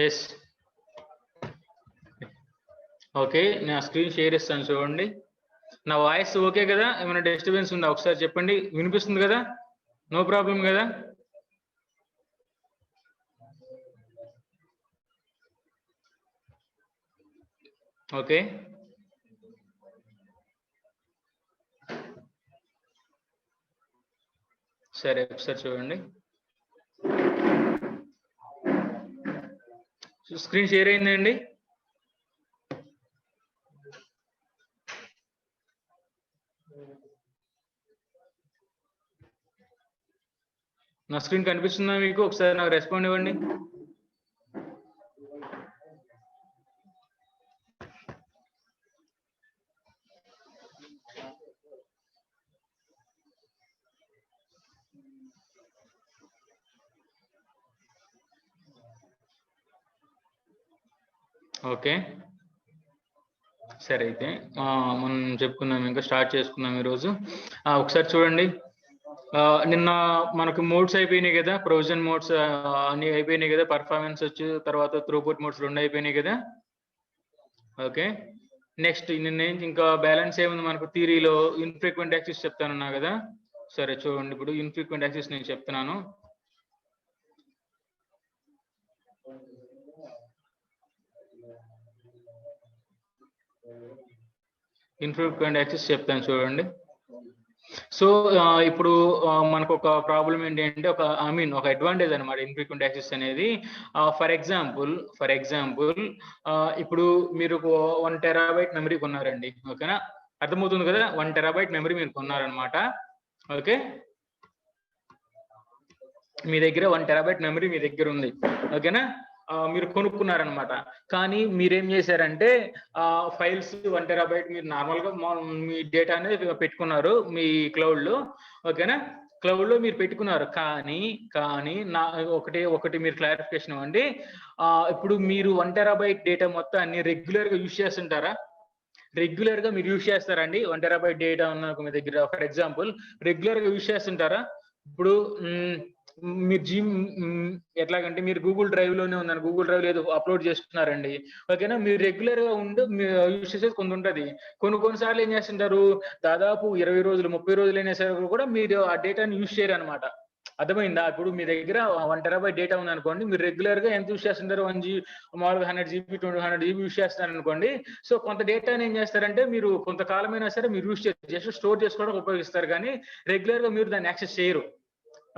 Yes okay నా screen share చేస్తాను చూడండి. నా వాయిస్ ఓకే కదా? ఏమైనా డిస్టర్బెన్స్ ఉందా ఒకసారి చెప్పండి. వినిపిస్తుంది కదా? నో ప్రాబ్లం కదా? ఓకే సరే ఒకసారి చూడండి. స్క్రీన్ షేర్ అయిందండి? నా స్క్రీన్ కనిపిస్తుందా మీకు? ఒకసారి నాకు రెస్పాండ్ ఇవ్వండి. ఓకే సరే అయితే మనం చెప్పుకుందాం, ఇంకా స్టార్ట్ చేసుకుందాం ఈరోజు. ఒకసారి చూడండి, నిన్న మనకు మోడ్స్ అయిపోయినాయి కదా, ప్రొవిజన్ మోడ్స్ అన్ని అయిపోయినాయి కదా, పర్ఫార్మెన్స్ వచ్చి తర్వాత త్రూపుట్ మోడ్స్ 2 అయిపోయినాయి కదా. ఓకే నెక్స్ట్ నిన్న ఇంకా బ్యాలెన్స్ ఏముంది మనకు థియరీలో? ఇన్ఫ్రీక్వెంట్ యాక్సిస్ చెప్తానన్నా కదా. సరే చూడండి, ఇప్పుడు ఇన్ఫ్రీక్వెంట్ యాక్సిస్ నేను చెప్తున్నాను. ఇన్ఫ్రీక్వెంట్ యాక్సిస్ చెప్తాను చూడండి. సో ఇప్పుడు మనకు ఒక ప్రాబ్లం ఏంటంటే, ఒక అడ్వాంటేజ్ అనమాట ఇన్ఫ్రీక్వెంట్ యాక్సిస్ అనేది. ఫర్ ఎగ్జాంపుల్ ఇప్పుడు మీరు 1 టెరాబైట్ మెమరీ కొన్నారండి. ఓకేనా? అర్థమవుతుంది కదా? 1 టెరాబైట్ మెమరీ మీరు కొన్నారనమాట. ఓకే, మీ దగ్గర 1 టెరాబైట్ మెమరీ మీ దగ్గర ఉంది. ఓకేనా? మీరు కొనుక్కున్నారనమాట. కానీ మీరేం చేశారంటే ఫైల్స్ 1 టెరాబైట్ మీరు నార్మల్గా మీ డేటా అనేది పెట్టుకున్నారు మీ క్లౌడ్లో. ఓకేనా? క్లౌడ్లో మీరు పెట్టుకున్నారు. కానీ ఒకటి మీరు క్లారిఫికేషన్ ఇవ్వండి. ఇప్పుడు మీరు 1 టెరాబైట్ డేటా మొత్తాన్ని రెగ్యులర్గా యూజ్ చేస్తుంటారా? రెగ్యులర్గా మీరు యూజ్ చేస్తారండి? 1 టెరాబైట్ డేటా ఉన్న మీ దగ్గర ఫర్ ఎగ్జాంపుల్ రెగ్యులర్గా యూజ్ చేస్తుంటారా? ఇప్పుడు మీరు ఎట్లాగంటే మీరు గూగుల్ డ్రైవ్ లోనే ఉందని గూగుల్ డ్రైవ్ ఏదో అప్లోడ్ చేస్తున్నారండి. ఓకేనా? మీరు రెగ్యులర్ గా యూజ్ చేసేది కొంత ఉంటుంది. కొన్నిసార్లు ఏం చేస్తుంటారు, దాదాపు 20 రోజులు 30 రోజులు అయినా సరే కూడా మీరు ఆ డేటాని యూజ్ చేయరు అనమాట. అర్థమైందా? ఇప్పుడు మీ దగ్గర 1 టెరాబైట్ డేటా ఉంది అనుకోండి, మీరు రెగ్యులర్ గా ఎంత యూజ్ చేస్తుంటారు? 1 GB మామూలుగా 100 GB 100 GB యూజ్ చేస్తున్నారు అనుకోండి. సో కొంత డేటాని ఏం చేస్తారంటే మీరు కొంతకాలమైనా సరే మీరు యూజ్ చేస్తారు, జస్ట్ స్టోర్ చేసుకోవడానికి ఉపయోగిస్తారు, కానీ రెగ్యులర్ గా మీరు దాన్ని యాక్సెస్ చేయరు.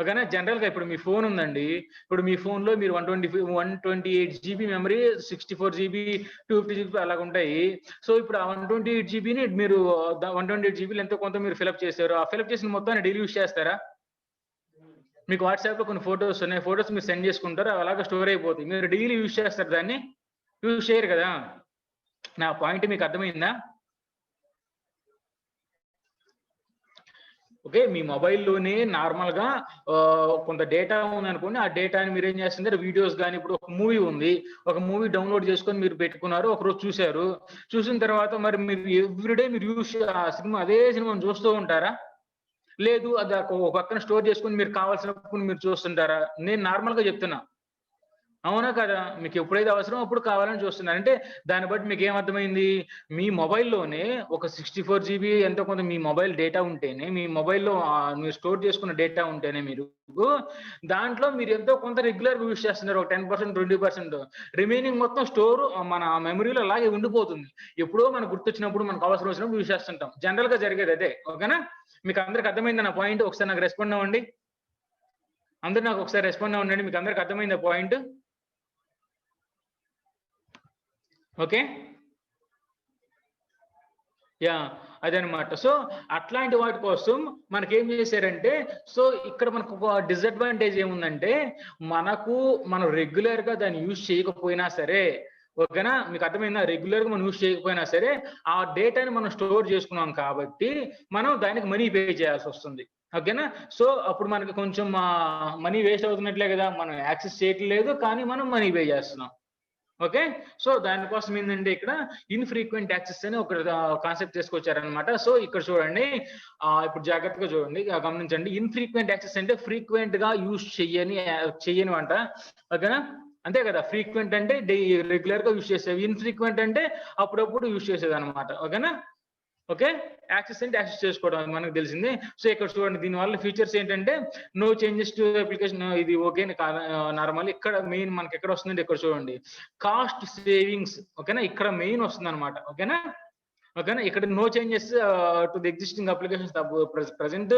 ఓకేనా? జనరల్ గా ఇప్పుడు మీ ఫోన్ ఉందండి, ఇప్పుడు మీ ఫోన్ లో మీరు 128 GB మెమరీ, 64 GB 250 GB అలాగ ఉంటాయి. సో ఇప్పుడు ఆ 128 GBని మీరు 128 GB ఎంతో కొంత మీరు ఫిలప్ చేశారు. ఆ ఫిలప్ చేసిన మొత్తాన్ని డైలీ యూజ్ చేస్తారా? మీకు వాట్సాప్ లో కొన్ని ఫొటోస్ ఉన్నాయి, ఫొటోస్ మీరు సెండ్ చేసుకుంటారు, అలాగా స్టోర్ అయిపోతాయి. మీరు డైలీ యూజ్ చేస్తారు, దాన్ని యూజ్ చేయరు కదా. నా పాయింట్ మీకు అర్థమైందా? ఓకే, మీ మొబైల్లోనే నార్మల్గా కొంత డేటా ఉంది అనుకోండి. ఆ డేటాని మీరు ఏం చేస్తుంటారు, వీడియోస్ కానీ, ఇప్పుడు ఒక మూవీ ఉంది, ఒక మూవీ డౌన్లోడ్ చేసుకొని మీరు పెట్టుకున్నారు, ఒకరోజు చూశారు. చూసిన తర్వాత మరి మీరు ఎవ్రీడే మీరు అదే సినిమాను చూస్తూ ఉంటారా? లేదు, అది ఒక పక్కన స్టోర్ చేసుకుని మీరు కావాల్సినప్పుడు మీరు చూస్తుంటారా? నేను నార్మల్గా చెప్తున్నా, అవునా కదా? మీకు ఎప్పుడైతే అవసరం అప్పుడు కావాలని చూస్తున్నారు అంటే దాన్ని బట్టి మీకు ఏమర్థమైంది, మీ మొబైల్లోనే ఒక 64 GB ఎంతో కొంత మీ మొబైల్ డేటా ఉంటేనే, మీ మొబైల్లో మీరు స్టోర్ చేసుకున్న డేటా ఉంటేనే మీరు దాంట్లో మీరు ఎంతో కొంత రెగ్యులర్ యూజ్ చేస్తున్నారు. ఒక 10% 20%. రిమైనింగ్ మొత్తం స్టోర్ మన మెమరీలో అలాగే ఉండిపోతుంది. ఎప్పుడో మనకు గుర్తొచ్చినప్పుడు, మనకు అవసరం వచ్చినప్పుడు యూజ్ చేస్తుంటాం. జనరల్ గా జరిగేది అదే. ఓకేనా? మీకు అందరికి అర్థమైంది నా పాయింట్? ఒకసారి నాకు రెస్పాండ్ అవ్వండి. అందరూ నాకు ఒకసారి రెస్పాండ్ అవ్వండి. మీకు అందరికి అర్థమైంది పాయింట్? ఓకే, యా, అదనమాట. సో అట్లాంటి వాటి కోసం మనకేం చేశారంటే, సో ఇక్కడ మనకు ఒక డిసడ్వాంటేజ్ ఏముందంటే, మనం రెగ్యులర్ గా దాన్ని యూజ్ చేయకపోయినా సరే, ఓకేనా, మీకు అర్థమైందా? రెగ్యులర్ గా మనం యూజ్ చేయకపోయినా సరే ఆ డేటాని మనం స్టోర్ చేసుకున్నాం కాబట్టి మనం దానికి మనీ పే చేయాల్సి వస్తుంది. ఓకేనా? సో అప్పుడు మనకి కొంచెం మనీ వేస్ట్ అవుతున్నట్లే కదా, మనం యాక్సెస్ చేయట్లేదు కానీ మనం మనీ పే చేస్తున్నాం. ఓకే, సో దానికోసం ఏంటంటే ఇక్కడ ఇన్ఫ్రీక్వెంట్ యాక్సెస్ అని ఒక కాన్సెప్ట్ తీసుకొచ్చారనమాట. సో ఇక్కడ చూడండి, ఇప్పుడు జాగ్రత్తగా చూడండి, గమనించండి. ఇన్ఫ్రీక్వెంట్ యాక్సెస్ అంటే ఫ్రీక్వెంట్ గా యూజ్ చెయ్యని అంట. ఓకేనా? అంతే కదా. ఫ్రీక్వెంట్ అంటే రెగ్యులర్ గా యూజ్ చేసేవి, ఇన్ఫ్రీక్వెంట్ అంటే అప్పుడప్పుడు యూజ్ చేసేది అనమాట. ఓకేనా. ఓకే, యాక్సెస్ అంటే యాక్సెస్ చేసుకోవడం మనకు తెలిసింది. సో ఇక్కడ చూడండి, దీని వల్ల ఫీచర్స్ ఏంటంటే నో చేంజెస్ టు అప్లికేషన్, ఇది ఓకే నార్మల్. ఇక్కడ మెయిన్ మనకి ఎక్కడ వస్తుందంటే ఇక్కడ చూడండి, కాస్ట్ సేవింగ్స్. ఓకేనా, ఇక్కడ మెయిన్ వస్తుంది అనమాట. ఓకేనా. ఓకేనా, ఇక్కడ no changes to the existing applications. Present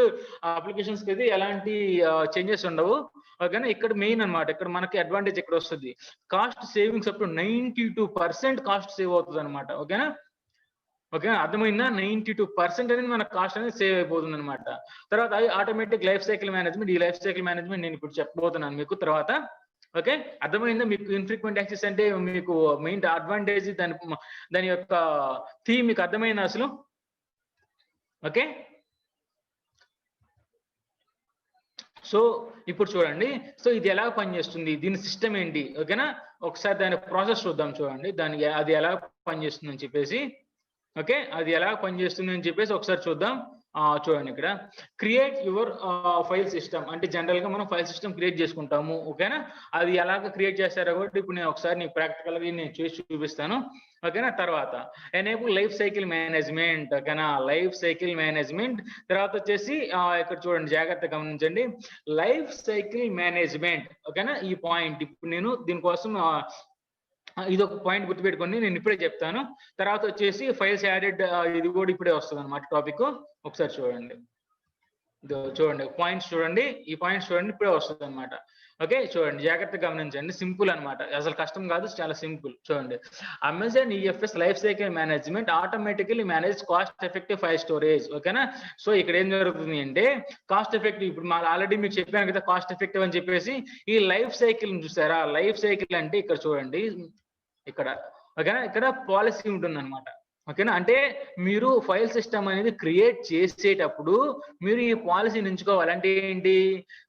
applications కి ఎలాంటి చేంజెస్ ఉండవు. ఓకేనా, ఇక్కడ మెయిన్ అనమాట. ఇక్కడ మనకి అడ్వాంటేజ్ ఇక్కడ వస్తుంది, cost savings up to 92% cost save అవుతుంది అనమాట. ఓకేనా. ఓకే, అర్థమైందా. 92% అనేది మన కాస్ట్ అనేది సేవ్ అయిపోతుంది అనమాట. తర్వాత ఆటోమేటిక్ లైఫ్ సైకిల్ మేనేజ్మెంట్. ఈ లైఫ్ సైకిల్ మేనేజ్మెంట్ నేను ఇప్పుడు చెప్పబోతున్నాను మీకు తర్వాత. ఓకే, అర్థమైందా మీకు. ఇన్ఫ్రీక్వెంట్ యాక్సెస్ అంటే మీకు మెయిన్ అడ్వాంటేజ్, దాని యొక్క థీమ్ మీకు అర్థమైందా అసలు. ఓకే, సో ఇప్పుడు చూడండి, సో ఇది ఎలా పనిచేస్తుంది, దీని సిస్టమ్ ఏంటి. ఓకేనా, ఒకసారి దాని ప్రాసెస్ చూద్దాం. చూడండి దానికి అది ఎలా పనిచేస్తుంది అని చెప్పేసి. ఓకే, అది ఎలా పనిచేస్తుంది అని చెప్పేసి ఒకసారి చూద్దాం. చూడండి ఇక్కడ క్రియేట్ యువర్ ఫైల్ సిస్టమ్ అంటే జనరల్ గా మనం ఫైల్ సిస్టమ్ క్రియేట్ చేసుకుంటాము. ఓకేనా, అది ఎలాగ క్రియేట్ చేస్తారో కాబట్టి ఇప్పుడు నేను ఒకసారి నీకు ప్రాక్టికల్ గా నేను చేసి చూపిస్తాను. ఓకేనా. తర్వాత ఎనేబుల్ లైఫ్ సైకిల్ మేనేజ్మెంట్. ఓకేనా, లైఫ్ సైకిల్ మేనేజ్మెంట్. తర్వాత వచ్చేసి ఇక్కడ చూడండి, జాగ్రత్తగా గమనించండి, లైఫ్ సైకిల్ మేనేజ్మెంట్. ఓకేనా, ఈ పాయింట్ ఇప్పుడు నేను దీనికోసం ఇది ఒక పాయింట్ గుర్తుపెట్టుకోండి, నేను ఇప్పుడే చెప్తాను. తర్వాత వచ్చేసి ఫైల్స్ యాడెడ్, ఇది కూడా ఇప్పుడే వస్తుంది అనమాట టాపిక్. ఒకసారి చూడండి, చూడండి పాయింట్స్ చూడండి, ఈ పాయింట్స్ చూడండి, ఇప్పుడే వస్తుంది అనమాట. ఓకే, చూడండి జాగ్రత్తగా గమనించండి, సింపుల్ అనమాట, అసలు కష్టం కాదు, చాలా సింపుల్. చూడండి, Amazon EFS life cycle management automatically manage cost effective file storage. ఓకేనా, సో ఇక్కడ ఏం జరుగుతుంది అంటే కాస్ట్ ఎఫెక్టివ్, ఇప్పుడు మా ఆల్రెడీ మీకు చెప్పాను కదా కాస్ట్ ఎఫెక్టివ్ అని చెప్పేసి. ఈ లైఫ్ సైకిల్ చూసారా, లైఫ్ సైకిల్ అంటే ఇక్కడ చూడండి, ఇక్కడ ఓకేనా, ఇక్కడ పాలసీ ఉంటుంది అనమాట. ఓకేనా, అంటే మీరు ఫైల్ సిస్టమ్ అనేది క్రియేట్ చేసేటప్పుడు మీరు ఈ పాలసీని ఎంచుకోవాలి. అంటే ఏంటి,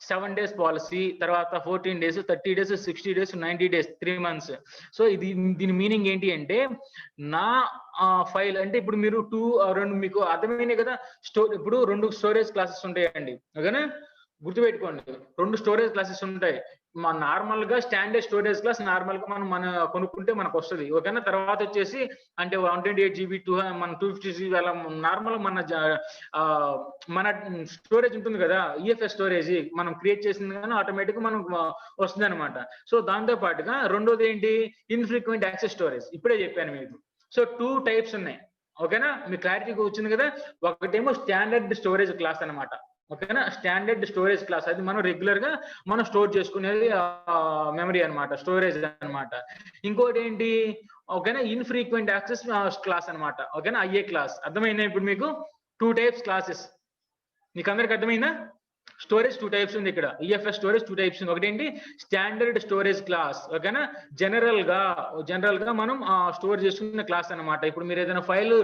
7 days పాలసీ, తర్వాత 14 days, 30 days, 60 days, 90 days, 3 months. So దీని మీనింగ్ ఏంటి అంటే, నా ఫైల్ అంటే ఇప్పుడు మీరు రెండు మీకు అర్థమైనాయి కదా. ఇప్పుడు 2 స్టోరేజ్ క్లాసెస్ ఉంటాయండి. ఓకేనా, గుర్తుపెట్టుకోండి, 2 స్టోరేజ్ క్లాసెస్ ఉంటాయి. నార్మల్ గా స్టాండర్డ్ స్టోరేజ్ క్లాస్ నార్మల్ గా మనం కొనుక్కుంటే మనకు వస్తుంది. ఓకేనా, తర్వాత వచ్చేసి అంటే 128 GB, మన 250 GB అలా నార్మల్ మన స్టోరేజ్ ఉంటుంది కదా, ఈఎఫ్ఎస్ స్టోరేజ్ మనం క్రియేట్ చేసింది కానీ ఆటోమేటిక్ మనం వస్తుంది అనమాట. సో దాంతో పాటుగా రెండోది ఏంటి, ఇన్ఫ్రీక్వెంట్ యాక్సెస్ స్టోరేజ్. ఇప్పుడే చెప్పాను మీకు. సో 2 types ఉన్నాయి. ఓకేనా, మీకు క్లారిటీగా వచ్చింది కదా. ఒకటేమో స్టాండర్డ్ స్టోరేజ్ క్లాస్ అనమాట. ఓకేనా, స్టాండర్డ్ స్టోరేజ్ క్లాస్, అది మనం రెగ్యులర్ గా మనం స్టోర్ చేసుకునేది మెమరీ అనమాట, స్టోరేజ్ అనమాట. ఇంకోటి ఏంటి, ఓకేనా, ఇన్ఫ్రీక్వెంట్ యాక్సెస్ క్లాస్ అనమాట. ఓకేనా, ఐఏ క్లాస్. అర్థమైందా ఇప్పుడు మీకు. 2 types క్లాసెస్, మీకు అందరికి అర్థమైందా. స్టోరేజ్ 2 types ఉంది ఇక్కడ, ఈఎఫ్ఎస్ స్టోరేజ్ 2 types ఉంది. ఒకటి ఏంటి, స్టాండర్డ్ స్టోరేజ్ క్లాస్. ఓకేనా, జనరల్ గా మనం స్టోర్ చేసుకున్న క్లాస్ అనమాట. ఇప్పుడు మీరు ఏదైనా ఫైల్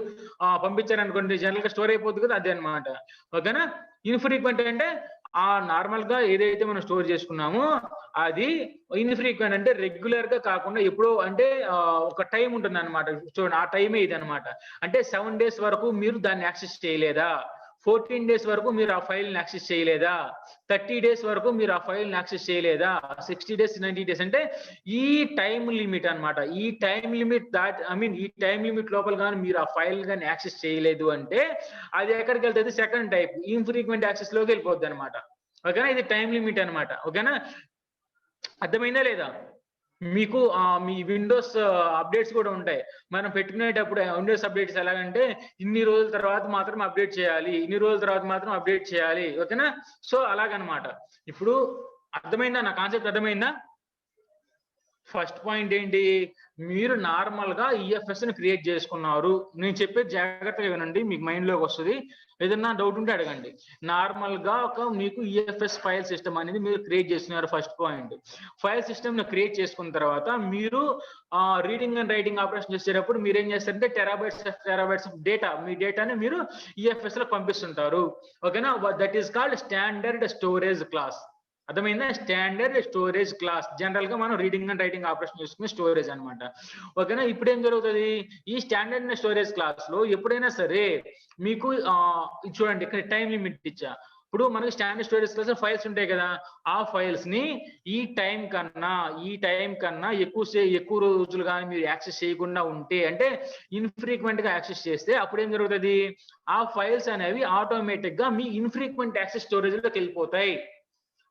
పంపించారనుకోండి, జనరల్ గా స్టోర్ అయిపోతుంది కదా, అదే అనమాట. ఓకేనా, ఇన్ఫ్రీక్వెంట్ అంటే నార్మల్ గా ఏదైతే మనం స్టోర్ చేసుకున్నామో అది. ఇన్ఫ్రీక్వెంట్ అంటే రెగ్యులర్ గా కాకుండా ఎప్పుడో, అంటే ఒక టైం ఉంటుంది అనమాట. చూడండి, ఆ టైమే ఇది అనమాట. అంటే 7 days వరకు మీరు దాన్ని యాక్సెస్ చేయలేదా, 14 days వరకు మీరు ఆ ఫైల్ ని యాక్సెస్ చేయలేదా, 30 days వరకు మీరు ఆ ఫైల్ ని యాక్సెస్ చేయలేదా, 60 days, 90 days అంటే ఈ టైం లిమిట్ అనమాట. ఈ టైం లిమిట్ ఈ టైం లిమిట్ లోపల కానీ మీరు ఆ ఫైల్ కానీ యాక్సెస్ చేయలేదు అంటే అది ఎక్కడికి వెళ్తుంది, సెకండ్ టైప్ ఇన్ఫ్రీక్వెంట్ యాక్సెస్ లోకి వెళ్ళిపోద్ది అనమాట. ఓకేనా, ఇది టైం లిమిట్ అనమాట. ఓకేనా, అర్థమైందా లేదా మీకు. మీ విండోస్ అప్డేట్స్ కూడా ఉంటాయి. మనం పెట్టుకునేటప్పుడు విండోస్ అప్డేట్స్ ఎలాగంటే ఇన్ని రోజుల తర్వాత మాత్రం అప్డేట్ చేయాలి, ఇన్ని రోజుల తర్వాత మాత్రం అప్డేట్ చేయాలి. ఓకేనా, సో అలాగనమాట. ఇప్పుడు అర్థమైందా, నా కాన్సెప్ట్ అర్థమైందా. ఫస్ట్ పాయింట్ ఏంటి, మీరు నార్మల్ గా ఈఎఫ్ఎస్ ని క్రియేట్ చేసుకున్నారు. నేను చెప్పేది జాగ్రత్తగా వినండి, మీకు మైండ్ లోకి వస్తుంది. ఏదన్నా డౌట్ ఉంటే అడగండి. నార్మల్ గా మీకు ఈఎఫ్ఎస్ ఫైల్ సిస్టమ్ అనేది మీరు క్రియేట్ చేస్తున్నారు. ఫస్ట్ పాయింట్, ఫైల్ సిస్టమ్ ని క్రియేట్ చేసుకున్న తర్వాత మీరు రీడింగ్ అండ్ రైటింగ్ ఆపరేషన్ చేసేటప్పుడు మీరు ఏం చేస్తారంటే టెరాబైట్స్ డేటా, మీ డేటాని మీరు ఈఎఫ్ఎస్ లో పంపిస్తుంటారు. ఓకేనా, that is called standard storage class. అర్థమైందా, స్టాండర్డ్ స్టోరేజ్ క్లాస్. జనరల్ గా మనం రీడింగ్ అండ్ రైటింగ్ ఆపరేషన్ చేసుకునే స్టోరేజ్ అనమాట. ఓకేనా, ఇప్పుడు ఏం జరుగుతుంది, ఈ స్టాండర్డ్ స్టోరేజ్ క్లాస్ లో ఎప్పుడైనా సరే మీకు చూడండి, ఇక్కడ టైం లిమిట్ ఇచ్చా. ఇప్పుడు మనకి స్టాండర్డ్ స్టోరేజ్ క్లాస్ ఫైల్స్ ఉంటాయి కదా, ఆ ఫైల్స్ ని ఈ టైం కన్నా ఎక్కువ రోజులు కానీ మీరు యాక్సెస్ చేయకుండా ఉంటే, అంటే ఇన్ఫ్రీక్వెంట్ గా యాక్సెస్ చేస్తే అప్పుడు ఏం జరుగుతుంది, ఆ ఫైల్స్ అనేవి ఆటోమేటిక్ గా మీ ఇన్ఫ్రీక్వెంట్ యాక్సెస్ స్టోరేజ్ లోకి వెళ్ళిపోతాయి.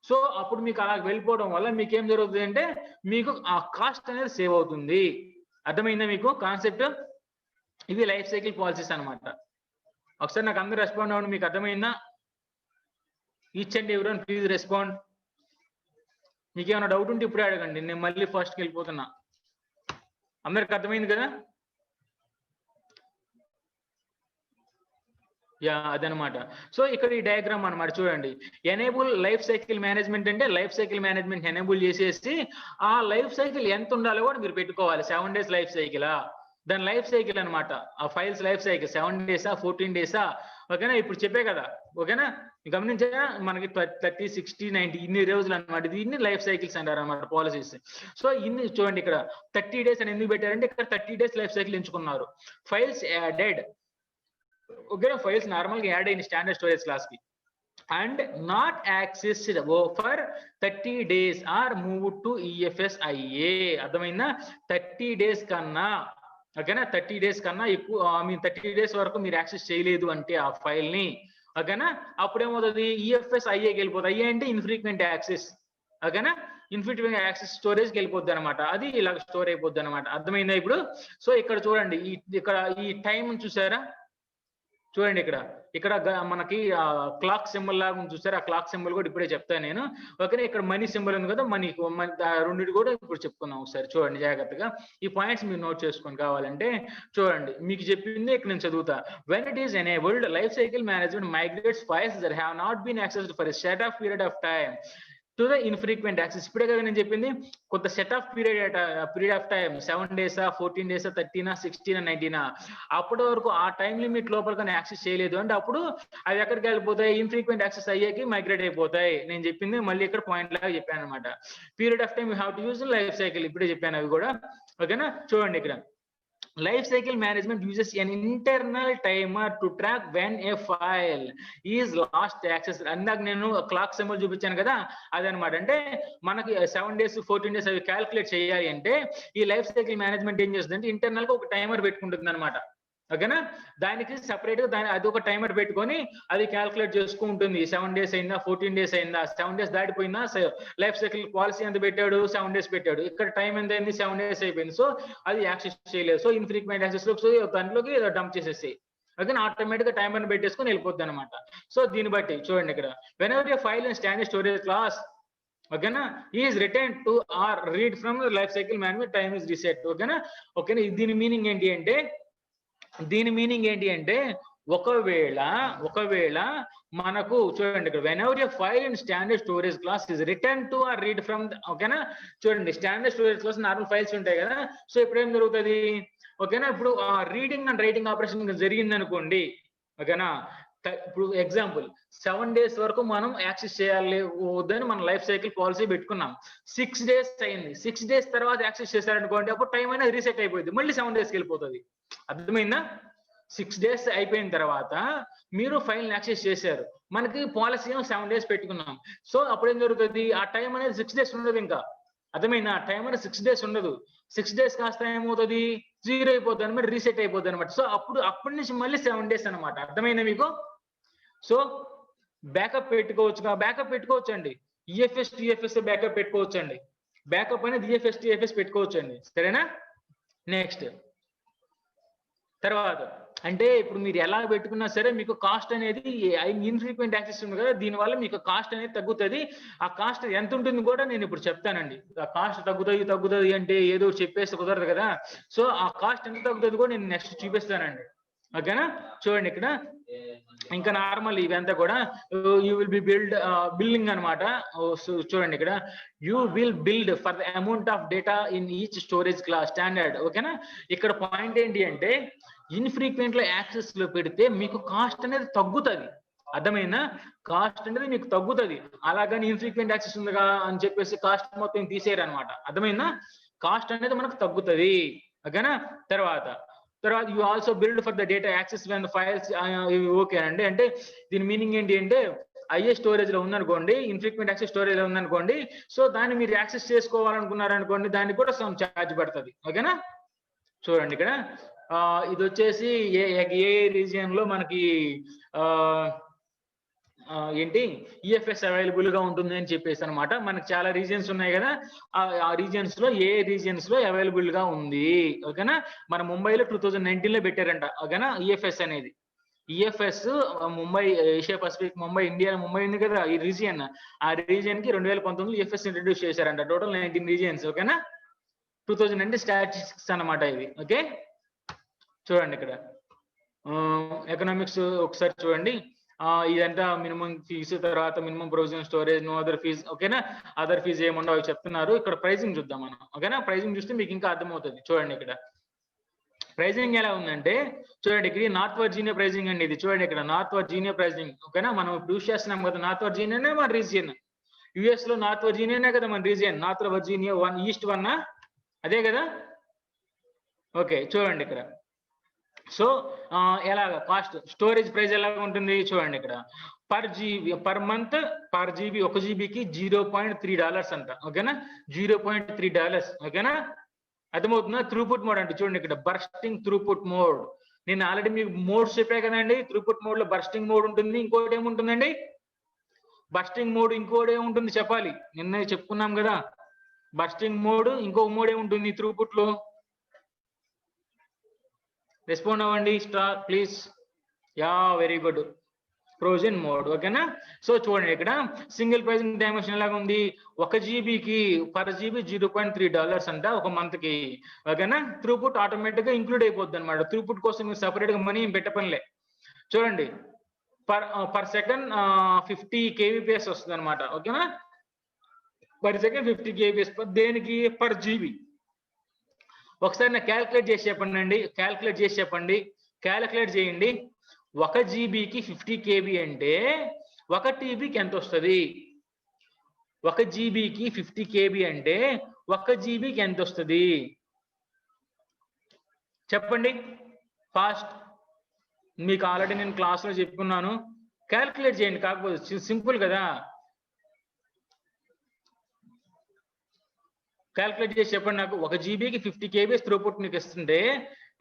సో అప్పుడు మీకు అలా వెళ్ళిపోవడం వల్ల మీకు ఏం జరుగుతుంది అంటే మీకు ఆ కాస్ట్ అనేది సేవ్ అవుతుంది. అర్థమైందా మీకు కాన్సెప్ట్? ఇవి లైఫ్ సైకిల్ పాలసీస్ అన్నమాట. ఒకసారి నాకు అందరూ రెస్పాండ్ అవ్వండి, మీకు అర్థమైందా? Each and everyone please respond. మీకు ఏమైనా డౌట్ ఉంటే ఇప్పుడే అడగండి, నేను మళ్ళీ ఫస్ట్కి వెళ్ళిపోతున్నా. అందరికి అర్థమైంది కదా? యా, అదనమాట. సో ఇక్కడ ఈ డయాగ్రామ్ అన్నమాట చూడండి. ఎనేబుల్ లైఫ్ సైకిల్ మేనేజ్మెంట్ అంటే లైఫ్ సైకిల్ మేనేజ్మెంట్ ఎనేబుల్ చేసేసి ఆ లైఫ్ సైకిల్ ఎంత ఉండాలో కూడా మీరు పెట్టుకోవాలి. 7 days లైఫ్ సైకిలా, దాని లైఫ్ సైకిల్ అనమాట. ఆ files life cycle 7 days 14 days, ఓకేనా? ఇప్పుడు చెప్పే కదా, ఓకేనా? గమనించా, మనకి 30, 60, 90 ఇన్ని రోజులు అనమాట. దీన్ని లైఫ్ సైకిల్స్ అంటారు అనమాట, పాలసీస్. సో ఇన్ని చూడండి, ఇక్కడ 30 days అని ఎందుకు పెట్టారంటే ఇక్కడ 30 days లైఫ్ సైకిల్ ఎంచుకున్నారు. ఫైల్స్ యాడెడ్, ఓకేనా? ఫైల్స్ నార్మల్ గా యాడ్ అయిన స్టాండర్డ్ స్టోరేజ్ క్లాస్ కి and not accessed over 30 days are move to EFSIA. అర్థమైందా? 30 days కన్నా, ఓకేనా, 30 days కన్నా ఎక్కువ, ఐ మీన్ 30 days వరకు మీరు యాక్సెస్ చేయలేదు అంటే ఆ ఫైల్ ని, ఓకేనా, అప్పుడేమవుతుంది, EFSIAకి వెళ్ళిపోతుంది. ఐఏ అంటే ఇన్ఫ్రీక్వెంట్ యాక్సెస్, ఓకేనా? ఇన్ఫ్రీక్వెంట్ యాక్సెస్ స్టోరేజ్ కి వెళ్ళిపోద్ది అనమాట. అది ఇలా స్టోర్ అయిపోద్ది అనమాట. అర్థమైందా ఇప్పుడు? సో ఇక్కడ చూడండి, ఇక్కడ ఈ టైం చూసారా, చూడండి ఇక్కడ మనకి క్లాక్ సింబల్ లాగా ఉంది చూసారా, ఆ క్లాక్ సింబల్ కూడా ఇప్పుడే చెప్తాను నేను, ఓకేనా? ఇక్కడ మనీ సింబల్ ఉంది కదా, మనీ రెండింటి కూడా ఇప్పుడు చెప్పుకుందాం ఒకసారి. చూడండి జాగ్రత్తగా, ఈ పాయింట్స్ మీరు నోట్ చేసుకొని కావాలంటే చూడండి. మీకు చెప్పింది ఇక్కడ నేను చదువుతా. When it is enabled, life cycle management migrates files that have not been accessed for a set of period of time to the infrequent access. ఇప్పుడే కదా నేను చెప్పింది, కొంత set of period of time 7 days 14 days 13 16 19, అప్పటి వరకు ఆ time limit లోపల కానీ యాక్సెస్ చేయలేదు అంటే అప్పుడు అవి ఎక్కడికి వెళ్ళిపోతాయి, ఇన్ఫ్రీక్వెంట్ యాక్సెస్ అయ్యాకి మైగ్రేట్ అయిపోతాయి. నేను చెప్పింది మళ్ళీ ఇక్కడ పాయింట్ లాగా చెప్పాను అనమాట. Period of time you have to use life cycle, ఇప్పుడే చెప్పాను అవి కూడా, ఓకేనా? చూడండి, ఇక్కడ life cycle management uses an internal timer to track when a file is last accessed. అందాక నేను క్లాక్ సింబల్ చూపించాను కదా, అదనమాట. అంటే మనకి 7 days 14 days అవి క్యాల్కులేట్ చేయాలి అంటే ఈ లైఫ్ సైకిల్ మేనేజ్మెంట్ ఏం చేస్తుంది అంటే ఇంటర్నల్ గా ఒక టైమర్ పెట్టుకుంటుంది అనమాట, ఓకేనా? దానికి సెపరేట్ గా అది ఒక టైమర్ పెట్టుకొని అది క్యాల్కులేట్ చేసుకుంటుంది. 7 days అయిందా, 14 days అయిందా, 7 days దాటిపోయిందా, లైఫ్ సైకిల్ పాలసీ ఎంత పెట్టాడు, 7 days పెట్టాడు, ఇక్కడ టైం ఎంత అయింది, 7 days అయిపోయింది. సో అది యాక్సెస్ చేయలేదు. సో ఇన్ఫ్రీక్వెంట్ యాక్సెస్ లో దాంట్లోకి డంప్ చేసేసి, ఓకేనా, ఆటోమేటిక్ గా టైమర్ పెట్టేసుకొని వెళ్ళిపోద్ది అనమాట. సో దీన్ని బట్టి చూడండి, ఇక్కడ whenever a file in standard storage class, ఓకేనా, is written to or read from life cycle management time is reset, ఓకేనా? ఓకేనా, దీని మీనింగ్ ఏంటి అంటే ఒకవేళ మనకు చూడండి, ఇక్కడ whenever a file in standard storage class is return to or read from, ఓకేనా? చూడండి, standard storage class normal files ఉంటాయి కదా. సో ఇప్పుడు ఏం జరుగుతుంది, ఓకేనా, ఇప్పుడు రీడింగ్ అండ్ రైటింగ్ ఆపరేషన్ జరిగింది అనుకోండి, ఓకేనా? ఇప్పుడు ఎగ్జాంపుల్ 7 days వరకు మనం యాక్సెస్ చేయాలి వద్దని మనం లైఫ్ సైకిల్ పాలసీ పెట్టుకున్నాం. 6 days అయింది, 6 days తర్వాత యాక్సెస్ చేశారనుకోండి, అప్పుడు టైం అనేది రీసెట్ అయిపోయింది, మళ్ళీ 7 days వెళ్ళిపోతుంది. అర్థమైందా? 6 days అయిపోయిన తర్వాత మీరు ఫైల్ యాక్సెస్ చేశారు, మనకి పాలసీ 7 days పెట్టుకున్నాం. సో అప్పుడు ఏం జరుగుతుంది, ఆ టైం అనేది 6 days ఉండదు ఇంకా. అర్థమైందా? టైం అనేది 6 days ఉండదు. 6 days కాస్త ఏమవుతుంది, 0 అయిపోతుంది అనమాట, రీసెట్ అయిపోతుంది అనమాట. సో అప్పటి నుంచి మళ్ళీ 7 days అనమాట. అర్థమైందా మీకు? సో బ్యాకప్ పెట్టుకోవచ్చు అండి. EFS TFS బ్యాకప్ పెట్టుకోవచ్చు అండి. బ్యాకప్ అనేది EFS TFS పెట్టుకోవచ్చు అండి, సరేనా? నెక్స్ట్ తర్వాత అంటే ఇప్పుడు మీరు ఎలా పెట్టుకున్నా సరే మీకు కాస్ట్ అనేది ఇన్ఫ్రీక్వెంట్ యాక్సెస్ ఉంది కదా, దీనివల్ల మీకు కాస్ట్ అనేది తగ్గుతుంది. ఆ కాస్ట్ ఎంత ఉంటుంది కూడా నేను ఇప్పుడు చెప్తానండి. ఆ కాస్ట్ తగ్గుతుంది అంటే ఏదో చెప్పేస్తే కుదరదు కదా. సో ఆ కాస్ట్ ఎంత తగ్గుతుంది కూడా నేను నెక్స్ట్ చూపిస్తానండి, ఓకేనా? చూడండి, ఇక్కడ ఇంకా నార్మల్ ఇవంతా కూడా యూ విల్ బి బిల్డింగ్ అనమాట. చూడండి, ఇక్కడ you will build for the amount of data in each storage class standard, ఓకేనా? ఇక్కడ పాయింట్ ఏంటి అంటే ఇన్ఫ్రీక్వెంట్ లో యాక్సెస్ లో పెడితే మీకు కాస్ట్ అనేది తగ్గుతుంది. అర్థమైందా? కాస్ట్ అనేది మీకు తగ్గుతుంది. అలాగని ఇన్ఫ్రీక్వెంట్ యాక్సెస్ ఉందిగా అని చెప్పేసి కాస్ట్ మొత్తం తీసేయరు అనమాట. అర్థమైందా? కాస్ట్ అనేది మనకు తగ్గుతుంది, ఓకేనా? తర్వాత you also build for the data access when files, okay అండి. అంటే దీని మీనింగ్ ఏంటి అంటే ఐఏ స్టోరేజ్ లో ఉందనుకోండి, ఇన్ఫ్రీక్వెంట్ యాక్సెస్ స్టోరేజ్ లో ఉందనుకోండి, సో దాన్ని మీరు యాక్సెస్ చేసుకోవాలనుకున్నారనుకోండి, దానికి కూడా సమ్ ఛార్జ్ పడుతుంది. ఓకేనా? చూడండి ఇక్కడ ఇది వచ్చేసి ఏ రీజియన్ లో మనకి ఏంటి ఈఎఫ్ఎస్ అవైలబుల్ గా ఉంటుంది అని చెప్పేసి అనమాట. మనకి చాలా రీజియన్స్ ఉన్నాయి కదా, ఆ రీజియన్స్ లో ఏ రీజియన్స్ లో అవైలబుల్ గా ఉంది. ఓకేనా? మన ముంబైలో 2019 లో పెట్టారంట. ఓకేనా? ఈఎఫ్ఎస్ అనేది, EFS Mumbai Asia Pacific Mumbai, India Mumbai ఉంది కదా ఈ రీజియన్, ఆ రీజియన్ కి 2019 ఈఎఫ్ఎస్ ఇంట్రడ్యూస్ చేశారంట. Total 19 regions. ఓకేనా? 2020 స్టాటిస్టిక్స్ అన్నమాట ఇది. ఓకే, చూడండి ఇక్కడ ఎకనామిక్స్ ఒకసారి చూడండి. ఇదంతా మినిమం ఫీజు, తర్వాత minimum provision storage, no other fee. ఓకేనా? అదర్ ఫీజ్ ఏముండవు అవి చెప్తున్నారు. ఇక్కడ ప్రైజింగ్ చూద్దాం మనం. ఓకేనా? ప్రైజింగ్ చూస్తే మీకు ఇంకా అర్థమవుతుంది. చూడండి ఇక్కడ ప్రైజింగ్ ఎలా ఉందంటే, చూడండి ఇక్కడ నార్త్ వర్జీనియా ప్రైజింగ్ అండి. ఇది చూడండి ఇక్కడ నార్త్ వర్జీనియా ప్రైజింగ్. ఓకేనా? మనం యూస్ చేస్తున్నాం కదా నార్త్ వర్జీనియానే మన రీజియన్. యుఎస్ లో నార్త్ వర్జీనియానే కదా మన రీజియన్. నార్త్ వర్జీనియా 1 ఈస్ట్ 1 అదే కదా? ఓకే, చూడండి ఇక్కడ. సో ఎలాగ కాస్ట్ స్టోరేజ్ ప్రైస్ ఎలా ఉంటుంది చూడండి ఇక్కడ. Per GB per month per GB 1 జీబీకి $0.3 అంట. ఓకేనా? $0.3. ఓకేనా? అర్థమవుతుందా? త్రూపుట్ మోడ్ అంటే చూడండి ఇక్కడ బర్స్టింగ్ త్రూపుట్ మోడ్. నేను ఆల్రెడీ మీకు మోడ్స్ చెప్పా కదండి. త్రూపుట్ మోడ్ లో బర్స్టింగ్ మోడ్ ఉంటుంది, ఇంకోటి ఏముంటుందండి? బర్స్టింగ్ మోడ్, ఇంకోటి ఏముంటుంది చెప్పాలి, నిన్న చెప్పుకున్నాం కదా. బర్స్టింగ్ మోడ్, ఇంకో మోడ్ ఏముంటుంది త్రూపుట్ లో? రెస్పాండ్ అవ్వండి star please. Yeah, very good, provision mode. ఓకేనా? సో చూడండి ఇక్కడ సింగిల్ ప్రైజింగ్ డైమెన్షన్ ఎలాగా ఉంది. 1 జీబీకి పర్ జీబీ $0.3 అంట ఒక మంత్ కి. ఓకేనా? త్రూపుట్ ఆటోమేటిక్ గా ఇంక్లూడ్ అయిపోద్ది అనమాట. త్రూపుట్ కోసం మీరు సపరేట్ గా మనీ పెట్టపనిలే. చూడండి పర్ సెకండ్ 50 kbps వస్తుంది అనమాట. ఓకేనా? Per second 50 kbps. దేనికి? Per GB. ఒకసారి నా క్యాల్కులేట్ చేసి చెప్పండి అండి. క్యాల్కులేట్ చేయండి. 1 జీబీకి 50 KB అంటే 1 TBకి ఎంత వస్తుంది? 1 జీబీకి 50 KB అంటే 1 జీబీకి ఎంత వస్తుంది చెప్పండి ఫాస్ట్. మీకు ఆల్రెడీ నేను క్లాస్లో చెప్పుకున్నాను. క్యాల్కులేట్ చేయండి, కాకపోతే సింపుల్ కదా. క్యాల్కులేట్ చేసి చెప్పండి నాకు. 1 జీబీకి 50 KB త్రూపుట్ మీకు ఇస్తుంటే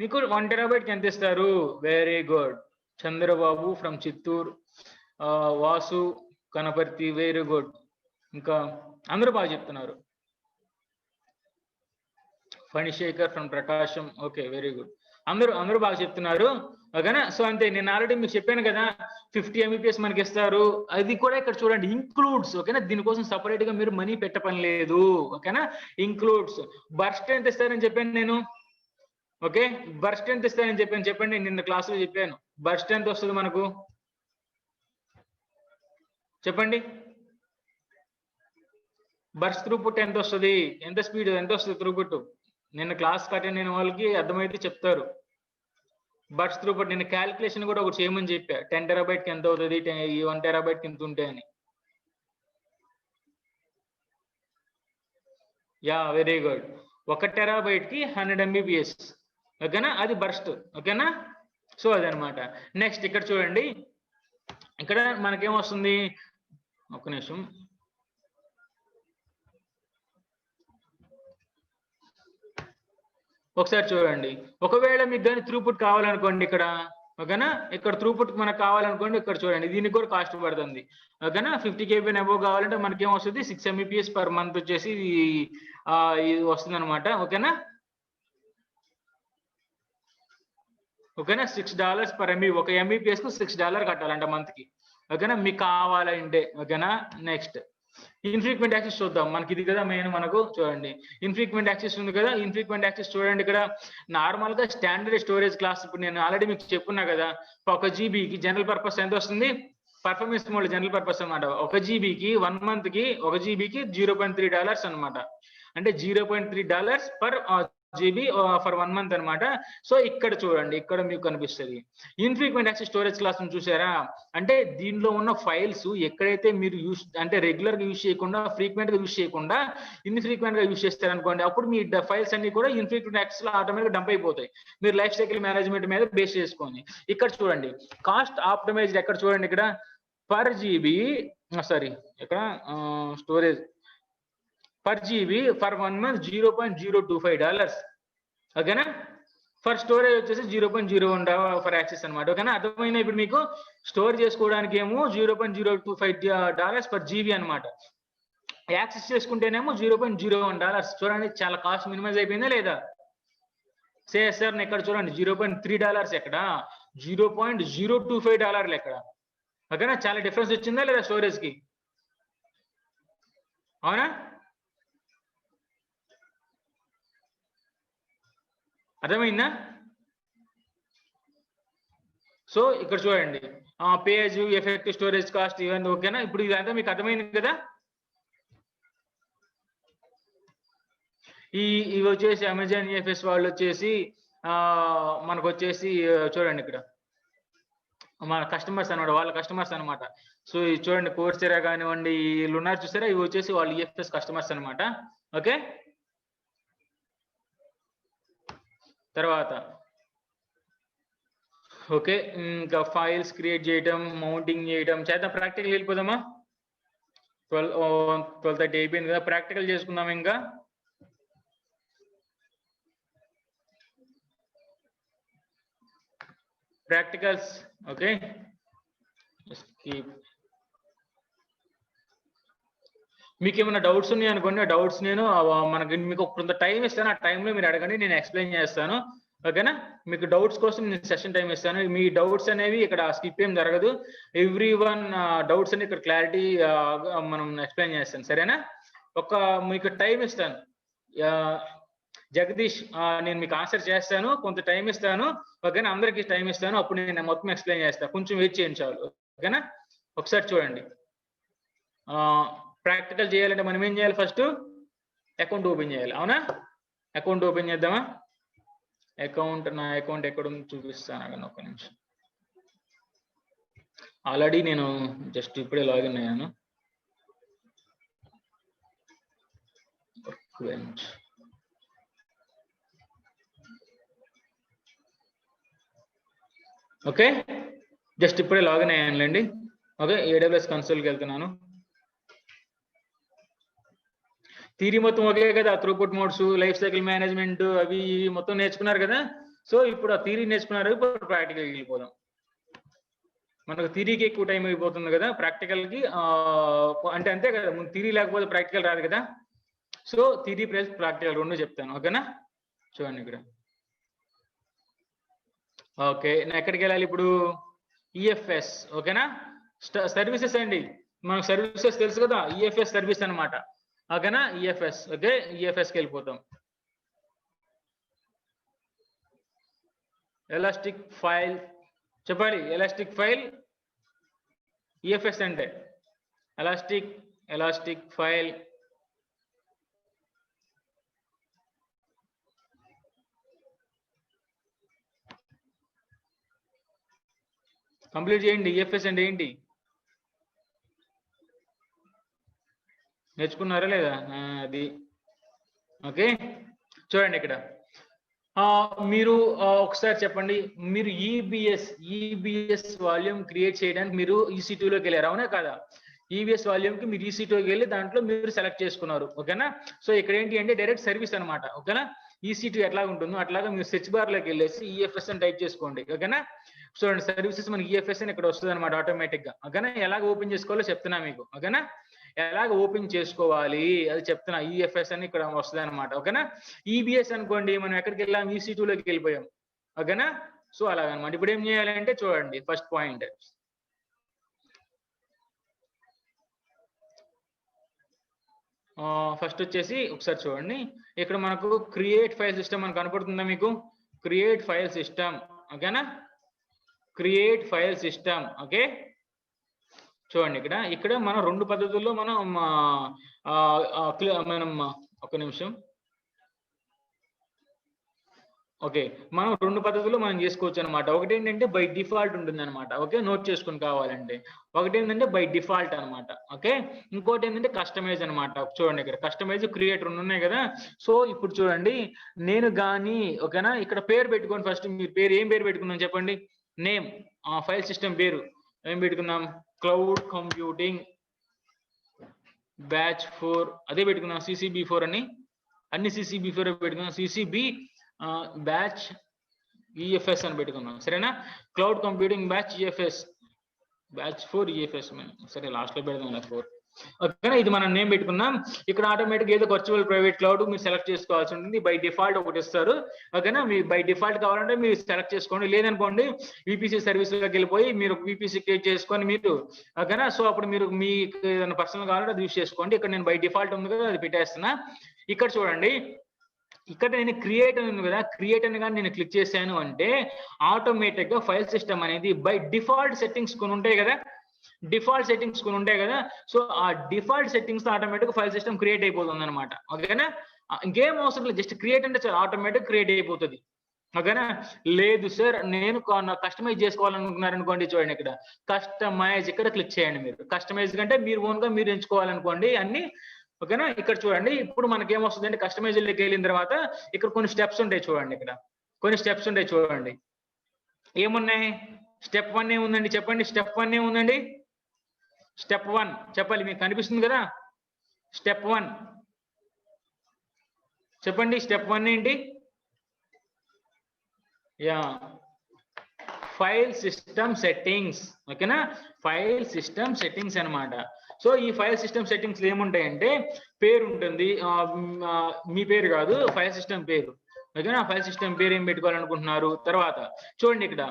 మీకు 1 TB ఎంత ఇస్తారు? Very good, Chandrababu from Chittoor, Vasu Kanaparthi, very good. ఇంకా అందరూ బాగా చెప్తున్నారు. Phanishekar from Prakasam, okay very good. అందరూ బాగా చెప్తున్నారు. ఓకేనా? సో అంతే, నేను ఆల్రెడీ మీకు చెప్పాను కదా 50 MBPS మనకి ఇస్తారు. అది కూడా ఇక్కడ చూడండి ఇంక్లూడ్స్. ఓకేనా? దీనికోసం సపరేట్ గా మీరు మనీ పెట్టపని లేదు. ఓకేనా? ఇంక్లూడ్స్. బర్స్ట్ ఎంత ఇస్తారని చెప్పాను నేను. ఓకే, బర్స్ట్ ఎంత ఇస్తారని చెప్పాను చెప్పండి. నిన్న క్లాస్ లో చెప్పాను. బర్స్ట్ ఎంత వస్తుంది మనకు చెప్పండి. బర్స్ట్ త్రూపుట్ ఎంత వస్తుంది? ఎంత స్పీడ్ ఎంత వస్తుంది త్రూపుట్? నిన్న క్లాస్ అటెండ్ అయిన వాళ్ళకి అర్థమైతే చెప్తారు. బర్స్ట్ త్రూపుట్ నిన్న క్యాల్కులేషన్ కూడా ఒకటి చేయమని చెప్పా. 10 TB కి ఎంత అవుతుంది, 1 TB కి ఎంత ఉంటాయి అని. Yeah, very good. 1 TB కి 100 MBPS. ఓకేనా? అది బర్స్ట్. ఓకేనా? సో అదనమాట. నెక్స్ట్ ఇక్కడ చూడండి, ఇక్కడ మనకేమొస్తుంది, ఒక్క నిమిషం. ఒకసారి చూడండి. ఒకవేళ మీకు కానీ త్రూపుట్ కావాలనుకోండి ఇక్కడ. ఓకేనా? ఇక్కడ త్రూపుట్ మనకు కావాలనుకోండి, ఇక్కడ చూడండి దీనికి కూడా కాస్ట్ పడుతుంది. ఓకేనా? 50 KB అబోవ్ కావాలంటే మనకి ఏమొస్తుంది? 6 MBPS పర్ మంత్ వచ్చేసి ఇది వస్తుంది అనమాట. ఓకేనా? $6 పర్ MB. 1 MBPS కు $6 కట్టాలంట మంత్ కి. ఓకేనా? మీకు కావాలంటే. ఓకేనా? నెక్స్ట్ ఇన్ఫ్రీక్వెంట్ యాక్సెస్ చూద్దాం. మనకి ఇది కదా మెయిన్. మనకు చూడండి ఇన్ఫ్రీక్వెంట్ యాక్సెస్ ఉంది కదా. ఇన్ఫ్రీక్వెంట్ యాక్సెస్ చూడండి ఇక్కడ నార్మల్ గా స్టాండర్డ్ స్టోరేజ్ క్లాస్. ఇప్పుడు నేను ఆల్రెడీ మీకు చెప్పున్నా కదా 1 జీబీకి జనరల్ పర్పస్ ఎంత వస్తుంది? పర్ఫార్మెన్స్ మోడ్ జనరల్ పర్పస్ అనమాట. 1 జీబీకి 1 మంత్ కి 1 జీబీకి $0.3 అనమాట. అంటే $0.3 పర్ జీబీ ఫర్ 1 మంత్ అనమాట. సో ఇక్కడ చూడండి, ఇక్కడ మీకు కనిపిస్తుంది ఇన్ఫ్రీక్వెంట్ యాక్సెస్ స్టోరేజ్ క్లాస్ చూసారా? అంటే దీనిలో ఉన్న ఫైల్స్ ఎక్కడైతే మీరు అంటే రెగ్యులర్ గా యూజ్ చేయకుండా, ఫ్రీక్వెంట్ గా యూజ్ చేయకుండా ఇన్ఫ్రీక్వెంట్ గా యూజ్ చేస్తారనుకోండి, అప్పుడు మీ ఫైల్స్ అన్ని కూడా ఇన్ఫ్రీక్వెంట్ యాక్సెస్ లో ఆటోమేటిక్ డంప్ అయిపోతాయి. మీరు లైఫ్ సైకిల్ మేనేజ్మెంట్ మీద బేస్ చేసుకొని. ఇక్కడ చూడండి కాస్ట్ ఆప్టిమైజ్డ్. ఎక్కడ చూడండి ఇక్కడ పర్ జీబీ, సారీ ఇక్కడ storage per GB for 1 month $0.025, ఓకేనా. ఫర్ స్టోరేజ్ వచ్చేసి 0.01 ఫర్ యాక్సెస్ అనమాట, ఓకేనా. అర్థమైనా ఇప్పుడు మీకు? స్టోర్ చేసుకోవడానికి ఏమో $0.025 పర్ జీబీ అనమాట, యాక్సెస్ చేసుకుంటేనేమో $0.01. చూడండి చాలా కాస్ట్ మినిమైజ్ అయిపోయిందా లేదా? సిఎస్ఆర్ ఎక్కడ చూడండి, $0.3 ఎక్కడ, $0.025 ఎక్కడ, ఓకేనా. చాలా డిఫరెన్స్ వచ్చిందా లేదా స్టోరేజ్ కి? అవునా? అర్థమైందా? సో ఇక్కడ చూడండి, పేజ్, ఎఫెక్టివ్ స్టోరేజ్ కాస్ట్ ఇవన్నీ, ఓకేనా. ఇప్పుడు ఇదంతా మీకు అర్థమైంది కదా. ఇవి వచ్చేసి అమెజాన్ EFS వాళ్ళు వచ్చేసి మనకు వచ్చేసి చూడండి ఇక్కడ మన కస్టమర్స్ అనమాట, వాళ్ళ కస్టమర్స్ అనమాట. సో ఇది చూడండి, కోర్సెరా కానివ్వండి, వీళ్ళు ఉన్నారు చూసారా, ఇవి వచ్చేసి వాళ్ళు EFS కస్టమర్స్ అనమాట, ఓకే. తర్వాత ఓకే, ఇంకా ఫైల్స్ క్రియేట్ చేయడం, మౌంటింగ్ చేయడం చేద్దాం. ప్రాక్టికల్ వెళ్ళిపోదామా? 12:30 అయిపోయింది కదా, ప్రాక్టికల్ చేసుకుందాం. ఇంకా ప్రాక్టికల్స్, ఓకే. మీకు ఏమైనా డౌట్స్ ఉన్నాయి అనుకోండి, ఆ డౌట్స్ నేను మీకు కొంత టైం ఇస్తాను, ఆ టైంలో మీరు అడగండి, నేను ఎక్స్ప్లెయిన్ చేస్తాను, ఓకేనా. మీకు డౌట్స్ కోసం నేను సెషన్ టైం ఇస్తాను. మీ డౌట్స్ అనేవి ఇక్కడ స్కిప్ ఏం జరగదు, ఎవ్రీ వన్ డౌట్స్ అని ఇక్కడ క్లారిటీ మనం ఎక్స్ప్లెయిన్ చేస్తాను, సరేనా. మీకు టైం ఇస్తాను, జగదీష్, నేను మీకు ఆన్సర్ చేస్తాను, కొంత టైం ఇస్తాను, ఓకేనా. అందరికి టైం ఇస్తాను, అప్పుడు నేను మొత్తం ఎక్స్ప్లెయిన్ చేస్తాను. కొంచెం వెయిట్ చేయండి చాలు, ఓకేనా. ఒకసారి చూడండి, ప్రాక్టికల్ చేయాలంటే మనం ఏం చేయాలి? ఫస్ట్ అకౌంట్ ఓపెన్ చేయాలి, అవునా. అకౌంట్ ఓపెన్ చేద్దామా? నా అకౌంట్ ఎక్కడ ఉంది చూపిస్తాను, ఒక్క నిమిషం. ఆల్రెడీ నేను జస్ట్ ఇప్పుడే లాగిన్ అయ్యాను. ఓకే, జస్ట్ ఇప్పుడే లాగిన్ అయ్యానులేండి, ఓకే. AWS కన్సోల్కి వెళ్తున్నాను. థియరీ మొత్తం ఓకే కదా, throughput modes, life cycle management, అవి మొత్తం నేర్చుకున్నారు కదా. సో ఇప్పుడు ఆ థియరీ నేర్చుకున్నారు, ఇప్పుడు ప్రాక్టికల్కి వెళ్ళిపోదాం. మనకు థియరీకి ఎక్కువ టైం అయిపోతుంది కదా, ప్రాక్టికల్కి అంటే అంతే కదా, థియరీ లేకపోతే ప్రాక్టికల్ రాదు కదా. సో థియరీ ప్లస్ ప్రాక్టికల్ రెండు చెప్తాను, ఓకేనా. చూడండి ఇక్కడ, ఓకే. నేను ఎక్కడికి వెళ్ళాలి ఇప్పుడు? EFS, ఓకేనా. సర్వీసెస్ అండి, మనకు సర్వీసెస్ తెలుసు కదా, EFS సర్వీస్ అనమాట, ఓకేనా. EFS, okay. EFSకి వెళ్ళిపోతాం. ఎలాస్టిక్ ఫైల్ చెప్పాలి, ఎలాస్టిక్ ఫైల్ EFS అంటే ఎలాస్టిక్ ఫైల్ కంప్లీట్ చేయండి. EFS అంటే ఏంటి నేర్చుకున్నారా లేదా? అది ఓకే. చూడండి ఇక్కడ మీరు ఒకసారి చెప్పండి, మీరు ఈబిఎస్ వాల్యూమ్ క్రియేట్ చేయడానికి మీరు EC2లోకి వెళ్ళారు, అవునా కదా. EBS వాల్యూమ్ కి మీరు EC2లోకి వెళ్ళి దాంట్లో మీరు సెలెక్ట్ చేసుకున్నారు, ఓకేనా. సో ఇక్కడ ఏంటి అంటే డైరెక్ట్ సర్వీస్ అనమాట, ఓకేనా. EC2 ఎట్లా ఉంటుందో అట్లాగా మీరు సెర్చ్ బార్ లోకి వెళ్ళేసి EFS అని టైప్ చేసుకోండి, ఓకేనా. చూడండి, సర్వీసెస్ మనకి EFS అని ఇక్కడ వస్తుంది అనమాట ఆటోమేటిక్ గా, ఓకేనా. ఎలాగ ఓపెన్ చేసుకోవాలో చెప్తున్నా మీకు, ఓకేనా. ఎలాగ ఓపెన్ చేసుకోవాలి అది చెప్తున్నా. EFS అని ఇక్కడ వస్తుంది అనమాట, ఓకేనా. EBS అనుకోండి, మనం ఎక్కడికి వెళ్ళాం? EC2లోకి వెళ్ళిపోయాం, ఓకేనా. సో అలాగనమాట. ఇప్పుడు ఏం చేయాలంటే చూడండి, ఫస్ట్ పాయింట్ ఫస్ట్ వచ్చేసి ఒకసారి చూడండి, ఇక్కడ మనకు క్రియేట్ ఫైల్ సిస్టమ్ అని కనపడుతుందా మీకు? క్రియేట్ ఫైల్ సిస్టమ్, ఓకేనా. Create file system, okay. చూడండి ఇక్కడ మనం రెండు పద్ధతుల్లో మనం ఒక నిమిషం, ఓకే. మనం రెండు పద్ధతుల్లో మనం చేసుకోవచ్చు అనమాట. ఒకటి ఏంటంటే బై డిఫాల్ట్ ఉంటుంది అనమాట, ఓకే. నోట్ చేసుకుని కావాలంటే. ఒకటి ఏంటంటే బై డిఫాల్ట్ అనమాట, ఓకే. ఇంకోటి ఏంటంటే కస్టమైజ్ అనమాట. చూడండి ఇక్కడ కస్టమైజ్, క్రియేట్ రెండు ఉన్నాయి కదా. సో ఇప్పుడు చూడండి, నేను కానీ ఓకేనా, ఇక్కడ పేరు పెట్టుకోండి. ఫస్ట్ మీరు పేరు ఏం పేరు పెట్టుకున్నాం చెప్పండి? నేమ్, ఫైల్ సిస్టమ్ పేరు ఏం పెట్టుకున్నాం? క్లౌడ్ కంప్యూటింగ్ బ్యాచ్ 4 అదే పెట్టుకున్నాం CCB4 అని, అన్ని CCB4 పెట్టుకున్నాం. CCB బ్యాచ్ EFS అని పెట్టుకున్నాం, సరేనా. Cloud computing batch EFS batch 4 EFS సరే లాస్ట్ లో పెడదాం 4, ఓకేనా. ఇది మనం నేమ్ పెట్టుకున్నాం. ఇక్కడ ఆటోమేటిక్ ఏదో వర్చువల్ ప్రైవేట్ క్లౌడ్ మీరు సెలెక్ట్ చేసుకోవాల్సి ఉంటుంది. బై డిఫాల్ట్ ఒకటి ఇస్తారు, ఓకేనా. మీ బై డిఫాల్ట్ కావాలంటే మీరు సెలెక్ట్ చేసుకోండి, లేదనుకోండి VPC సర్వీస్ లోకి వెళ్ళిపోయి మీరు VPC క్రియేట్ చేసుకొని మీరు, ఓకేనా. సో అప్పుడు మీరు మీకు ఏదైనా పర్సనల్ కావాలంటే అది యూస్ చేసుకోండి. ఇక్కడ నేను బై డిఫాల్ట్ ఉంది కదా అది పెట్టేస్తున్నా. ఇక్కడ చూడండి, ఇక్కడ నేను క్రియేట్ అని ఉంది కదా, క్రియేట్ అని కానీ నేను క్లిక్ చేశాను అంటే ఆటోమేటిక్ గా ఫైల్ సిస్టమ్ అనేది బై డిఫాల్ట్ సెట్టింగ్స్ కొన్ని ఉంటాయి కదా, డిఫాల్ట్ సెట్టింగ్స్ కొన్ని ఉంటాయి కదా. సో ఆ డిఫాల్ట్ సెట్టింగ్స్ తో ఆటోమేటిక్ ఫైల్ సిస్టమ్ క్రియేట్ అయిపోతుంది అనమాట, ఓకేనా. ఇంకేం అవసరం లేదు, జస్ట్ క్రియేట్ అంటే ఆటోమేటిక్ క్రియేట్ అయిపోతుంది, ఓకేనా. లేదు సార్ నేను కస్టమైజ్ చేసుకోవాలనుకున్నారు అనుకోండి, చూడండి ఇక్కడ కస్టమైజ్, ఇక్కడ క్లిక్ చేయండి. మీరు కస్టమైజ్ కంటే మీరు ఓన్ గా మీరు ఎంచుకోవాలనుకోండి అన్ని, ఓకేనా. ఇక్కడ చూడండి, ఇప్పుడు మనకి ఏమొస్తుంది అంటే కస్టమైజ్ లోకి వెళ్ళిన తర్వాత ఇక్కడ కొన్ని స్టెప్స్ ఉంటాయి చూడండి, ఇక్కడ కొన్ని స్టెప్స్ ఉంటాయి చూడండి. ఏమున్నాయి? స్టెప్ 1 ఏముందండి చెప్పండి, స్టెప్ 1 ఏముందండి, స్టెప్ 1 చెప్పాలి, మీకు కనిపిస్తుంది కదా. స్టెప్ 1 చెప్పండి, స్టెప్ 1 ఏంటి? యా ఫైల్ సిస్టమ్ సెట్టింగ్స్, ఓకేనా. ఫైల్ సిస్టమ్ సెట్టింగ్స్ అన్నమాట. సో ఈ ఫైల్ సిస్టమ్ సెట్టింగ్స్ ఏముంటాయంటే పేరు ఉంటుంది, మీ పేరు కాదు ఫైల్ సిస్టమ్ పేరు, ఓకేనా. ఫైల్ సిస్టమ్ పేరు ఏం పెట్టుకోవాలనుకుంటున్నారు. తర్వాత చూడండి ఇక్కడ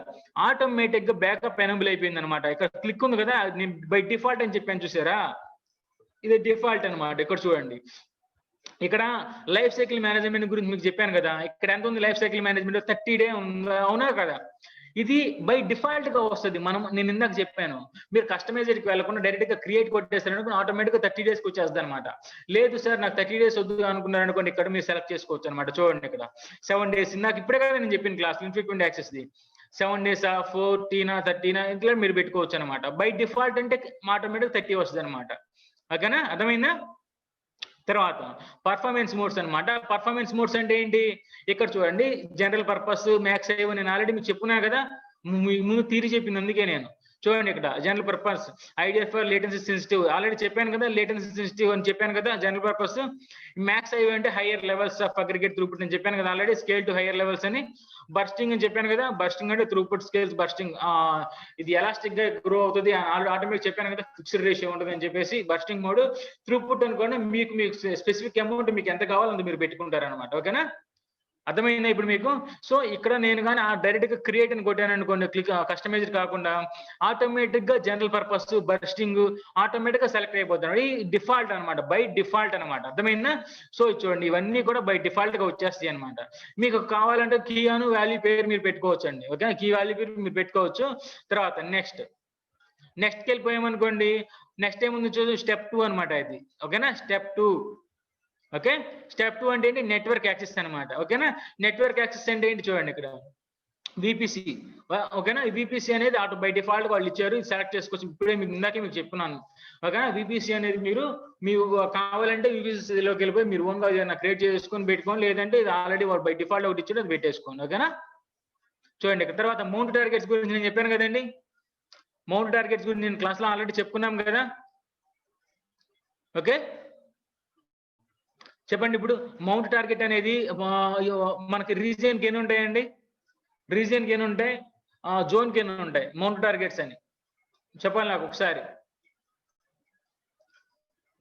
ఆటోమేటిక్ గా బ్యాకప్ ఎనేబుల్ అయిపోయింది అనమాట. ఇక్కడ క్లిక్ ఉంది కదా, నేను బై డిఫాల్ట్ అని చెప్పాను చూసారా, ఇది డిఫాల్ట్ అనమాట. ఇక్కడ చూడండి, ఇక్కడ లైఫ్ సైకిల్ మేనేజ్మెంట్ గురించి మీకు చెప్పాను కదా, ఇక్కడ ఎంత ఉంది లైఫ్ సైకిల్ మేనేజ్మెంట్ 30 డే అవునా కదా. ఇది బై డిఫాల్ట్ గా వస్తుంది. నేను ఇందాక చెప్పాను, మీరు కస్టమైజర్ కి వెళ్ళకుండా డైరెక్ట్ గా క్రియేట్ కొట్టేస్తారు ఆటోమేటిక్ గా 30 డేస్ కి వచ్చేస్తుంది అనమాట. లేదు సార్ నాకు 30 డేస్ వద్దు అనుకున్నారు అనుకోండి, ఇక్కడ మీరు సెలెక్ట్ చేసుకోవచ్చు అనమాట. చూడండి ఇక్కడ 7 డేస్, నాకు ఇప్పుడే కదా నేను చెప్పిన క్లాస్ ఇన్ఫ్రీక్వెంట్ యాక్సెస్ ది 7 డేసా 14 13 ఇట్లా మీరు పెట్టుకోవచ్చు అనమాట. బై డిఫాల్ట్ అంటే ఆటోమేటిక్ 30 వస్తుంది అనమాట, ఓకేనా. అర్థమైందా? తర్వాత పర్ఫార్మెన్స్ మోడ్స్ అన్నమాట. పర్ఫార్మెన్స్ మోడ్స్ అంటే ఏంటి? ఇక్కడ చూడండి, జనరల్ పర్పస్, మ్యాక్స్ సేవ్ నేను ఆల్రెడీ మీకు చెప్పున్నా కదా, ముందు తీరి చెప్పింది, అందుకే నేను చూడండి ఇక్కడ general purpose, IDFR latency sensitive already చెప్పాను కదా, లేటెన్సీ సెన్సిటివ్ అని చెప్పాను కదా. జనరల్ పర్పస్ మ్యాక్స్ ఐవ్ అంటే higher levels of aggregate throughput అని చెప్పాను కదా already, scale to higher levels అని. బర్స్టింగ్ అని చెప్పాను కదా, బర్స్టింగ్ అంటే త్రూపుట్ స్కేల్స్ బర్స్టింగ్, ఇది ఎలాస్టిక్ గా గ్రో అవుతుంది ఆటోమేటిక్ చెప్పాను కదా, ఫిక్స్డ్ రేషియో ఉంటుంది అని చెప్పేసి బర్స్టింగ్ మోడ్. త్రూపుట్ అనుకోండి, మీకు స్పెసిఫిక్ అమౌంట్ మీకు ఎంత కావాలో అంత మీరు పెట్టుకుంటారు అనమాట, ఓకేనా. అర్థమైందా ఇప్పుడు మీకు? సో ఇక్కడ నేను కానీ డైరెక్ట్ గా క్రియేట్ అని కొట్టాను అనుకోండి, క్లిక్ కస్టమైజ్ కాకుండా ఆటోమేటిక్ గా జనరల్ పర్పస్ బర్స్టింగ్ ఆటోమేటిక్ గా సెలెక్ట్ అయిపోతాను. ఈ డిఫాల్ట్ అనమాట, బై డిఫాల్ట్ అనమాట. అర్థమైందా? సో చూడండి, ఇవన్నీ కూడా బై డిఫాల్ట్ గా వచ్చేస్తాయి అనమాట. మీకు కావాలంటే కీ అను వాల్యూ పేరు మీరు పెట్టుకోవచ్చు అండి, ఓకే. కీ వాల్యూ పేరు మీరు పెట్టుకోవచ్చు. తర్వాత నెక్స్ట్కి వెళ్ళిపోయామనుకోండి, నెక్స్ట్ ఏముంది చూసి స్టెప్ 2 అనమాట ఇది, ఓకేనా. Step 2, okay. స్టెప్ 2 అంటే ఏంటి? నెట్వర్క్ యాక్సెస్ అనమాట, ఓకేనా. నెట్వర్క్ యాక్సెస్ అంటే ఏంటి? చూడండి ఇక్కడ VPC, ఓకేనా. VPC అనేది ఆటో బై డిఫాల్ట్ వాళ్ళు ఇచ్చారు, ఇది సెలెక్ట్ చేసుకోవచ్చు. ఇప్పుడే మీకు ఇందాకే మీకు చెప్పున్నాను, ఓకేనా. VPC అనేది మీరు కావాలంటే VPC లోకి వెళ్ళిపోయి మీరు ఓన్ గా ఏదైనా క్రియేట్ చేసుకొని పెట్టుకోండి, లేదంటే ఇది ఆల్రెడీ వాళ్ళు బై డిఫాల్ట్ ఒకటి ఇచ్చారు, అది పెట్టేసుకోండి, ఓకేనా. చూడండి ఇక్కడ తర్వాత మౌంట్ టార్గెట్స్ గురించి నేను చెప్పాను కదండి. మౌంట్ టార్గెట్స్ గురించి నేను క్లాస్ లో ఆల్రెడీ చెప్పుకున్నాం కదా, ఓకే. చెప్పండి, ఇప్పుడు మౌంట్ టార్గెట్ అనేది మనకి రీజియన్ కి ఎన్ని ఉంటాయండి? రీజియన్ కి ఎన్ని ఉంటాయి? జోన్ కి ఎన్ని ఉంటాయి మౌంట్ టార్గెట్స్ అని చెప్పాలి నాకు ఒకసారి.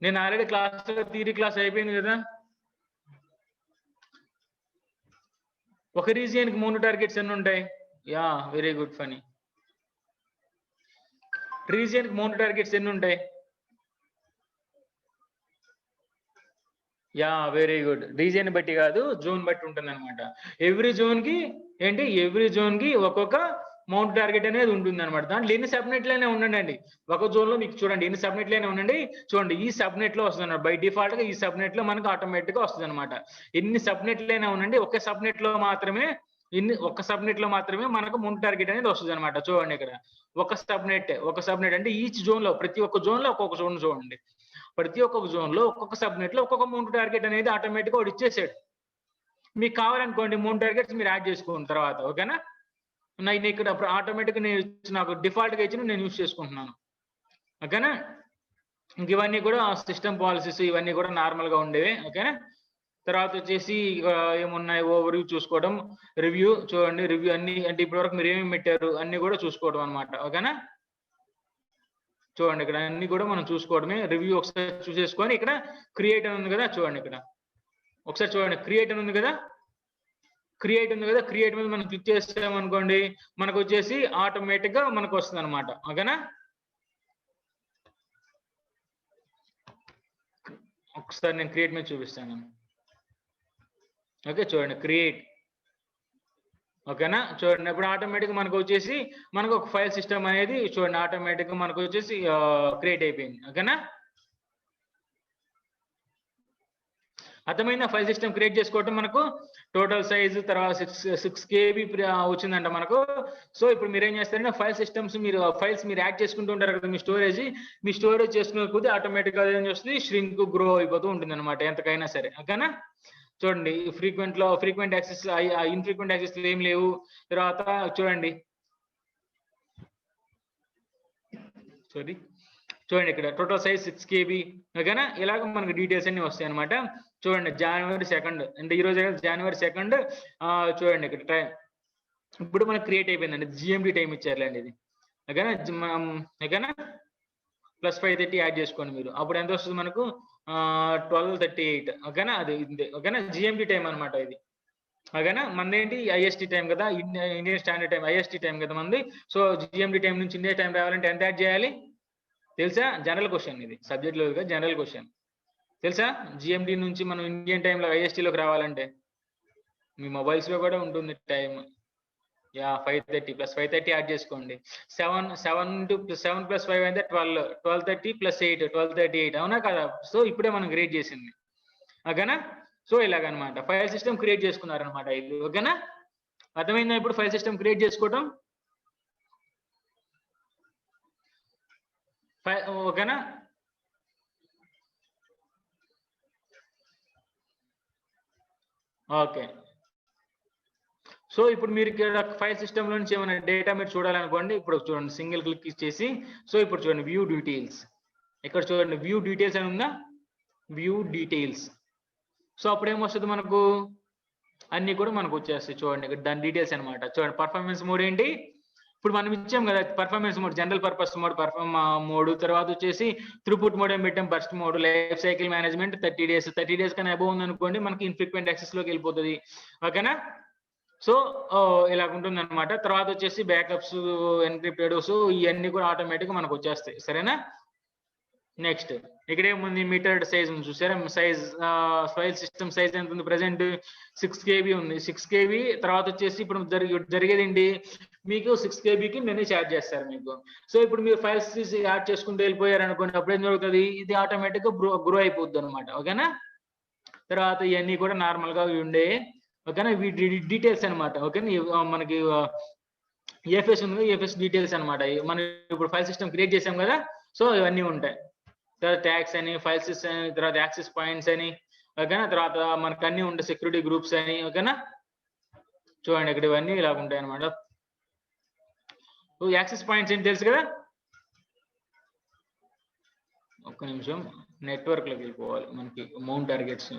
నేను ఆల్రెడీ క్లాస్ థియరీ క్లాస్ అయిపోయింది కదా. ఒక రీజియన్ కి మౌంట్ టార్గెట్స్ ఎన్ని ఉంటాయి? Yeah very good Phani. Region కి మౌంట్ టార్గెట్స్ ఎన్ని ఉంటాయి? Yeah very good. రీజియన్ బట్టి కాదు, జోన్ బట్టి ఉంటుంది అనమాట. ఎవ్రీ జోన్ కి ఏంటి? ఎవ్రీ జోన్ కి ఒక్కొక్క మౌంట్ టార్గెట్ అనేది ఉంటుంది అనమాట. దాంట్లో ఎన్ని సబ్నెట్లైనా ఉండండి, ఒక జోన్ లో మీకు చూడండి ఎన్ని సబ్నెట్లైనా ఉండండి. చూడండి ఈ సబ్నెట్ లో వస్తుంది అనమాట, బై డిఫాల్ట్ గా ఈ సబ్నెట్ లో మనకు ఆటోమేటిక్ గా వస్తుంది అనమాట. ఎన్ని సబ్నెట్లైనా ఉండండి, ఒక్క సబ్నెట్ లో మాత్రమే మనకు మౌంట్ టార్గెట్ అనేది వస్తుంది అనమాట. చూడండి ఇక్కడ ఒక సబ్నెట్ అంటే ఈచ్ జోన్ లో, ప్రతి ఒక్క జోన్ లో ఒక్కొక్క జోన్ చూడండి, ప్రతి ఒక్కొక్క జోన్ లో ఒక్కొక్క సబ్నెట్ లో ఒక్కొక్క మౌంట్ టార్గెట్ అనేది ఆటోమేటిక్ గా ఇచ్చేసాడు. మీకు కావాలనుకోండి మౌంట్ టార్గెట్స్ మీరు యాడ్ చేసుకున్న తర్వాత, ఓకేనా. నేను ఇక్కడ ఆటోమేటిక్ నాకు డిఫాల్ట్ గా ఇచ్చిన నేను యూజ్ చేసుకుంటున్నాను, ఓకేనా. ఇంక ఇవన్నీ కూడా సిస్టమ్ పాలసీస్ ఇవన్నీ కూడా నార్మల్ గా ఉండేవి. ఓకేనా. తర్వాత వచ్చేసి ఏమున్నాయి ఓవర్ చూసుకోవడం, రివ్యూ చూడండి, రివ్యూ అన్ని అంటే ఇప్పటివరకు మీరు ఏమేమి పెట్టారు అన్ని కూడా చూసుకోవడం అనమాట. ఓకేనా. చూడండి ఇక్కడ అన్ని కూడా మనం చూసుకోవడమే. రివ్యూ ఒకసారి చూసేసుకొని ఇక్కడ క్రియేట్ అని ఉంది కదా, చూడండి ఇక్కడ ఒకసారి చూడండి, క్రియేట్ అని ఉంది కదా, క్రియేట్ ఉంది కదా, క్రియేట్ మీద మనం క్లిక్ చేసామనుకోండి మనకు వచ్చేసి ఆటోమేటిక్ గా మనకు వస్తుంది అనమాట. ఓకేనా. ఒకసారి నేను క్రియేట్ మీద చూపిస్తాను. ఓకే చూడండి క్రియేట్. ఓకేనా. చూడండి ఇప్పుడు ఆటోమేటిక్ మనకు వచ్చేసి మనకు ఒక ఫైల్ సిస్టమ్ అనేది చూడండి ఆటోమేటిక్ గా మనకు వచ్చేసి క్రియేట్ అయిపోయింది. ఓకేనా. అర్థమైందా. ఫైల్ సిస్టమ్ క్రియేట్ చేసుకోవటం మనకు టోటల్ సైజ్ తర్వాత 6 KB వచ్చిందంట మనకు. సో ఇప్పుడు మీరు ఏం చేస్తారంటే ఫైల్ సిస్టమ్స్ మీరు ఫైల్స్ మీరు యాడ్ చేసుకుంటూ ఉంటారు కదా, మీ స్టోరేజ్ చేసుకునే కొద్దీ ఆటోమేటిక్ గా ఏం చేస్తుంది, ష్రింక్ గ్రో అయిపోతూ ఉంటుంది అనమాట ఎంతకైనా సరే. ఓకేనా. చూడండి ఫ్రీక్వెంట్ యాక్సెస్ ఇన్ఫ్రీక్వెంట్ యాక్సెస్ ఏం లేవు. తర్వాత చూడండి చూడండి ఇక్కడ టోటల్ సైజ్ 6 KB. ఓకేనా. ఇలాగ మనకి డీటెయిల్స్ అన్ని వస్తాయి అనమాట. చూడండి January 2 అంటే ఈ రోజు January 2 చూడండి ఇక్కడ టైం ఇప్పుడు మనకు క్రియేట్ అయిపోయిందండి. GMT టైం ఇచ్చారులేండి ఇది. ఓకేనా. ఓకేనా. +5:30 యాడ్ చేసుకోండి మీరు, అప్పుడు ఎంత వస్తుంది మనకు 12:38. ఓకేనా. అది ఇది. ఓకేనా. GMT టైం అనమాట ఇది. ఓకేనా. మనదేంటి IST టైం కదా, Indian standard time IST time కదా మంది. సో GMT టైం నుంచి ఇండియా టైం రావాలంటే ఎంత యాడ్ చేయాలి తెలుసా? జనరల్ క్వశ్చన్ ఇది, సబ్జెక్ట్ లో జనరల్ క్వశ్చన్ తెలుసా? GMT నుంచి మనం ఇండియన్ టైంలో IST లోకి రావాలంటే మీ మొబైల్స్ లో కూడా ఉంటుంది టైం. 5:30 +5:30 యాడ్ చేసుకోండి. 7 + 5 అయితే 12, 12:30 + 8 12:38 అవునా కదా. సో ఇప్పుడే మనం క్రియేట్ చేసింది. ఓకేనా. సో ఇలాగనమాట ఫైల్ సిస్టమ్ క్రియేట్ చేసుకున్నారనమాట ఇది. ఓకేనా. అర్థమైందా ఇప్పుడు ఫైల్ సిస్టమ్ క్రియేట్ చేసుకోవటం. ఓకేనా. ఓకే. సో ఇప్పుడు మీరు ఇక్కడ ఫైల్ సిస్టమ్ లో నుంచి ఏమైనా డేటా మీరు చూడాలనుకోండి, ఇప్పుడు చూడండి సింగిల్ క్లిక్ ఇచ్చేసి సో ఇప్పుడు చూడండి వ్యూ డీటెయిల్స్. ఇక్కడ చూడండి వ్యూ డీటెయిల్స్ అని ఉందా, వ్యూ డీటెయిల్స్. సో అప్పుడు ఏమొస్తుంది మనకు అన్ని కూడా మనకు వచ్చేస్తాయి. చూడండి ఇక్కడ దాని డీటెయిల్స్ అనమాట. చూడండి పర్ఫార్మెన్స్ మోడ్ ఏంటి, ఇప్పుడు మనం ఇచ్చాం కదా performance mode, general purpose mode, perform mode, తర్వాత వచ్చేసి థ్రూపుట్ మోడ్ ఏం పెట్టాం, burst mode, life cycle management 30 days. 30 days కన్నా అబౌవ్ ఉందనుకోండి మనకి ఇన్ఫ్రీక్వెంట్ యాక్సెస్ లోకి వెళ్ళిపోతుంది. ఓకేనా. సో ఇలా ఉంటుంది అనమాట. తర్వాత వచ్చేసి బ్యాకప్స్, ఎన్క్రిప్టెడ్, సో ఇవన్నీ కూడా ఆటోమేటిక్ మనకు వచ్చేస్తాయి. సరేనా. నెక్స్ట్ ఇక్కడ ఏముంది, మీటర్డ్ సైజ్ ఉంది చూసారా. సైజ్ ఫైల్ సిస్టమ్ సైజ్ ఎంత ఉంది, ప్రెసెంట్ 6 KB ఉంది. 6 KB తర్వాత వచ్చేసి ఇప్పుడు జరిగేది ఏంటి, మీకు 6 KBకి మెనీ ఛార్జ్ చేస్తారు మీకు. సో ఇప్పుడు మీరు ఫైల్స్ యాడ్ చేసుకుంటూ వెళ్ళిపోయారు అనుకోండి, అప్పుడు ఏం జరుగుతుంది, ఇది ఆటోమేటిక్ గా గ్రో అయిపోద్ది అనమాట. ఓకేనా. తర్వాత ఇవన్నీ కూడా నార్మల్ గా ఉండే. ఓకేనా. వీటి డీటెయిల్స్ అనమాట. ఓకేనా. మనకి EFS ఉంది, EFS డీటెయిల్స్ అనమాట. మనం ఇప్పుడు ఫైల్ సిస్టమ్ క్రియేట్ చేసాం కదా, సో ఇవన్నీ ఉంటాయి. తర్వాత ట్యాగ్స్ అని, ఫైల్స్ అని, తర్వాత యాక్సెస్ పాయింట్స్ అని. ఓకేనా. తర్వాత మనకు అన్ని ఉంటాయి, సెక్యూరిటీ గ్రూప్స్ అని. ఓకేనా. చూడండి ఇక్కడ ఇవన్నీ ఇలా ఉంటాయి అనమాట. యాక్సెస్ పాయింట్స్ ఏంటి తెలుసు కదా. ఒక్క నిమిషం, నెట్వర్క్ లోకి వెళ్ళిపోవాలి. మనకి మౌంట్ టార్గెట్స్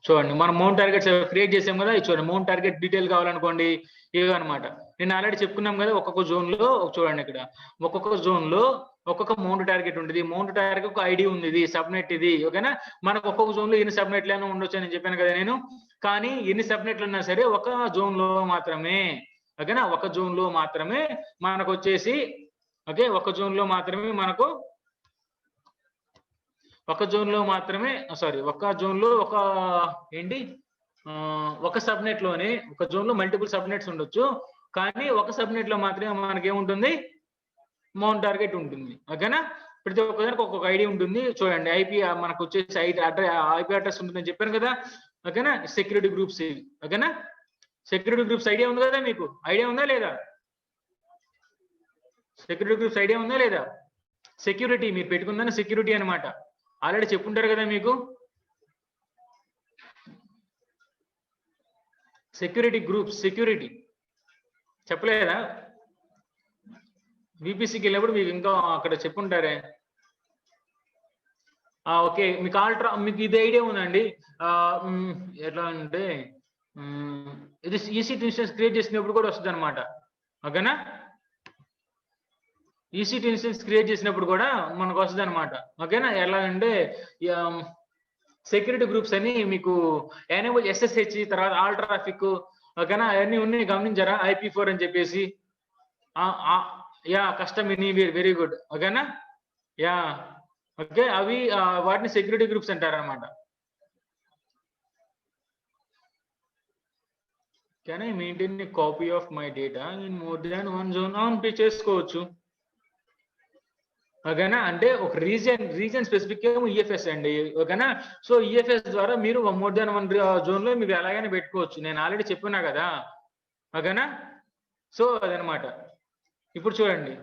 చూడండి, మనం మౌంట్ టార్గెట్స్ క్రియేట్ చేసాం కదా, చూడండి మౌంట్ టార్గెట్ డీటెయిల్ కావాలనుకోండి ఇవి అనమాట. నేను ఆల్రెడీ చెప్పుకున్నాం కదా, ఒక్కొక్క జోన్ లో చూడండి ఇక్కడ ఒక్కొక్క జోన్ లో ఒక్కొక్క మౌంట్ టార్గెట్ ఉంటుంది. మౌంట్ టార్గెట్ ఒక ఐడి ఉంది, ఇది సబ్నెట్ ఇది. ఓకేనా. మనకు ఒక్కొక్క జోన్ లో ఎన్ని సబ్నెట్లు అయినా ఉండొచ్చు అని చెప్పాను కదా నేను. కానీ ఎన్ని సబ్నెట్లు ఉన్నా సరే ఒక జోన్ లో మాత్రమే. ఓకేనా. ఒక జోన్ లో మాత్రమే మనకు వచ్చేసి ఓకే, ఒక జోన్ లో మాత్రమే మనకు ఒక జోన్ లో మాత్రమే సారీ ఒక జోన్ లో ఒక ఏంటి ఒక సబ్నెట్ లోనే ఒక జోన్ లో మల్టిపుల్ సబ్నెట్స్ ఉండొచ్చు, కానీ ఒక సబ్నెట్ లో మాత్రమే మనకి ఏముంటుంది, మౌంట్ టార్గెట్ ఉంటుంది. ఓకేనా. ప్రతి ఒక్కదానికి ఒక్కొక్క ఐడి ఉంటుంది. చూడండి ఐపీ మనకు వచ్చేసి ఐపీ అడ్రస్ ఉంటుందని చెప్పాను కదా. ఓకేనా. సెక్యూరిటీ గ్రూప్స్ ఇవి. ఓకేనా. సెక్యూరిటీ గ్రూప్స్ ఐడియా ఉంది కదా మీకు, ఐడియా ఉందా లేదా, సెక్యూరిటీ గ్రూప్స్ ఐడియా ఉందా లేదా. సెక్యూరిటీ మీరు పెట్టుకుందని సెక్యూరిటీ అనమాట, ఆల్రెడీ చెప్పుంటారు కదా మీకు. సెక్యూరిటీ గ్రూప్స్, సెక్యూరిటీ చెప్పలేదా. విపిసికి వెళ్ళినప్పుడు మీకు ఇంకా అక్కడ చెప్పుంటారే. ఓకే, మీకు మీకు ఇది ఐడియా ఉందండి. ఎట్లా అంటే ఇది ఈసీ2 ఇన్స్టెన్స్ క్రియేట్ చేసినప్పుడు కూడా వస్తుంది అనమాట. ఓకేనా, ఈసీ2 ఇన్స్టెన్స్ క్రియేట్ చేసినప్పుడు కూడా మనకు వస్తుంది అనమాట. ఓకేనా, ఎలా అంటే సెక్యూరిటీ గ్రూప్స్ అని మీకు ఎనేబుల్ SSH తర్వాత ఆల్ ట్రాఫిక్, ఓకేనా, అవన్నీ ఉన్నాయి గమనించారా. IP4 అని చెప్పేసి yeah custom anywhere, very good. ఓకేనా, యా ఓకే, అవి వాటిని సెక్యూరిటీ గ్రూప్స్ అంటారు అనమాట. Can I maintain a copy of my data in more than one zone? On చేసుకోవచ్చు. ఓకేనా, అంటే ఒక రీజన్ స్పెసిఫిక్ ఏమో ఈఎఫ్ఎస్ అండి. ఓకేనా, సో ఈఎఫ్ఎస్ ద్వారా మీరు మోర్ దాన్ వన్ జోన్ లో మీరు ఎలాగైనా పెట్టుకోవచ్చు. నేను ఆల్రెడీ చెప్పినా కదా. ఓకేనా, సో అదనమాట. ఇప్పుడు చూడండి,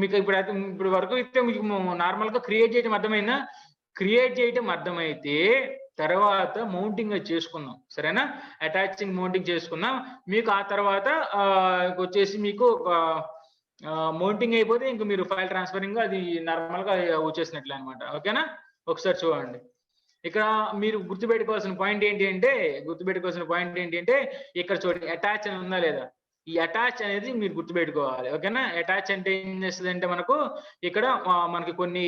మీకు ఇప్పుడు వరకు అయితే మీకు నార్మల్ గా క్రియేట్ చేయడం అర్థమైందా? క్రియేట్ చేయడం అర్థమైతే తర్వాత మౌంటింగ్ చేసుకుందాం, సరేనా. అటాచింగ్ మౌంటింగ్ చేసుకుందాం. మీకు ఆ తర్వాత వచ్చేసి మీకు మౌంటింగ్ అయిపోతే ఇంక మీరు ఫైల్ ట్రాన్స్ఫరింగ్ అది నార్మల్ గా వచ్చేసినట్లే అనమాట. ఓకేనా, ఒకసారి చూడండి. ఇక్కడ మీరు గుర్తుపెట్టుకోవాల్సిన పాయింట్ ఏంటి అంటే ఇక్కడ చూడండి, అటాచ్ అని ఉందా లేదా. ఈ అటాచ్ అనేది మీరు గుర్తుపెట్టుకోవాలి. ఓకేనా, అటాచ్ అంటే ఏం చేస్తుంది అంటే మనకు ఇక్కడ మనకి కొన్ని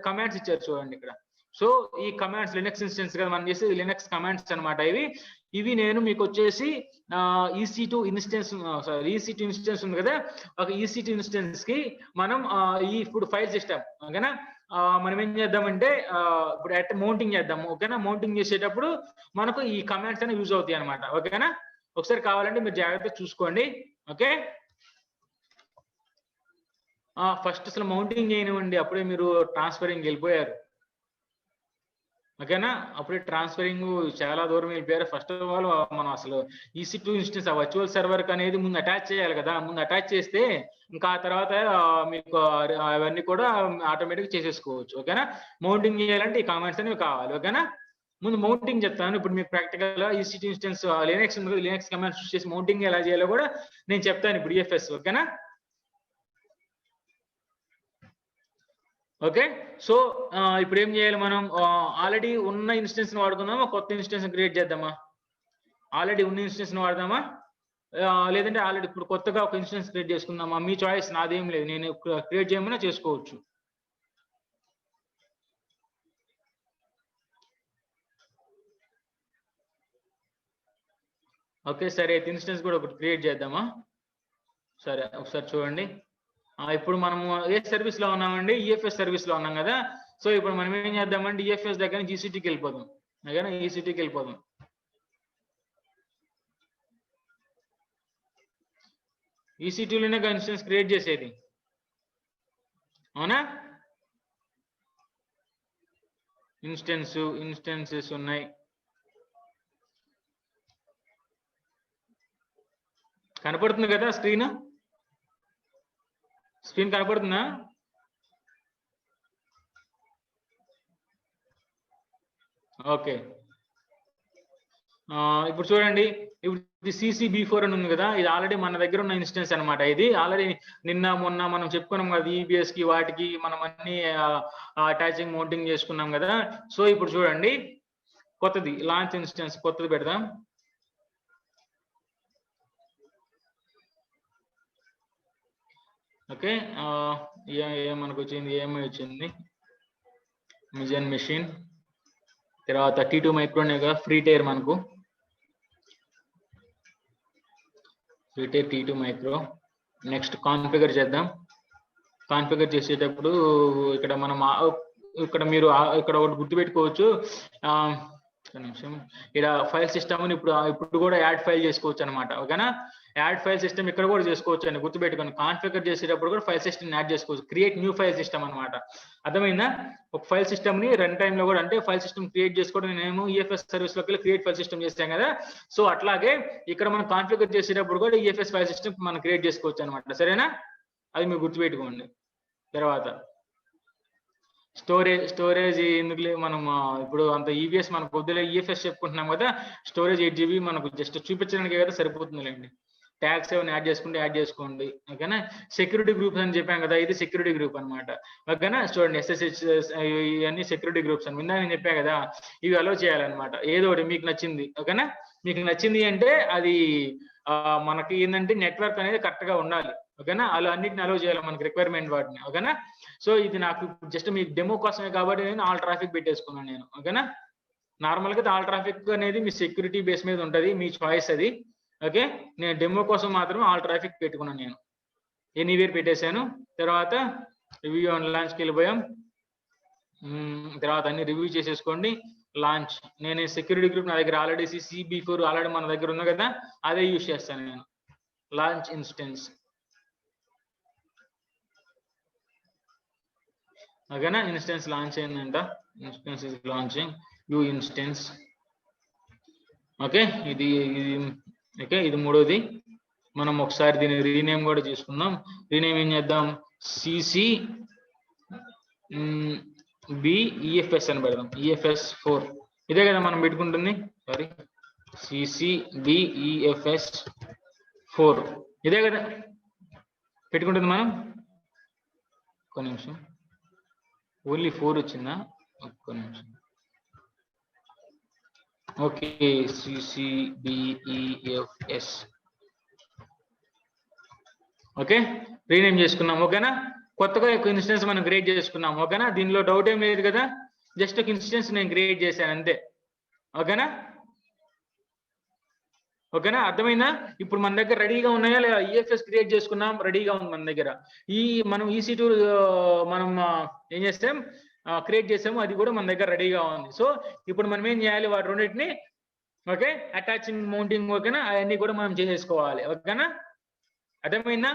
కమాండ్స్ ఇచ్చారు చూడండి ఇక్కడ. సో ఈ కమాండ్స్ లినక్స్ ఇన్స్టెన్స్ కదా మనం చేసేది, లినక్స్ కమాండ్స్ అనమాట ఇవి నేను మీకు వచ్చేసి EC2 ఇన్స్టెన్స్ ఉంది కదా, ఒక EC2 ఇన్స్టెన్స్ కి మనం ఇప్పుడు ఫైల్ సిస్టమ్. ఓకేనా, మనం ఏం చేద్దామంటే ఇప్పుడు మౌంటింగ్ చేద్దాము. ఓకేనా, మౌంటింగ్ చేసేటప్పుడు మనకు ఈ కమాండ్స్ అనేవి యూజ్ అవుతాయి అనమాట. ఓకేనా, ఒకసారి కావాలంటే మీరు జాగ్రత్తగా చూసుకోండి. ఓకే, ఫస్ట్ అసలు మౌంటింగ్ చేయనివ్వండి, అప్పుడే మీరు ట్రాన్స్ఫరింగ్ వెళ్ళిపోయారు. ఓకేనా, అప్పుడే ట్రాన్స్ఫరింగ్ చాలా దూరం వెళ్ళిపోయారు. ఫస్ట్ ఆఫ్ ఆల్ మనం అసలు EC2 ఇన్స్టెన్స్ వర్చువల్ సర్వర్ అనేది ముందు అటాచ్ చేయాలి కదా. ముందు అటాచ్ చేస్తే ఇంకా ఆ తర్వాత మీకు అవన్నీ కూడా ఆటోమేటిక్ చేసేసుకోవచ్చు. ఓకేనా, మౌంటింగ్ చేయాలంటే ఈ కామెంట్స్ అనేవి కావాలి. ఓకేనా, ముందు మౌంటింగ్ చెప్తాను. ఇప్పుడు మీకు ప్రాక్టికల్ గా EC2 ఇన్స్టెన్స్ లినక్స్ ఉంది, లినక్స్ కమాండ్స్ యూస్ చేసి మౌంటింగ్ ఎలా చేయాలో కూడా నేను చెప్తాను ఇప్పుడు EFS. ఓకేనా, ఓకే. సో ఇప్పుడు ఏం చేయాలి మనం? ఆల్రెడీ ఉన్న ఇన్స్టెన్స్ వాడుకుందామా, కొత్త ఇన్స్టెన్స్ క్రియేట్ చేద్దామా? ఆల్రెడీ ఉన్న ఇన్స్టెన్స్ వాడదామా, లేదంటే ఆల్రెడీ ఇప్పుడు కొత్తగా ఒక ఇన్స్టెన్స్ క్రియేట్ చేసుకుందామా? మీ చాయిస్, నాదేం లేదు. నేను క్రియేట్ చేయమన్నా చేసుకోవచ్చు. ఓకే, సరే అయితే ఇన్స్టెన్స్ కూడా ఒకటి క్రియేట్ చేద్దామా? సరే, ఒకసారి చూడండి. ఇప్పుడు మనము ఏ సర్వీస్ లో ఉన్నామండి? EFS సర్వీస్ లో ఉన్నాం కదా. సో ఇప్పుడు మనం ఏం చేద్దామంటే EFS దగ్గర నుంచి EC2కి వెళ్ళిపోదాం. ఓకేనా, EC2కి వెళ్ళిపోదాం. EC2లోనే ఇన్స్టెన్స్ క్రియేట్ చేసేది, అవునా? ఇన్స్టెన్సెస్ ఉన్నాయి. కనపడుతుంది కదా స్క్రీన్ కనపడుతుందా? ఓకే, ఇప్పుడు చూడండి. ఇప్పుడు CCB4 అని ఉంది కదా, ఇది ఆల్రెడీ మన దగ్గర ఉన్న ఇన్స్టెన్స్ అనమాట. ఇది ఆల్రెడీ మొన్న మనం చెప్పుకున్నాం కదా, EBS కి వాటికి మనం అన్ని అటాచింగ్ మౌంటింగ్ చేసుకున్నాం కదా. సో ఇప్పుడు చూడండి, కొత్తది లాంచ్ ఇన్స్టెన్స్, కొత్తది పెడదాం. ఓకే, మనకు వచ్చింది, ఏమై వచ్చింది? మిజన్ మెషిన్, తర్వాత T2 మైక్రోనేగా ఫ్రీ టైర్, మనకు free tyre T2 micro. Next configure చేద్దాం. కాన్ఫిగర్ చేసేటప్పుడు ఇక్కడ మనం మీరు ఇక్కడ ఒకటి గుర్తుపెట్టుకోవచ్చు. నిమిషం, ఇక్కడ ఫైల్ సిస్టమ్ ఇప్పుడు కూడా యాడ్ ఫైల్ చేసుకోవచ్చు అనమాట. ఓకేనా, యాడ్ ఫైల్ సిస్టమ్ ఇక్కడ కూడా చేసుకోవచ్చు అని గుర్తుపెట్టుకోండి. కాన్ఫిగర్ చేసేటప్పుడు కూడా ఫైల్ సిస్టమ్ యాడ్ చేసుకోవచ్చు. క్రియేట్ న్యూ ఫైల్ సిస్టమ్ అనమాట. అర్థమైందా? ఒక ఫైల్ సిస్టమ్ ని రన్ టైమ్ లో కూడా, అంటే ఫైల్ సిస్టమ్ క్రియేట్ చేసుకోవడం, నేను EFS సర్వీస్ లోకి క్రియేట్ ఫైల్ సిస్టమ్ చేస్తాం కదా. సో అట్లాగే ఇక్కడ మనం కాన్ఫిగర్ చేసేటప్పుడు కూడా EFS ఫైల్ సిస్టమ్ మనం క్రియేట్ చేసుకోవచ్చు అనమాట. సరేనా, అది మీరు గుర్తుపెట్టుకోండి. తర్వాత స్టోరేజ్ ఎందుకులే, మనం ఇప్పుడు అంత EBS మనకు వద్దులే, EFS చెప్పుకుంటున్నాం కదా. స్టోరేజ్ 8 GB మనకు జస్ట్ చూపించడానికి కదా సరిపోతుందిలేండి. ట్యాగ్స్ ఏమైనా యాడ్ చేసుకోండి. ఓకేనా. సెక్యూరిటీ గ్రూప్స్ అని చెప్పాను కదా, ఇది సెక్యూరిటీ గ్రూప్ అనమాట. ఓకేనా. చూడండి SSH ఇవన్నీ సెక్యూరిటీ గ్రూప్స్ అని విన్నా నేను చెప్పాను కదా, ఇవి అలో చేయాలన్నమాట. ఏదో ఒకటి మీకు నచ్చింది. ఓకేనా. మీకు నచ్చింది అంటే అది మనకి ఏంటంటే నెట్వర్క్ అనేది కరెక్ట్ గా ఉండాలి. ఓకేనా. అలా అన్నిటిని అలో చేయాలి మనకి రిక్వైర్మెంట్ వాటిని. ఓకేనా. సో ఇది నాకు జస్ట్ మీ డెమో కోసమే కాబట్టి నేను ఆల్ ట్రాఫిక్ పెట్టేసుకున్నాను నేను. ఓకేనా. నార్మల్ గా ఆల్ ట్రాఫిక్ అనేది మీ సెక్యూరిటీ బేస్ మీద ఉంటది, మీ చాయిస్ అది. ఓకే. నేను డెమో కోసం మాత్రం ఆల్ ట్రాఫిక్ పెట్టుకున్నాను నేను. ఎనీవేర్ పెట్టేశాను. తర్వాత రివ్యూ ఆన్ లాంచ్ కి వెళ్ళిపోయాం. తర్వాత అన్ని రివ్యూ చేసేసుకోండి. లాంచ్ నేను సెక్యూరిటీ గ్రూప్ నా దగ్గర ఆల్రెడీ CCB4 ఆల్రెడీ మన దగ్గర ఉంది కదా, అదే యూజ్ చేస్తాను నేను. Launch instance. ఓకేనా. ఇన్స్టెన్స్ లాంచ్ అయిందంట. Instance is launching you instance. Okay. ఇది ఓకే. ఇది మూడోది. మనం ఒకసారి దీన్ని రీనేమ్ కూడా చేసుకుందాం. రీనేమ్ ఏం చేద్దాం, CCBEFS అని పెడదాం. EFS4 ఇదే కదా మనం పెట్టుకుంటుంది. సారీ, CCBEFS4 ఇదే కదా పెట్టుకుంటుంది మనం. ఒక్క నిమిషం, ఓన్లీ 4 వచ్చిందా? ఒక్క నిమిషం. ఓకే. CCBEFS. ఓకే. రీనేమ్ చేసుకున్నాం. ఓకేనా. కొత్తగా ఒక ఇన్స్టెన్స్ మనం క్రియేట్ చేసుకున్నాం. ఓకేనా. దీనిలో డౌట్ ఏం లేదు కదా, జస్ట్ ఒక ఇన్స్టెన్స్ నేను క్రియేట్ చేశాను అంతే. ఓకేనా. ఓకేనా. అర్థమైందా? ఇప్పుడు మన దగ్గర రెడీగా ఉన్నాయా లేదా? EFS క్రియేట్ చేసుకున్నాం, రెడీగా ఉంది మన దగ్గర. మనం EC2 మనం ఏం చేస్తాం, క్రియేట్ చేసాము, అది కూడా మన దగ్గర రెడీగా ఉంది. సో ఇప్పుడు మనం ఏం చేయాలి, వాటి రెండింటిని ఓకే అటాచింగ్, మౌంటింగ్, ఓకేనా, అవన్నీ కూడా మనం చేసేసుకోవాలి. ఓకేనా. అర్థమైందా?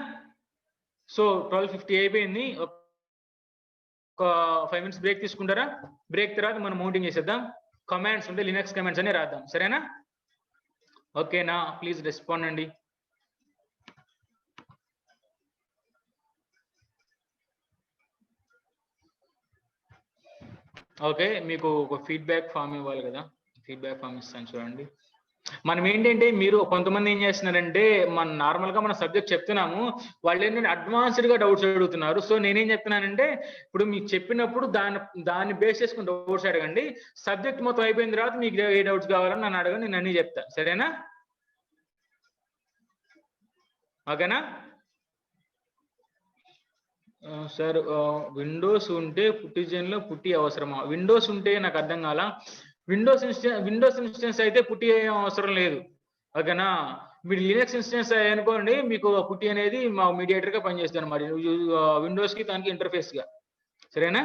సో 12:50 అయిపోయింది. ఒక 5 minutes బ్రేక్ తీసుకుంటారా? బ్రేక్ తర్వాత మనం మౌంటింగ్ చేసేద్దాం. కమాండ్స్ ఉంటే లినక్స్ కమాండ్స్ అనే రాద్దాం. సరేనా? ఓకేనా. ప్లీజ్ రెస్పాండ్ అండి. ఓకే. మీకు ఒక ఫీడ్బ్యాక్ ఫామ్ ఇవ్వాలి కదా, ఫీడ్బ్యాక్ ఫామ్ ఇస్తాను చూడండి. మనం ఏంటంటే, మీరు కొంతమంది ఏం చేస్తున్నారంటే, మన నార్మల్ గా మన సబ్జెక్ట్ చెప్తున్నాము, వాళ్ళు ఏంటంటే అడ్వాన్స్డ్ గా డౌట్స్ అడుగుతున్నారు. సో నేనేం చెప్తున్నానంటే, ఇప్పుడు మీకు చెప్పినప్పుడు దాన్ని బేస్ చేసుకుని డౌట్స్ అడగండి. సబ్జెక్ట్ మొత్తం అయిపోయిన తర్వాత మీకు ఏ డౌట్స్ కావాలని నన్ను అడగండి, నేను అన్ని చెప్తా. సరేనా? ఓకేనా సార్. విండోస్ ఉంటే పుట్టిజన్ లో పుట్టి అవసరమా? విండోస్ ఉంటే నాకు అర్థం కాల. విండోస్ ఇన్స్టెన్స్ అయితే పుట్టి అవసరం లేదు. ఓకేనా. మీరు లినక్స్ ఇన్స్టెన్స్ అనుకోండి, మీకు పుట్టి అనేది మా మీడియేటర్ గా పనిచేస్తుంది అనమాట, విండోస్ కి దానికి ఇంటర్ఫేస్ గా. సరేనా?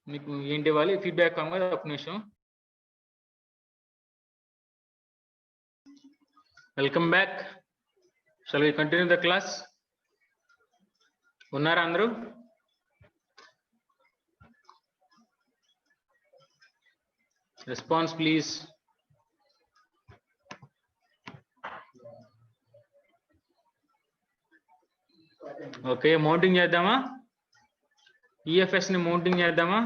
మీకు ఏంటి ఇవ్వాలి ఫీడ్బ్యాక్ ఫామ్ కదా, ఒక నిమిషం. Welcome back. Shall we continue the class? ఉన్నారా అందరూ? Response please. ఓకే. మౌంటింగ్ చేద్దామా? EFS ని మౌంటింగ్ చేద్దామా?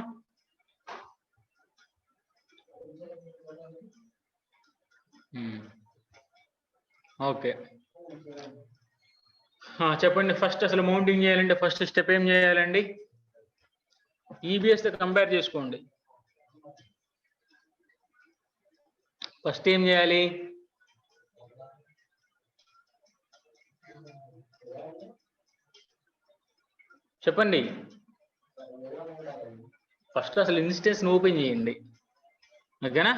ఓకే. చెప్పండి. ఫస్ట్ అసలు మౌంటింగ్ చేయాలంటే ఫస్ట్ స్టెప్ ఏం చేయాలండి? EBS తో కంపేర్ చేసుకోండి. ఫస్ట్ ఏం చేయాలి? చెప్పండి. ఫస్ట్ అసలు ఇన్స్టెన్స్ ఓపెన్ చేయండి. ఓకేనా?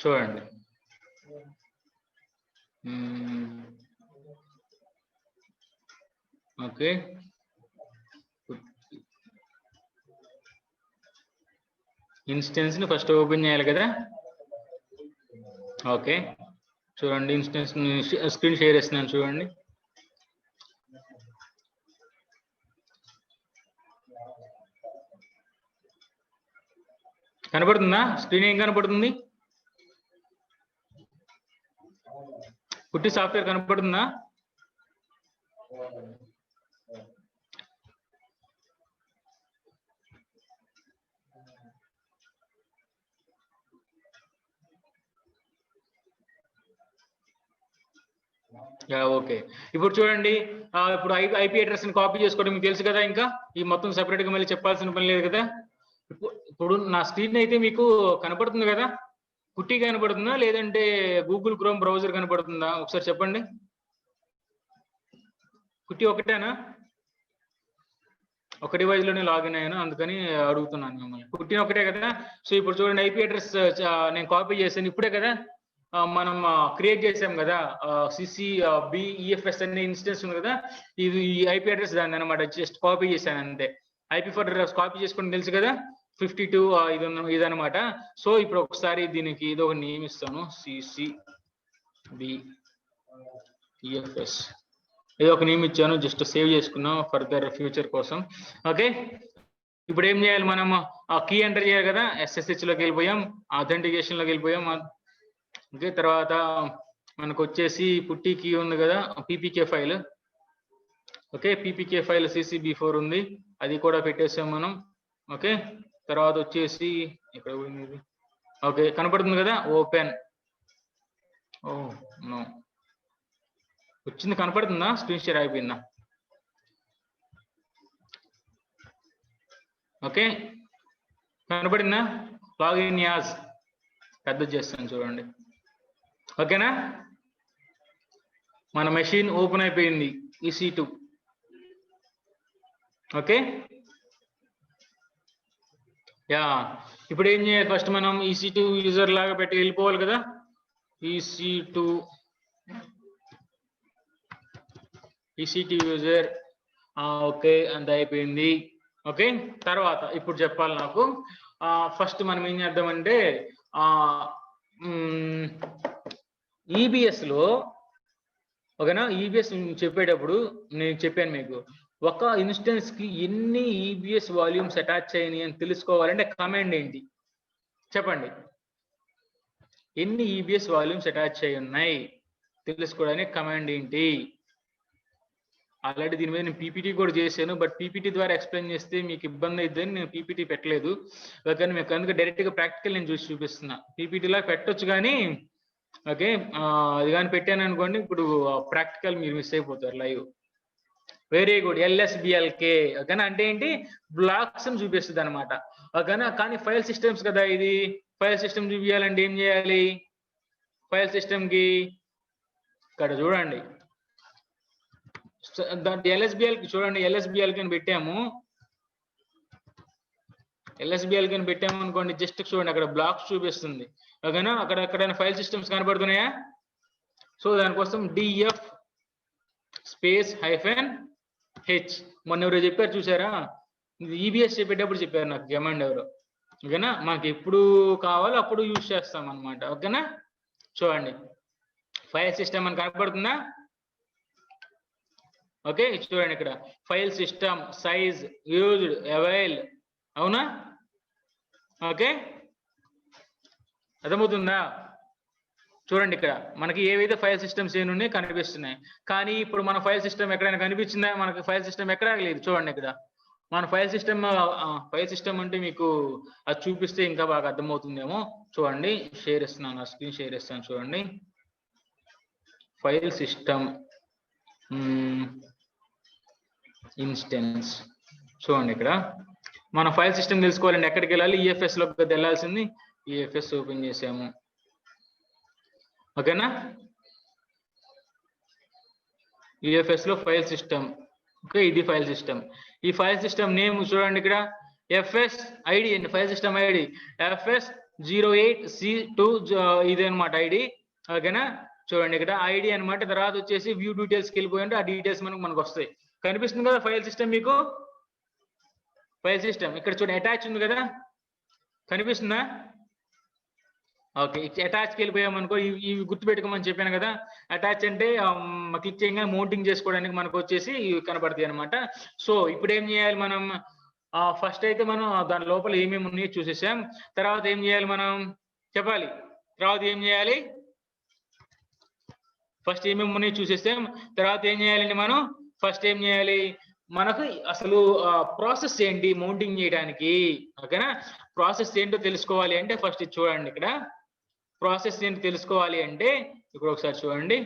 చూడండి. ఓకే. ఇన్స్టెన్స్ ని ఫస్ట్ ఓపెన్ చేయాలి కదా. ఓకే. చూడండి, ఇన్స్టెన్స్ స్క్రీన్ షేర్ చేస్తున్నాను చూడండి. కనపడుతుందా? స్క్రీన్ ఏం కనపడుతుంది? పుట్టి సాఫ్ట్వేర్ కనపడుతుందా? ఓకే. ఇప్పుడు చూడండి, ఇప్పుడు ఐపీ అడ్రస్ ని కాపీ చేసుకోవడం మీకు తెలుసు కదా. ఇంకా ఈ మొత్తం సెపరేట్ గా మళ్ళీ చెప్పాల్సిన పని లేదు కదా. ఇప్పుడు నా స్క్రీన్ అయితే మీకు కనపడుతుంది కదా. పుట్టి కనపడుతుందా లేదంటే గూగుల్ క్రోమ్ బ్రౌజర్ కనపడుతుందా? ఒకసారి చెప్పండి. పుట్టి ఒకటేనా? ఒక డివైస్ లోనే లాగిన్ అయ్యాను, అందుకని అడుగుతున్నాను మిమ్మల్ని. పుట్టిన ఒకటే కదా. సో ఇప్పుడు చూడండి, ఐపీ అడ్రస్ నేను కాపీ చేశాను ఇప్పుడే కదా. మనం క్రియేట్ చేసాం కదా, సిసి బిఈఎఫ్ఎస్ అనే ఇన్స్టెన్స్ ఉంది కదా. ఇది ఈ ఐపీ అడ్రస్ దాన్ని అనమాట. జస్ట్ కాపీ చేశాను అంతే. ఐపీ అడ్రస్ కాపీ చేసుకుని తెలుసు కదా, 52 ఇదనమాట. సో ఇప్పుడు ఒకసారి దీనికి ఏదో ఒక నేమ్ ఇస్తాను, సిసి బిఈఎఫ్ఎస్ ఏదో ఒక నేమ్ ఇచ్చాను, జస్ట్ సేవ్ చేసుకున్నాం ఫర్దర్ ఫ్యూచర్ కోసం. ఓకే, ఇప్పుడు ఏం చేయాలి మనం? కీ ఎంటర్ చేయాలి కదా. SSH లోకి వెళ్ళిపోయాం, అథెంటికేషన్ లోకి వెళ్ళిపోయాం. ఓకే, తర్వాత మనకు వచ్చేసి పుట్టి కీ ఉంది కదా, PPK file. Okay, PPK file CCB4 ఉంది, అది కూడా పెట్టేసాం మనం. ఓకే, తర్వాత వచ్చేసి ఇక్కడ పోయింది. ఓకే, కనపడుతుంది కదా, ఓపెన్. ఓ నో, వచ్చింది కనపడుతుందా? స్క్రీన్ షేర్ అయిపోయిందా? ఓకే, కనపడిందా? లాగిన్ యాజ్ పెద్ద చేస్తాను చూడండి. ఓకేనా, మన మెషిన్ ఓపెన్ అయిపోయింది, EC2. Okay, yeah. ఇప్పుడు ఏం చేయాలి? ఫస్ట్ మనం EC2 యూజర్ లాగా పెట్టి వెళ్ళిపోవాలి కదా. EC2 user. ఓకే, అంత అయిపోయింది. ఓకే, తర్వాత ఇప్పుడు చెప్పాలి నాకు. ఫస్ట్ మనం ఏం చేద్దామంటే EBS లో, ఓకేనా, EBS చెప్పేటప్పుడు నేను చెప్పాను మీకు, ఒక ఇన్స్టెన్స్ కి ఎన్ని EBS వాల్యూమ్స్ అటాచ్ అయ్యాయి అని తెలుసుకోవాలంటే కమాండ్ ఏంటి చెప్పండి? ఎన్ని EBS వాల్యూమ్స్ అటాచ్ అయ్యి ఉన్నాయి తెలుసుకోవడానికి కమాండ్ ఏంటి? ఆల్రెడీ దీని మీద నేను పీపీటీ కూడా చేశాను, బట్ పీపీటీ ద్వారా ఎక్స్ప్లెయిన్ చేస్తే మీకు ఇబ్బంది అవుతుందని నేను పీపీటీ పెట్టలేదు. కానీ మీకు అందుకే డైరెక్ట్ గా ప్రాక్టికల్ నేను చూసి చూపిస్తున్నా. పీపీటీలా పెట్టొచ్చు కానీ, ఓకే, అది కానీ పెట్టాను అనుకోండి, ఇప్పుడు ప్రాక్టికల్ మీరు మిస్ అయిపోతారు లైవ్. Very good, LSBLK. ఓకేనా, అంటే ఏంటి? బ్లాక్స్ అని చూపిస్తుంది అనమాట. ఓకేనా, కానీ ఫైల్ సిస్టమ్స్ కదా ఇది. ఫైల్ సిస్టమ్ చూపించాలంటే ఏం చేయాలి? ఫైల్ సిస్టమ్ కి ఇక్కడ చూడండి, LSBLK చూడండి, LSBLK అని పెట్టాము. LSBLK అని పెట్టాము అనుకోండి, జస్ట్ చూడండి అక్కడ బ్లాక్స్ చూపిస్తుంది. ఓకేనా, అక్కడ ఎక్కడైనా ఫైల్ సిస్టమ్స్ కనబడుతున్నాయా? సో దానికోసం DF స్పేస్ -H. మొన్న ఎవరో చెప్పారు చూసారా, EBS చెప్పేటప్పుడు చెప్పారు నాకు కమాండ్ ఎవరు. ఓకేనా, మనకి ఎప్పుడు కావాలో అప్పుడు యూజ్ చేస్తాం అనమాట. ఓకేనా, చూడండి ఫైల్ సిస్టమ్ అని కనబడుతుందా? ఓకే, చూడండి ఇక్కడ file system, size, used, avail. అవునా? ఓకే, అర్థమవుతుందా? చూడండి ఇక్కడ మనకి ఏవైతే ఫైల్ సిస్టమ్స్ ఏమున్నాయి కనిపిస్తున్నాయి. కానీ ఇప్పుడు మన ఫైల్ సిస్టమ్ ఎక్కడైనా కనిపించిందా? మనకి ఫైల్ సిస్టమ్ ఎక్కడా లేదు. చూడండి ఇక్కడ మన ఫైల్ సిస్టమ్ అంటే మీకు అది చూపిస్తే ఇంకా బాగా అర్థమవుతుందేమో. చూడండి, షేర్ ఇస్తున్నాను, స్క్రీన్ షేర్ ఇస్తాను చూడండి. File system instance. చూడండి ఇక్కడ మన ఫైల్ సిస్టమ్ తెలుసుకోవాలండి ఎక్కడికి వెళ్ళాలి? EFS లోకి వెళ్ళాల్సింది. EFS ఓపెన్ చేసాము. ఓకేనా, EFS లో ఫైల్ సిస్టమ్. ఓకే, ఇది ఫైల్ సిస్టమ్. ఈ ఫైల్ సిస్టమ్ నేమ్ చూడండి ఇక్కడ FS ID అండి, ఫైల్ సిస్టమ్ ID FS08C2 ఇది అనమాట ID. ఓకేనా, చూడండి ఇక్కడ ID అనమాట. తర్వాత వచ్చేసి వ్యూ డీటెయిల్స్కి వెళ్ళిపోయింటే ఆ డీటెయిల్స్ మనకు వస్తాయి. కనిపిస్తుంది కదా ఫైల్ సిస్టమ్ మీకు? ఫైల్ సిస్టమ్ ఇక్కడ చూడండి, అటాచ్ ఉంది కదా, కనిపిస్తుందా? ఓకే, అటాచ్కి వెళ్ళిపోయాం అనుకో, ఇవి గుర్తుపెట్టుకోమని చెప్పాను కదా. అటాచ్ అంటే క్లిక్ చేయగానే మౌంటింగ్ చేసుకోవడానికి మనకు వచ్చేసి ఇవి కనబడతాయి అనమాట. సో ఇప్పుడు ఏం చేయాలి మనం? ఫస్ట్ అయితే మనం దాని లోపల ఏమేమి ఉన్నాయో చూసేసాం. తర్వాత ఏం చేయాలి మనం చెప్పాలి? తర్వాత ఏం చేయాలి? ఫస్ట్ ఏమేమి ఉన్నాయో చూసేసాం. తర్వాత ఏం చేయాలండి మనం? ఫస్ట్ ఏం చేయాలి? మనకు అసలు ప్రాసెస్ ఏంటి మౌంటింగ్ చేయడానికి? ఓకేనా, ప్రాసెస్ ఏంటో తెలుసుకోవాలి అంటే ఫస్ట్ చూడండి ఇక్కడ ప్రాసెస్ ఏంటి తెలుసుకోవాలి అంటే ఇప్పుడు ఒకసారి చూడండి.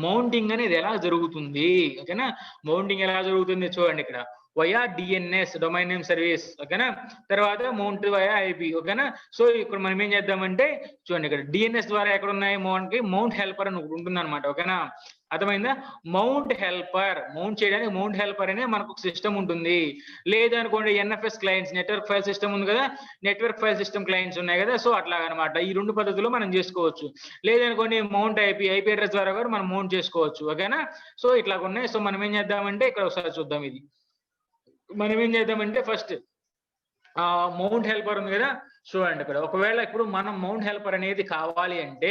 మౌంటింగ్ అనేది ఎలా జరుగుతుంది, ఓకేనా. మౌంటింగ్ ఎలా జరుగుతుంది చూడండి ఇక్కడ, via DNS domain name service, ఓకేనా. తర్వాత మౌంట్ వయా ఐపి, ఓకేనా. సో ఇక్కడ మనం ఏం చేద్దామంటే చూడండి, ఇక్కడ డిఎన్ఎస్ ద్వారా ఎక్కడ ఉన్నాయి మౌంట్ హెల్పర్ అని ఉంటుంది అనమాట, ఓకేనా. అర్థమైందా? మౌంట్ హెల్పర్, మౌంట్ చేయడానికి మౌంట్ హెల్పర్ అనే మనకు ఒక సిస్టమ్ ఉంటుంది. లేదనుకోండి NFS clients, network file system ఉంది కదా, నెట్వర్క్ ఫైల్ సిస్టమ్ క్లయింట్స్ ఉన్నాయి కదా, సో అట్లాగనమాట. ఈ రెండు పద్ధతుల్లో మనం చేసుకోవచ్చు. లేదనుకోండి మౌంట్ ఐపి అడ్రస్ ద్వారా కూడా మనం మౌంట్ చేసుకోవచ్చు, ఓకేనా. సో ఇట్లాగ ఉన్నాయి. సో మనం ఏం చేద్దామంటే ఇక్కడ ఒకసారి చూద్దాం. ఇది మనం ఏం చేద్దామంటే ఫస్ట్ మౌంట్ హెల్పర్ ఉంది కదా, చూడండి ఇక్కడ. ఒకవేళ ఇప్పుడు మనం మౌంట్ హెల్పర్ అనేది కావాలి అంటే,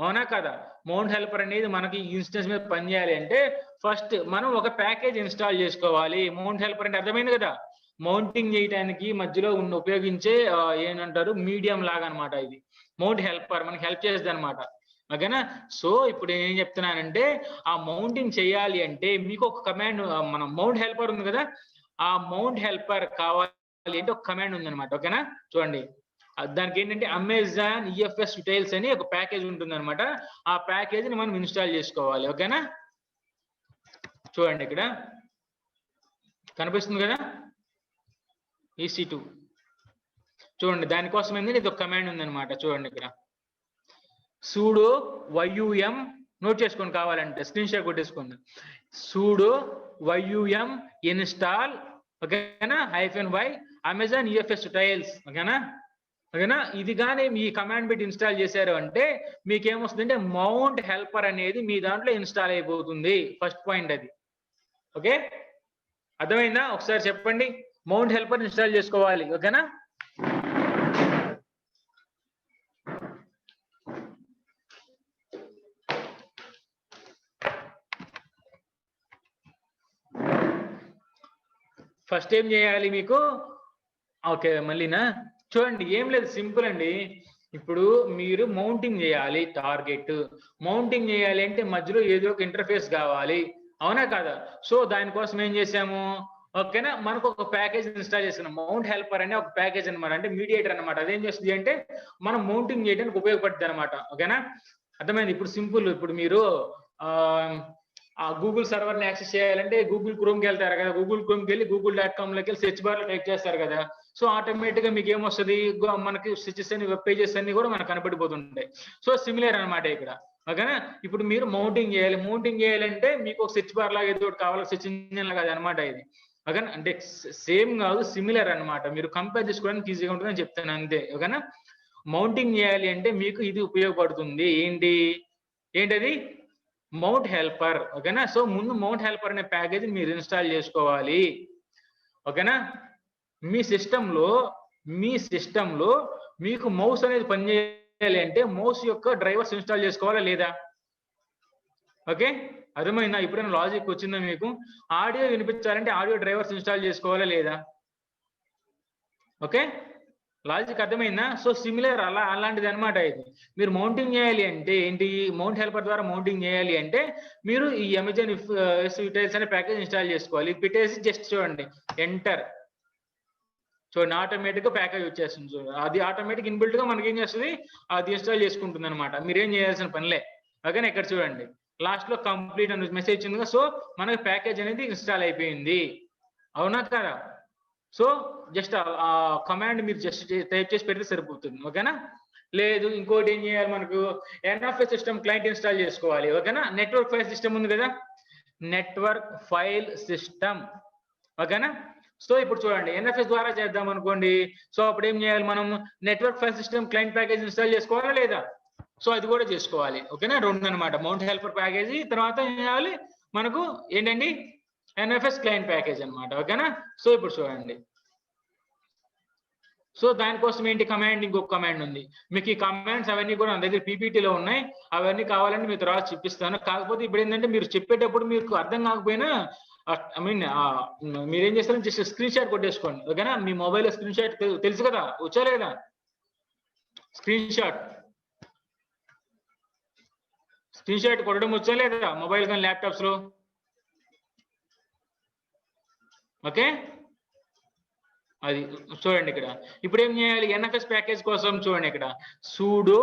అవునా కదా, మౌంట్ హెల్పర్ అనేది మనకి ఇన్స్టెన్స్ మీద పనిచేయాలి అంటే ఫస్ట్ మనం ఒక ప్యాకేజ్ ఇన్స్టాల్ చేసుకోవాలి. మౌంట్ హెల్పర్ అంటే అర్థమైంది కదా, మౌంటింగ్ చేయడానికి మధ్యలో ఉపయోగించే ఏంటంటారు మీడియం లాగా అనమాట. ఇది మౌంట్ హెల్పర్ మనకి హెల్ప్ చేస్తుంది అనమాట, ఓకేనా. సో ఇప్పుడు నేను ఏం చెప్తున్నానంటే ఆ మౌంటింగ్ చేయాలి అంటే మీకు ఒక కమాండ్, మన మౌంట్ హెల్పర్ ఉంది కదా, ఆ మౌంట్ హెల్పర్ కావాలి అంటే ఒక కమాండ్ ఉంది అనమాట, ఓకేనా. చూడండి, దానికి ఏంటంటే అమెజాన్ ఈఎఫ్ఎస్ డీటెయిల్స్ అని ఒక ప్యాకేజ్ ఉంటుంది అనమాట. ఆ ప్యాకేజ్ ని మనం ఇన్స్టాల్ చేసుకోవాలి, ఓకేనా. చూడండి ఇక్కడ కనిపిస్తుంది కదా, EC2. చూడండి, దానికోసం ఏంటంటే ఇది ఒక కమాండ్ ఉంది అనమాట. చూడండి ఇక్కడ sudo yum, నోట్ చేసుకోండి కావాలంటే, స్క్రీన్ షాట్ కొట్టేసుకోండి. sudo yum install, ఓకేనా, -y అమెజాన్ ఈఎఫ్ఎస్ డీటెయిల్స్, ఓకేనా. ఓకేనా, ఇది కానీ మీ కమాండ్ పెట్టి ఇన్స్టాల్ చేశారు అంటే మీకు ఏమొస్తుందంటే మౌంట్ హెల్పర్ అనేది మీ దాంట్లో ఇన్స్టాల్ అయిపోతుంది. ఫస్ట్ పాయింట్ అది, ఓకే. అర్థమైందా? ఒకసారి చెప్పండి, మౌంట్ హెల్పర్ ఇన్స్టాల్ చేసుకోవాలి, ఓకేనా. ఫస్ట్ ఏం చేయాలి మీకు, ఓకే మళ్ళీనా, చూడండి ఏం లేదు, సింపుల్ అండి. ఇప్పుడు మీరు మౌంటింగ్ చేయాలి, టార్గెట్ మౌంటింగ్ చేయాలి అంటే మధ్యలో ఏదో ఒక ఇంటర్ఫేస్ కావాలి, అవునా కదా. సో దానికోసం ఏం చేసాము, ఓకేనా, మనకు ఒక ప్యాకేజ్ ఇన్స్టాల్ చేస్తున్నాం. మౌంట్ హెల్పర్ అనే ఒక ప్యాకేజ్ అనమాట, అంటే మీడియేటర్ అనమాట. అదేం చేస్తుంది అంటే మనం మౌంటింగ్ చేయడానికి ఉపయోగపడుతుంది అనమాట, ఓకేనా. అర్థమైంది? ఇప్పుడు సింపుల్, ఇప్పుడు మీరు ఆ గూగుల్ సర్వర్ ని యాక్సెస్ చేయాలంటే గూగుల్ క్రోమ్కి వెళ్తారు కదా, గూగుల్ క్రోమ్కి వెళ్ళి google.com లోకి వెళ్ళి సెర్చ్ బార్ లో టైప్ చేస్తారు కదా. సో ఆటోమేటిక్ గా మీకు ఏమొస్తుంది, మనకి స్విచెస్ అన్ని వెబ్ పేజెస్ అన్ని కూడా మనకు కనపడిపోతుంటాయి. సో సిమిలర్ అనమాట ఇక్కడ, ఓకేనా. ఇప్పుడు మీరు మౌంటింగ్ చేయాలి, మౌంటింగ్ చేయాలంటే మీకు ఒక సెర్చ్ బార్ లాగా ఏదో ఒకటి కావాలి, సెర్చ్ ఇంజిన్ లాగా అనమాట ఇది, ఓకేనా. అంటే సేమ్ కాదు, సిమిలర్ అనమాట. మీరు కంపేర్ చేసుకోవడానికి ఈజీగా ఉంటుందని చెప్తాను అంతే, ఓకేనా. మౌంటింగ్ చేయాలి అంటే మీకు ఇది ఉపయోగపడుతుంది. ఏంటది, మౌంట్ హెల్పర్, ఓకేనా. సో ముందు మౌంట్ హెల్పర్ అనే ప్యాకేజ్ మీరు ఇన్స్టాల్ చేసుకోవాలి, ఓకేనా. మీ సిస్టంలో మీకు మౌస్ అనేది పనిచేయాలి అంటే మౌస్ యొక్క డ్రైవర్స్ ఇన్స్టాల్ చేసుకోవాలా లేదా, ఓకే. అర్థమైందా? ఇప్పుడైనా లాజిక్ వచ్చిందా మీకు? ఆడియో వినిపించాలంటే ఆడియో డ్రైవర్స్ ఇన్స్టాల్ చేసుకోవాలా లేదా, ఓకే. లాజిక్ అర్థమైందా? సో సిమిలర్ అలాంటిది అనమాట ఇది. మీరు మౌంటింగ్ చేయాలి అంటే ఏంటి, మౌంట్ హెల్పర్ ద్వారా మౌంటింగ్ చేయాలి అంటే మీరు ఈ అమెజాన్ డీటెయిల్స్ అనే ప్యాకేజ్ ఇన్స్టాల్ చేసుకోవాలి. పెట్టేసి జస్ట్ చూడండి ఎంటర్, చూడండి ఆటోమేటిక్ గా ప్యాకేజ్ వచ్చేస్తుంది. చూడండి అది ఆటోమేటిక్ ఇన్బిల్ట్ గా మనకి ఏం చేస్తుంది, అది ఇన్స్టాల్ చేసుకుంటుంది అనమాట. మీరేం చేయాల్సిన పనిలే, ఓకేనా. ఇక్కడ చూడండి లాస్ట్ లో కంప్లీట్ అనే మెసేజ్ ఉంది కదా, సో మనకి ప్యాకేజ్ అనేది ఇన్స్టాల్ అయిపోయింది, అవునా కదా. సో జస్ట్ ఆ కమాండ్ మీరు జస్ట్ టైప్ చేసి పెడితే సరిపోతుంది, ఓకేనా. లేదు ఇంకోటి ఏం చేయాలి, మనకు ఎన్ఎఫ్ఎస్ సిస్టమ్ క్లయింట్ ఇన్స్టాల్ చేసుకోవాలి, ఓకేనా. నెట్వర్క్ ఫైల్ సిస్టమ్ ఉంది కదా, నెట్వర్క్ ఫైల్ సిస్టమ్, ఓకేనా. సో ఇప్పుడు చూడండి ఎన్ఎఫ్ఎస్ ద్వారా చేద్దాం అనుకోండి, సో అప్పుడు ఏం చేయాలి, మనం network file system client package install చేసుకోవాలా లేదా, సో అది కూడా చేసుకోవాలి, ఓకేనా. రెండు అనమాట, మౌంట్ హెల్పర్ ప్యాకేజీ, తర్వాత ఏం చేయాలి మనకు ఏంటండి ఎన్ఎఫ్ఎస్ క్లయింట్ ప్యాకేజ్ అనమాట, ఓకేనా. సో ఇప్పుడు చూడండి, సో దానికోసం ఏంటి కమాండ్, ఇంకొక కమాండ్ ఉంది. మీకు ఈ కమాండ్స్ అవన్నీ కూడా నా దగ్గర పీపీటీలో ఉన్నాయి, అవన్నీ కావాలంటే మీకు తర్వాత చూపిస్తాను. కాకపోతే ఇప్పుడు ఏంటంటే మీరు చెప్పేటప్పుడు మీకు అర్థం కాకపోయినా ఐ మీన్ మీరేం చేస్తారంటే జస్ట్ స్క్రీన్ షాట్ కొట్టేసుకోండి, ఓకేనా. మీ మొబైల్లో స్క్రీన్ షాట్ తెలుసు కదా, వచ్చా లేదా స్క్రీన్ షాట్ కొట్టడం వచ్చా లేదా మొబైల్ కానీ ల్యాప్టాప్స్ లో, ఓకే. అది చూడండి ఇక్కడ. ఇప్పుడు ఏం చేయాలి? ఎన్ఎఫ్ఎస్ ప్యాకేజ్ కోసం చూడండి ఇక్కడ sudo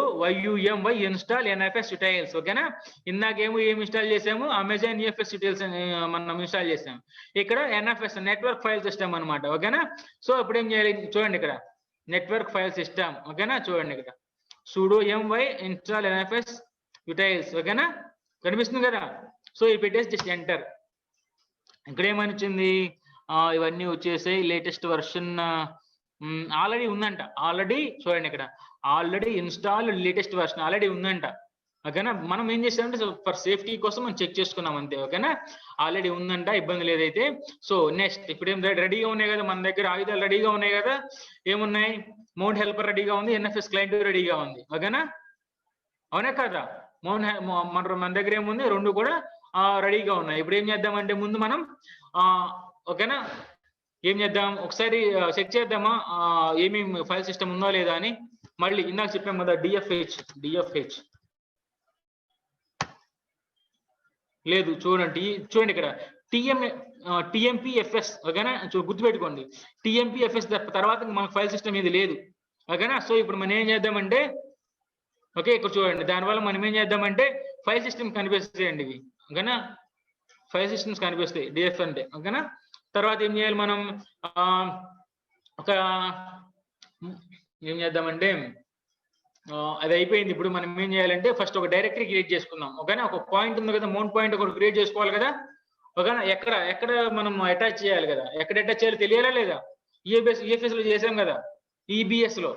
yum install NFS utils. ఓకేనా? ఇందాకేమో ఏం ఇన్స్టాల్ చేసాము? అమెజాన్ EFS utils మనం ఇన్స్టాల్ చేసాము. ఇక్కడ ఎన్ఎఫ్ఎస్ నెట్వర్క్ ఫైల్ సిస్టమ్ అన్నమాట. ఓకేనా? సో ఇప్పుడు ఏం చేయాలి? చూడండి ఇక్కడ నెట్వర్క్ ఫైల్ సిస్టమ్. ఓకేనా? చూడండి ఇక్కడ sudo my install NFS utils. ఓకేనా? కనిపిస్తుంది కదా? సో ఇది పెట్టేసి జస్ట్ ఎంటర్. ఇక్కడ ఏమని వచ్చింది? ఇవన్నీ వచ్చేసాయి. లేటెస్ట్ వర్షన్ ఆల్రెడీ ఉందంట. ఆల్రెడీ చూడండి ఇక్కడ already install latest version already ఉందంట. ఓకేనా? మనం ఏం చేసామంటే ఫర్ సేఫ్టీ కోసం మనం చెక్ చేసుకున్నాం అంతే. ఓకేనా? ఆల్రెడీ ఉందంట, ఇబ్బంది లేదైతే. సో నెక్స్ట్ ఇప్పుడు ఏం రెడీగా ఉన్నాయి కదా, మన దగ్గర ఆయుధాలు రెడీగా ఉన్నాయి కదా. ఏమున్నాయి? మౌంట్ హెల్పర్ రెడీగా ఉంది, ఎన్ఎఫ్ఎస్ క్లయింట్ రెడీగా ఉంది. ఓకేనా? అవునా కదా? మన దగ్గర ఏముంది? రెండు కూడా రెడీగా ఉన్నాయి. ఇప్పుడు ఏం చేద్దామంటే ముందు మనం ఓకేనా ఏం చేద్దాం? ఒకసారి చెక్ చేద్దామా ఏమేమి ఫైల్ సిస్టమ్ ఉందో లేదా అని. మళ్ళీ ఇందాక చెప్పాం కదా డిఎఫ్హెచ్ లేదు. చూడండి ఇక్కడ టిఎంపిఎఫ్ఎస్. ఓకేనా? గుర్తుపెట్టుకోండి, టిఎంపిఎఫ్ఎస్ తర్వాత మనకు ఫైల్ సిస్టమ్ ఇది లేదు. ఓకేనా? సో ఇప్పుడు మనం ఏం చేద్దామంటే ఓకే ఇక్కడ చూడండి, దానివల్ల మనం ఏం చేద్దామంటే ఫైల్ సిస్టమ్ కనిపిస్తాయండి ఇవి. ఓకేనా? ఫైల్ సిస్టమ్స్ కనిపిస్తాయి డిఎఫ్ అంటే. ఓకేనా? తర్వాత ఏం చేయాలి మనం? ఒక ఏం చేద్దామంటే అది అయిపోయింది. ఇప్పుడు మనం ఏం చేయాలంటే ఫస్ట్ ఒక డైరెక్టరీ క్రియేట్ చేసుకుందాం. ఓకేనా? ఒక పాయింట్ ఉంది కదా, మౌంట్ పాయింట్ ఒకటి క్రియేట్ చేసుకోవాలి కదా. ఓకేనా? ఎక్కడ మనం అటాచ్ చేయాలి కదా, ఎక్కడ అటాచ్ చేయాలి తెలియాలా లేదా? ఈఎఫ్ఎస్ లో చేసాం కదా, ఈబిఎస్ లో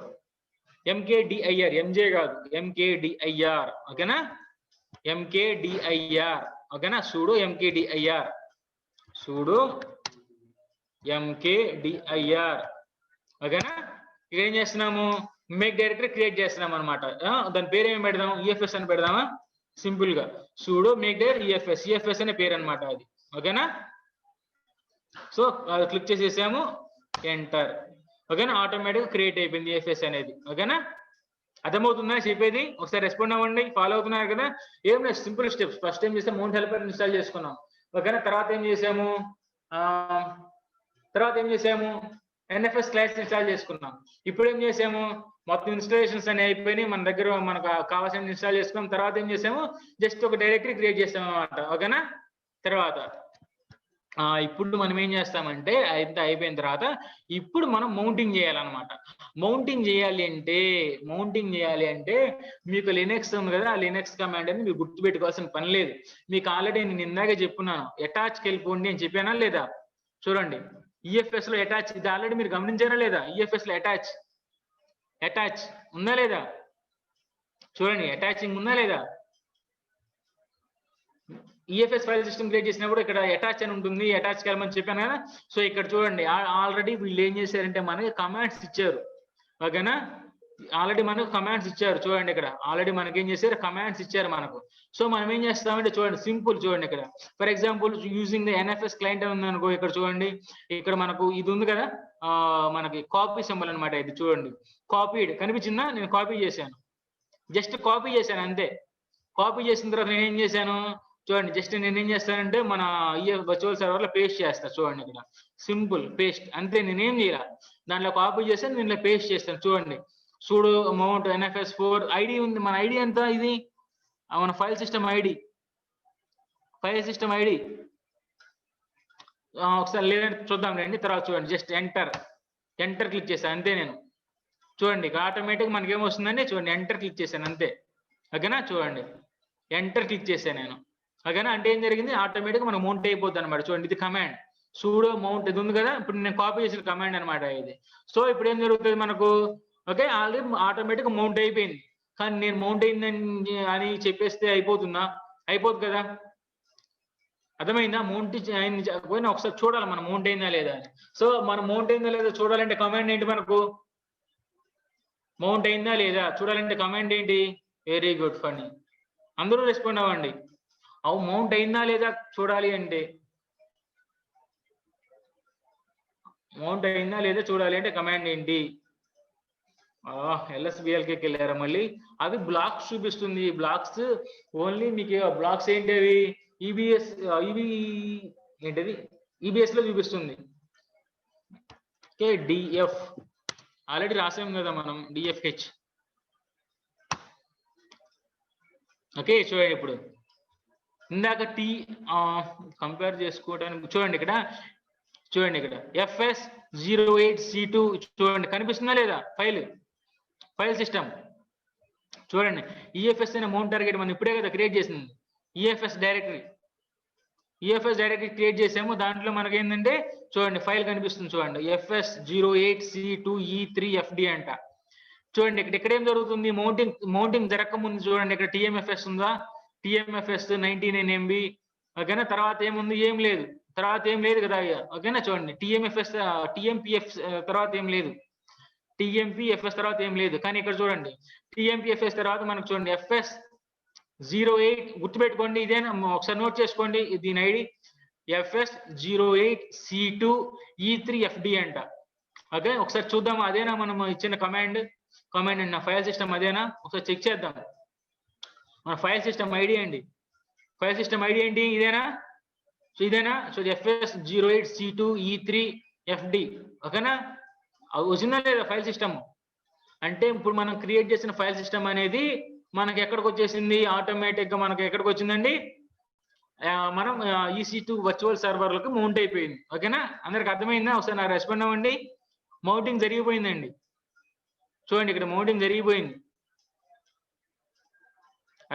MKDIR, ఎంజే కాదు, MKDIR. ఓకేనా? MKDIR. ఓకేనా? sudo MKDIR ఓకేనా? ఇక్కడ ఏం చేస్తున్నాము? మేక్ డైరెక్టరీ క్రియేట్ చేస్తున్నాం అనమాట. దాని పేరు ఏమి పెడదాం? ఈఎఫ్ఎస్ అని పెడదామా? సింపుల్ గా sudo make dir EFS అనే పేరు అనమాట అది. ఓకేనా? సో అది క్లిక్ చేసేసాము, ఎంటర్. ఓకేనా? ఆటోమేటిక్ క్రియేట్ అయిపోయింది EFS అనేది. ఓకేనా? అర్థమవుతుందా చెప్పేది? ఒకసారి రెస్పాండ్ అవ్వండి. ఫాలో అవుతున్నారు కదా? ఏం లేదు, సింపుల్ స్టెప్స్. ఫస్ట్ ఏం చేసాం? మౌంట్ హెల్పర్ ఇన్స్టాల్ చేసుకున్నాం. ఓకేనా? తర్వాత ఏం చేసాము? ఎన్ఎఫ్ఎస్ క్లాస్ ఇన్స్టాల్ చేసుకున్నాం. ఇప్పుడు ఏం చేసాము? మొత్తం ఇన్స్టాలేషన్స్ అన్ని అయిపోయినాయి. మన దగ్గర మనకు కావాల్సిన ఇన్స్టాల్ చేసుకున్నాం. తర్వాత ఏం చేసాము? జస్ట్ ఒక డైరెక్టరీ క్రియేట్ చేసాము అనమాట. ఓకేనా? తర్వాత ఇప్పుడు మనం ఏం చేస్తామంటే అంతా అయిపోయిన తర్వాత ఇప్పుడు మనం మౌంటింగ్ చేయాలన్నమాట. మౌంటింగ్ చేయాలి అంటే మీకు లినక్స్ ఉంది కదా, ఆ లినక్స్ కమాండ్ అని మీరు గుర్తుపెట్టుకోవాల్సిన పని లేదు. మీకు ఆల్రెడీ నేను ఇందాకే చెప్పున్నాను, అటాచ్కి వెళ్ళిపోండి అని చెప్పానా లేదా? చూడండి, ఈఎఫ్ఎస్ లో అటాచ్, ఇది ఆల్రెడీ మీరు గమనించారా లేదా? ఈఎఫ్ఎస్ లో అటాచ్ ఉందా లేదా? చూడండి, అటాచింగ్ ఉందా లేదా? ఈఎఫ్ఎస్ ఫైల్ సిస్టమ్ క్రియేట్ చేసినప్పుడు ఇక్కడ అటాచ్ అని ఉంటుంది, అటాచ్కి వెళ్ళమని చెప్పాను కదా. సో ఇక్కడ చూడండి, ఆల్రెడీ వీళ్ళు ఏం చేశారంటే మనకి కమాండ్స్ ఇచ్చారు. ఓకేనా? ఆల్రెడీ మనకు కమాండ్స్ ఇచ్చారు. చూడండి ఇక్కడ ఆల్రెడీ మనకి ఏం చేశారు? కమాండ్స్ ఇచ్చారు మనకు. సో మనం ఏం చేస్తామంటే చూడండి, సింపుల్. చూడండి ఇక్కడ for example using the NFS client ఉంది అనుకో. ఇక్కడ చూడండి, ఇక్కడ మనకు ఇది ఉంది కదా, మనకి కాపీ సింబల్ అనమాట. ఇది చూడండి, కాపీడ్ కనిపించిందా? నేను కాపీ చేశాను, జస్ట్ కాపీ చేశాను అంతే. కాపీ చేసిన తర్వాత నేను ఏం చేశాను? చూడండి, జస్ట్ నేను ఏం చేస్తానంటే మన వర్చువల్ సర్వర్ లో పేస్ట్ చేస్తాను. చూడండి ఇక్కడ సింపుల్ పేస్ట్ అంతే, నేనేం చేయాలి? దాంట్లో కాపీ చేస్తాను, దీంట్లో పేస్ట్ చేస్తాను. చూడండి, sudo mount NFS4 ఐడి ఉంది. మన ఐడి ఎంత? ఇది మన ఫైల్ సిస్టమ్ ఐడి. ఒకసారి లేదంటే చూద్దాం రండి. తర్వాత చూడండి, జస్ట్ ఎంటర్ క్లిక్ చేశాను అంతే నేను. చూడండి, ఆటోమేటిక్ మనకి ఏమొస్తుందండి? చూడండి, ఎంటర్ క్లిక్ చేశాను అంతే. ఓకేనా? చూడండి, ఎంటర్ క్లిక్ చేశాను నేను. ఓకేనా? అంటే ఏం జరిగింది? ఆటోమేటిక్ మనకు మౌంట్ అయిపోద్ది అనమాట. చూడండి, ఇది కమాండ్ sudo mount ఇది ఉంది కదా, ఇప్పుడు నేను కాపీ చేసిన కమాండ్ అనమాట ఇది. సో ఇప్పుడు ఏం జరుగుతుంది మనకు? ఓకే, ఆల్రెడీ ఆటోమేటిక్ మౌంట్ అయిపోయింది. కానీ నేను మౌంట్ అయిందని అని చెప్పేస్తే అయిపోదు కదా. అర్థమైందా? మౌంట్ పోయినా ఒకసారి చూడాలి మనం మౌంట్ అయిందా లేదా అని. సో మనం మౌంట్ అయిందా లేదా చూడాలంటే కమాండ్ ఏంటి? మనకు మౌంట్ అయిందా లేదా చూడాలంటే కమాండ్ ఏంటి? Very good, Phani. అందరూ రెస్పాండ్ అవ్వండి. మౌంట్ అయిందా లేదా చూడాలి అంటే, మౌంట్ అయిందా లేదా చూడాలి అంటే కమాండ్ ఏంటి? LSBLకి వెళ్ళారా మళ్ళీ? అవి బ్లాక్స్ చూపిస్తుంది. బ్లాక్స్ ఓన్లీ మీకు బ్లాక్స్ ఏంటి? అవి ఈబిఎస్ లో చూపిస్తుంది. ఓకే, డిఎఫ్ ఆల్రెడీ రాసాం కదా మనం డిఎఫ్హెచ్. ఓకే, చూడండి ఇప్పుడు ఇందాక టీ కంపేర్ చేసుకోవడానికి చూడండి ఇక్కడ, చూడండి ఇక్కడ FS08C2 చూడండి కనిపిస్తుందా లేదా ఫైల్ సిస్టమ్. చూడండి ఈఎఫ్ఎస్ అనే మౌంట్ టార్గెట్ మనం ఇప్పుడే కదా క్రియేట్ చేసింది. ఈఎఫ్ఎస్ డైరెక్టరీ క్రియేట్ చేసాము. దాంట్లో మనకి ఏంటంటే చూడండి ఫైల్ కనిపిస్తుంది, చూడండి FS08C2E3FD అంట. చూడండి ఇక్కడ ఏం జరుగుతుంది, మౌంటింగ్ జరగక ముందు చూడండి ఇక్కడ TMFS ఉందా, TMFS 99 MB. ఓకేనా, తర్వాత ఏముంది, ఏం లేదు, తర్వాత ఏం లేదు కదా. ఓకేనా, చూడండి TMPF తర్వాత ఏం లేదు, TMPFS తర్వాత ఏం లేదు. కానీ ఇక్కడ చూడండి TMPFS తర్వాత మనకు చూడండి FS08 గుర్తుపెట్టుకోండి, ఇదేనా ఒకసారి నోట్ చేసుకోండి దీని ఐడి FS08C2E3FD అంట. ఓకే, ఒకసారి చూద్దాం అదేనా మనం ఇచ్చిన కమాండ్ అండి, ఫైల్ సిస్టమ్ అదేనా ఒకసారి చెక్ చేద్దాం. మన ఫైల్ సిస్టమ్ ఐడి అండి, ఫైల్ సిస్టమ్ ఐడి ఏంటి, ఇదేనా? సో ఇదేనా? So FS08C2E3FD. ఓకేనా, వచ్చిందా లేదా ఫైల్ సిస్టమ్? అంటే ఇప్పుడు మనం క్రియేట్ చేసిన ఫైల్ సిస్టమ్ అనేది మనకి ఎక్కడికి వచ్చేసింది, ఆటోమేటిక్ గా మనకి ఎక్కడికి వచ్చిందండి, మనం EC2 వర్చువల్ సర్వర్లకు మౌంట్ అయిపోయింది. ఓకేనా, అందరికి అర్థమైందా? ఒకసారి నాకు రెస్పాండ్ అవ్వండి. మౌంటింగ్ జరిగిపోయిందండి, చూడండి ఇక్కడ మౌంటింగ్ జరిగిపోయింది,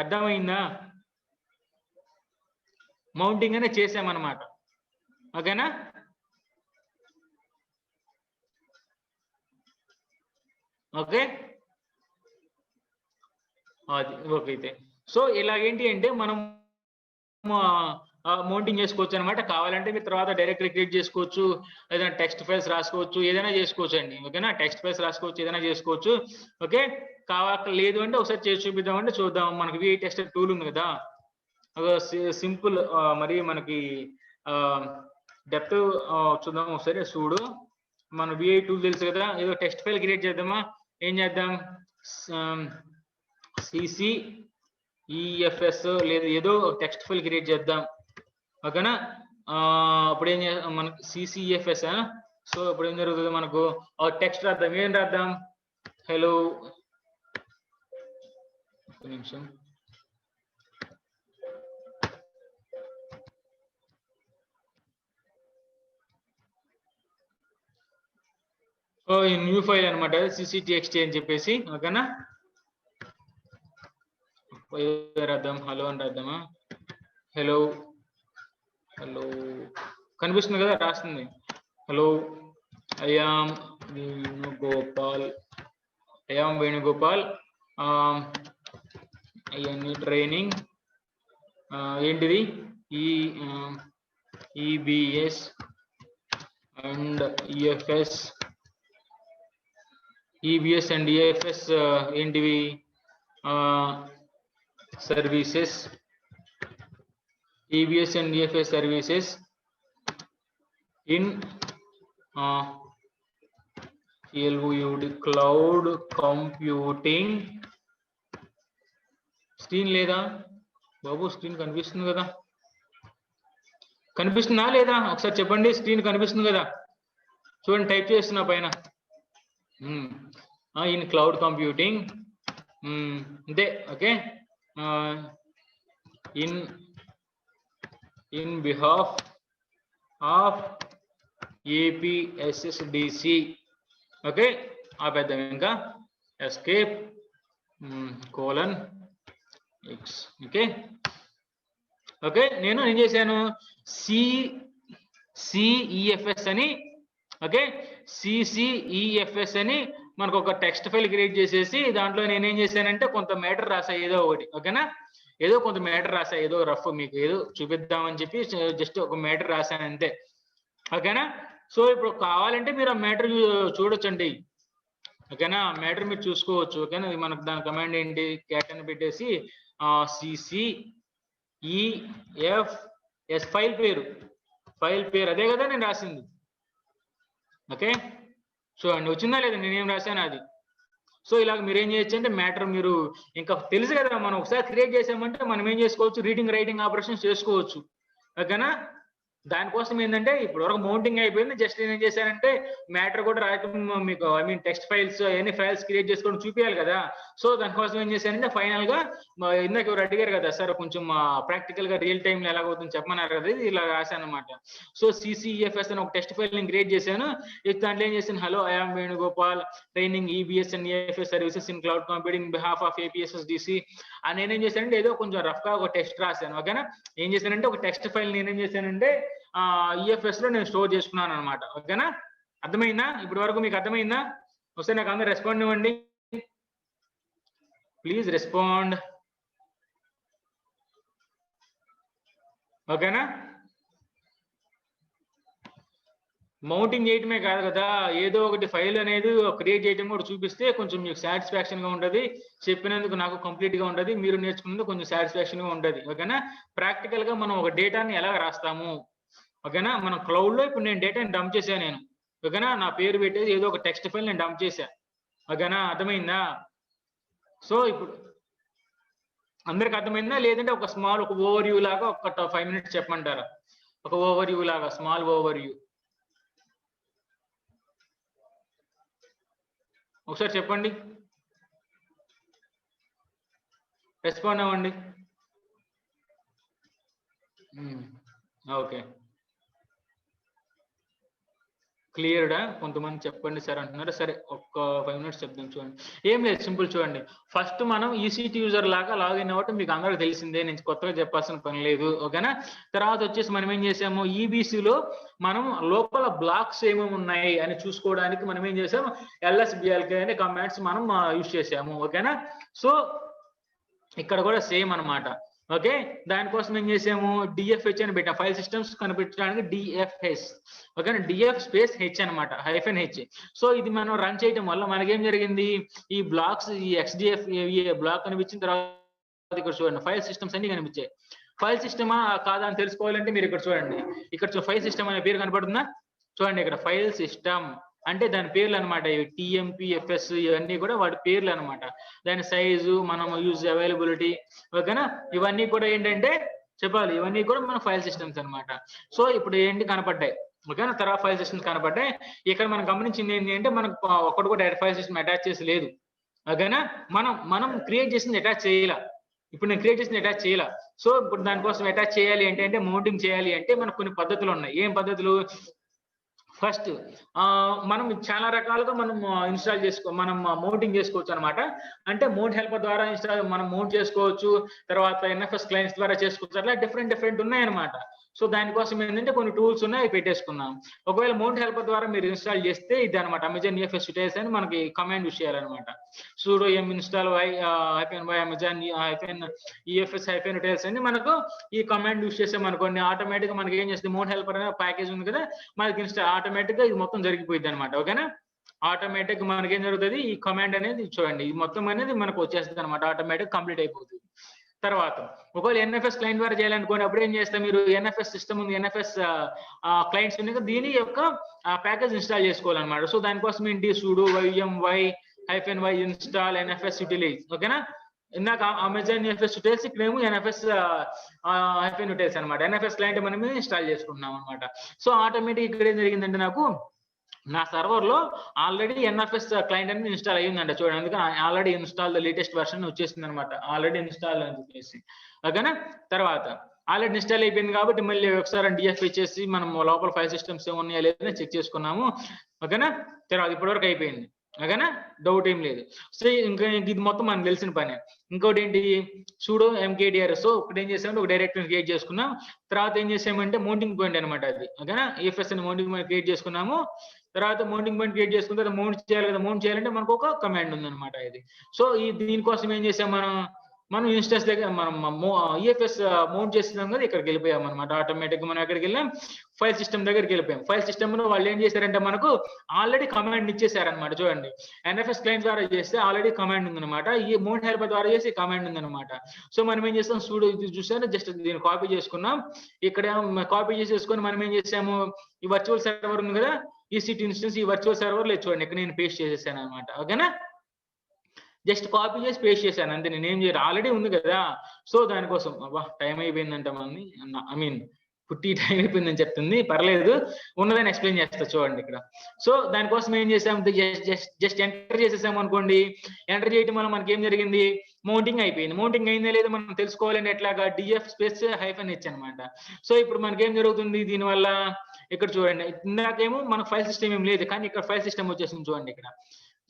అర్థమైందా? మౌంటింగ్ అనే చేసామన్నమాట. ఓకేనా, ఓకే అది ఓకే. అయితే సో ఇలాగేంటి అంటే మనం మౌంటింగ్ చేసుకోవచ్చు అనమాట. కావాలంటే మీరు తర్వాత డైరెక్ట్ క్రియేట్ చేసుకోవచ్చు, ఏదైనా టెక్స్ట్ ఫైల్స్ రాసుకోవచ్చు, ఏదైనా చేసుకోవచ్చు అండి. ఓకేనా, టెక్స్ట్ ఫైల్స్ రాసుకోవచ్చు, ఏదైనా చేసుకోవచ్చు. ఓకే, లేదు అంటే ఒకసారి చేసి చూపిద్దామంటే చూద్దాం. మనకి VI టెస్టర్ టూల్ ఉంది కదా, సింపుల్, మరి మనకి డెప్త్ చూద్దాం ఒకసారి. చూడు, మన VI టూల్ తెలుసు కదా, ఏదో టెక్స్ట్ ఫైల్ క్రియేట్ చేద్దామా, ఏం చేద్దాం, CCEFS లేదు ఏదో టెక్స్ట్ ఫైల్ క్రియేట్ చేద్దాం. ఓకేనా, అప్పుడు ఏం చేద్దాం, మనకు CCEFS. సో ఇప్పుడు ఏం జరుగుతుంది, మనకు టెక్స్ట్ రాద్దాం. ఏం రాద్దాం, హలో, ఒక నిమిషం, ఈ న్యూ ఫైల్ అనమాట CCTXT అని చెప్పేసి. ఓకేనా, రాద్దాం, హలో అని రాద్దామా, హలో కనిపిస్తుంది కదా, రాస్తుంది హలో, ఐ యామ్ వేణుగోపాల్ ఇవన్నీ ట్రైనింగ్ ఏంటిది, EBS అండ్ EFS ఏంటివి, services, EBS and EFS services in cloud computing. Screen లేదా బాబు, స్క్రీన్ కనిపిస్తుంది కదా, కనిపిస్తుందా లేదా ఒకసారి చెప్పండి. స్క్రీన్ కనిపిస్తుంది కదా, చూడండి టైప్ చేస్తున్నా పైన, ఇన్ క్లౌడ్ కంప్యూటింగ్ అంతే. Okay, in behalf of APSSDC. Okay, ఆపేద్దాం, ఇంకా ఎస్కేప్ :X. ఓకే ఓకే, నేను ఏం చేశాను, CCEFS అని, ఓకే CCEFS అని మనకు ఒక టెక్స్ట్ ఫైల్ క్రియేట్ చేసేసి దాంట్లో నేనేం చేశానంటే కొంత మ్యాటర్ రాసా, ఏదో ఒకటి. ఓకేనా, ఏదో కొంత మ్యాటర్ రాసా, ఏదో రఫ్ మీకు ఏదో చూపిద్దామని చెప్పి జస్ట్ ఒక మ్యాటర్ రాశాను అంతే. ఓకేనా, సో ఇప్పుడు కావాలంటే మీరు ఆ మ్యాటర్ చూడొచ్చండి. ఓకేనా, మ్యాటర్ మీరు చూసుకోవచ్చు. ఓకేనా, మనకు దాని కమాండ్ ఏంటి, క్యాట్ అని పెట్టేసి CCEFS ఫైల్ పేరు అదే కదా నేను రాసింది. ఓకే, చూడండి వచ్చిందా లేదా నేనేం రాశాను అది. సో ఇలాగ మీరు ఏం చేయొచ్చు అంటే మ్యాటర్ మీరు ఇంకా తెలుసు కదా, మనం ఒకసారి క్రియేట్ చేసామంటే మనం ఏం చేసుకోవచ్చు, రీడింగ్ రైటింగ్ ఆపరేషన్స్ చేసుకోవచ్చు. ఓకేనా, దానికోసం ఏంటంటే ఇప్పుడు వరకు మౌంటింగ్ అయిపోయింది. జస్ట్ నేనేం చేశానంటే మ్యాటర్ కూడా రాయటం మీకు టెక్స్ట్ ఫైల్స్ అవన్నీ ఫైల్స్ క్రియేట్ చేసుకొని చూపియాలి కదా. సో దానికోసం ఏం చేశానంటే ఫైనల్ గా ఇందాక ఎవరు అడిగారు కదా సార్ కొంచెం ప్రాక్టికల్ గా రియల్ టైమ్ లో ఎలాగవుతుంది చెప్పమన్నారు కదా, ఇది ఇలా రాశాను అనమాట. సో CCEFS అని ఒక టెక్స్ట్ ఫైల్ నేను క్రియేట్ చేశాను. దాంట్లో ఏం చేశాను, hello I am Venugopal training EBS and EFS services in cloud computing behalf of APSSDC అని నేనేం చేశానంటే ఏదో కొంచెం రఫ్ గా ఒక టెక్స్ట్ రాశాను. ఓకేనా, ఏం చేశానంటే ఒక టెక్స్ట్ ఫైల్ నేనేం చేశానంటే EFS లో నేను స్టోర్ చేసుకున్నాను అనమాట. ఓకేనా, అర్థమైందా? ఇప్పటి వరకు మీకు అర్థమైందా? వస్తే నాకు అందరూ రెస్పాండ్ ఇవ్వండి, ప్లీజ్ రెస్పాండ్. ఓకేనా, మౌంటింగ్ చేయటమే కాదు కదా, ఏదో ఒకటి ఫైల్ అనేది క్రియేట్ చేయడం కూడా చూపిస్తే కొంచెం మీకు సాటిస్ఫాక్షన్ గా ఉంటది. చెప్పినందుకు నాకు కంప్లీట్ గా ఉంటది, మీరు నేర్చుకున్నందుకు కొంచెం సాటిస్ఫాక్షన్ గా ఉంటది. ఓకేనా, ప్రాక్టికల్ గా మనం ఒక డేటాని ఎలా రాస్తాము. ఓకేనా, మనం క్లౌడ్ లో ఇప్పుడు నేను డేటాని డంప్ చేశాను నేను. ఓకేనా, నా పేరు పెట్టేసి ఏదో ఒక టెక్స్ట్ ఫైల్ నేను డంప్ చేశా. ఓకేనా, అర్థమైందా? సో ఇప్పుడు అందరికి అర్థమైందా? లేదంటే ఒక స్మాల్ ఒక ఓవర్ వ్యూ లాగా ఒక 5 minutes చెప్పమంటారా? ఒక ఓవర్ వ్యూ లాగా, స్మాల్ ఓవర్ వ్యూ ఒకసారి చెప్పండి, రెస్పాండ్ అవ్వండి. ఓకే, క్లియర్డా? కొంతమంది చెప్పండి సార్ అంటున్నారు. సరే, ఒక్క 5 minutes చెప్దాం. చూడండి, ఏం లేదు, సింపుల్. చూడండి, ఫస్ట్ మనం EC2 యూజర్ లాగా లాగిన్ అవ్వటం మీకు అందరికి తెలిసిందే, నేను కొత్తగా చెప్పాల్సిన పని లేదు. ఓకేనా, తర్వాత వచ్చేసి మనం ఏం చేసాము, EBCలో మనం లోపల బ్లాక్స్ ఏమేమి ఉన్నాయి అని చూసుకోవడానికి మనం ఏం చేసాము, LSBLK అనే కమాండ్స్ మనం యూజ్ చేసాము. ఓకేనా, సో ఇక్కడ కూడా సేమ్ అనమాట. ఓకే, దానికోసం ఏం చేసాము, DFH అని పెట్టాం, ఫైల్ సిస్టమ్స్ కనిపించడానికి DFH. Okay, DF space H అనమాట, -H. సో ఇది మనం రన్ చేయటం వల్ల మనకేం జరిగింది, ఈ బ్లాక్స్ ఈ XDF బ్లాక్ కనిపించిన తర్వాత ఇక్కడ చూడండి ఫైల్ సిస్టమ్స్ అన్ని కనిపించాయి. ఫైల్ సిస్టమా కాదా అని తెలుసుకోవాలంటే మీరు ఇక్కడ చూడండి, ఇక్కడ ఫైల్ సిస్టమ్ అనే పేరు కనపడుతుందా? చూడండి, ఇక్కడ ఫైల్ సిస్టమ్ అంటే దాని పేర్లు అనమాట. TMPFS ఇవన్నీ కూడా వాటి పేర్లు అనమాట. దాని సైజు, మనం యూజ్ అవైలబిలిటీ. ఓకేనా, ఇవన్నీ కూడా ఏంటంటే చెప్పాలి, ఇవన్నీ కూడా మన ఫైల్ సిస్టమ్స్ అనమాట. సో ఇప్పుడు ఏంటి కనపడ్డాయి. ఓకేనా, తర్వాత ఫైల్ సిస్టమ్స్ కనపడ్డాయి. ఇక్కడ మనం గమనించింది ఏంటి అంటే మనకు ఒక్కటి కూడా డైరెక్ట్ ఫైల్ సిస్టమ్ అటాచ్ చేసి లేదు. ఓకేనా, మనం క్రియేట్ చేసింది అటాచ్ చేయాల. ఇప్పుడు నేను క్రియేట్ చేసింది అటాచ్ చేయాల. సో ఇప్పుడు దానికోసం అటాచ్ చేయాలి అంటే మౌంటింగ్ చేయాలి అంటే మనకు కొన్ని పద్ధతులు ఉన్నాయి. ఏం పద్ధతులు? ఫస్ట్ మనం చాలా రకాలుగా మనం ఇన్స్టాల్ మనం మౌంటింగ్ చేసుకోవచ్చు అనమాట. అంటే మౌంట్ హెల్పర్ ద్వారా మనం మౌంట్ చేసుకోవచ్చు, తర్వాత NFS క్లయింట్స్ ద్వారా చేసుకోవచ్చు, అట్లా డిఫరెంట్ ఉన్నాయన్నమాట. సో దానికోసం ఏంటంటే కొన్ని టూల్స్ ఉన్నాయి, అవి పెట్టేసుకున్నాం. ఒకవేళ మౌంట్ హెల్పర్ ద్వారా మీరు ఇన్స్టాల్ చేస్తే ఇది అనమాట, Amazon EFS utils అని మనకి కమాండ్ యూస్ చేయాలన్నమాట. sudo install Amazon EFS utils అని మనకు ఈ కమాండ్ యూస్ చేసాం అనుకోండి, ఆటోమేటిక్ గా మనకి ఏం చేస్తుంది, మౌంట్ హెల్పర్ అనే ప్యాకేజ్ ఉంది కదా, మనకి ఆటోమేటిక్ గా ఇది మొత్తం జరిగిపోయింది అనమాట. ఓకేనా, ఆటోమేటిక్ మనకి ఏం జరుగుతుంది, ఈ కమాండ్ అనేది చూడండి, ఈ మొత్తం అనేది మనకు వచ్చేస్తుంది అనమాట, ఆటోమేటిక్ కంప్లీట్ అయిపోతుంది. తర్వాత ఒకవేళ NFS క్లయింట్ ద్వారా చేయాలనుకోండి, అప్పుడు ఏం చేస్తాం, మీరు NFS సిస్టమ్ ఉంది, NFS క్లయింట్స్ ఉంది కదా, దీని యొక్క ప్యాకేజ్ ఇన్స్టాల్ చేసుకోవాలన్నమాట. సో దానికోసం ఏంటి, sudo -y install NFS utils. ఓకేనా, ఇందాక Amazon EFS utils, ఇక్కడేమో NFS utils అనమాట. NFS క్లయింట్ మనం ఇన్స్టాల్ చేసుకుంటున్నాం అనమాట. సో ఆటోమేటిక్ ఇక్కడ ఏం జరిగిందంటే, నాకు నా సర్వర్ లో ఆల్రెడీ NFS క్లయింట్ అనేది ఇన్స్టాల్ అయ్యిందంట. చూడండి, అందుకని ఆల్రెడీ ఇన్స్టాల్ లేటెస్ట్ వర్షన్ వచ్చేసింది అనమాట, ఆల్రెడీ ఇన్స్టాల్ అని చెప్పేసి. ఓకేనా, తర్వాత ఆల్రెడీ ఇన్స్టాల్ అయిపోయింది కాబట్టి మళ్ళీ ఒకసారి DF ఇచ్చేసి మనం లోపల ఫైల్ సిస్టమ్స్ ఏమున్నాయో లేదని చెక్ చేసుకున్నాము. ఓకేనా, తర్వాత ఇప్పటివరకు అయిపోయింది. ఓకేనా, డౌట్ ఏం లేదు. సో ఇంకా ఇది మొత్తం మనకు తెలిసిన పని. ఇంకోటి ఏంటి, sudo mkdir. సో ఒకటి ఏం చేసామంటే ఒక డైరెక్టరీ క్రియేట్ చేసుకున్నాం. తర్వాత ఏం చేసామంటే మౌంటింగ్ పాయింట్ అనమాట అది. ఓకేనా, EFS అని మౌంటింగ్ పాయింట్ క్రియేట్ చేసుకున్నాము. తర్వాత మౌంటింగ్ పాయింట్ క్రియేట్ చేసుకున్న తర్వాత మౌంట్ చేయాలి కదా, మౌంట్ చేయాలంటే మనకు ఒక కమాండ్ ఉందన్నమాట ఇది. సో దీనికోసం ఏం చేసాం, మనం ఇన్స్టెన్స్ దగ్గర మనం EFS మౌంట్ చేస్తున్నాం కదా, ఇక్కడికి వెళ్ళిపోయాం అనమాట. ఆటోమేటిక్ మనం ఎక్కడికి వెళ్ళాం, ఫైల్ సిస్టమ్ దగ్గరికి వెళ్ళిపోయాం. ఫైల్ సిస్టమ్ లో వాళ్ళు ఏం చేశారంటే మనకు ఆల్రెడీ కమాండ్ ఇచ్చేసారనమాట. చూడండి, NFS క్లయింట్ ద్వారా చేస్తే ఆల్రెడీ కమాండ్ ఉందన్నమాట, ఈ మౌంట్ హెల్పర్ ద్వారా చేసి కమాండ్ ఉందన్నమాట. సో మనం ఏం చేస్తాం, sudo ఇది చూసారు, జస్ట్ దీన్ని కాపీ చేసుకున్నాం. ఇక్కడ కాపీ చేసేసుకొని మనం ఏం చేసాము, ఈ వర్చువల్ సర్వర్ ఉంది కదా, EC2 ఇన్స్టెన్స్, ఈ వర్చువల్ సర్వర్ లేదు చూడండి, ఇక్కడ నేను పేస్ట్ చేసేసాను అనమాట. ఓకేనా, జస్ట్ కాపీ చేసి పేస్ట్ చేశాను అంతే, నేను ఏం చేయరు, ఆల్రెడీ ఉంది కదా. సో దానికోసం టైం అయిపోయిందంట, పుట్టి టైం అయిపోయిందని చెప్తుంది, పర్లేదు ఉన్నదని ఎక్స్ప్లెయిన్ చేస్తా చూడండి ఇక్కడ. సో దానికోసం ఏం చేసాం, జస్ట్ ఎంటర్ చేసేసాం అనుకోండి. ఎంటర్ చేయడం వల్ల మనకి ఏం జరిగింది, మౌంటింగ్ అయిపోయింది. మౌంటింగ్ అయిందా లేదా మనం తెలుసుకోవాలంటే ఎట్లాగా, డిఎఫ్ స్పేస్ -h అనమాట. సో ఇప్పుడు మనకి ఏం జరుగుతుంది దీనివల్ల, ఇక్కడ చూడండి, ఇందాకేమో మనకు ఫైల్ సిస్టమ్ ఏం లేదు, కానీ ఇక్కడ ఫైల్ సిస్టమ్ వచ్చేసింది చూడండి.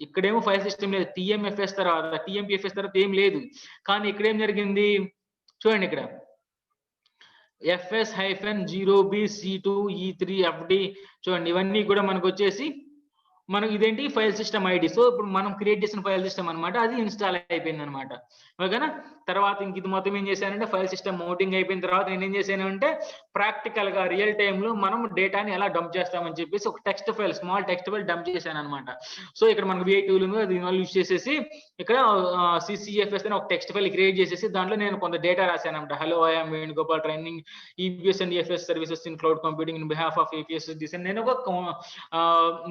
ఇక్కడేమో ఫైల్ సిస్టమ్ లేదు, TMFS తర్వాత TMPFS తర్వాత ఏం లేదు. కానీ ఇక్కడ ఏం జరిగింది చూడండి, ఇక్కడ FS-0BC2E3FD చూడండి, ఇవన్నీ కూడా మనకు వచ్చేసి మనకి ఇదేంటి ఫైల్ సిస్టమ్ ఐడి. సో ఇప్పుడు మనం క్రియేట్ చేసిన ఫైల్ సిస్టమ్ అనమాట, అది ఇన్స్టాల్ అయిపోయింది అనమాట. ఓకేనా. తర్వాత ఇంక ఇది మొత్తం ఏం చేశానంటే, ఫైల్ సిస్టమ్ మౌంటింగ్ అయిపోయిన తర్వాత నేను ఏం చేశాను అంటే, ప్రాక్టికల్ గా రియల్ టైమ్ లో మనం డేటాని ఎలా డంప్ చేస్తామని చెప్పేసి ఒక text file, small text file dump చేశాను అనమాట. సో ఇక్కడ మనకు VI టూల్ ఉంది, అది యూజ్ చేసేసి ఇక్కడ CCFS అని ఒక టెక్స్ట్ ఫైల్ క్రియేట్ చేసేసి దాంట్లో నేను కొంత డేటా రాశాను అనమాట. Hello, I'm Venugopal, training EBS and EFS services in cloud computing in behalf of APS this. నేను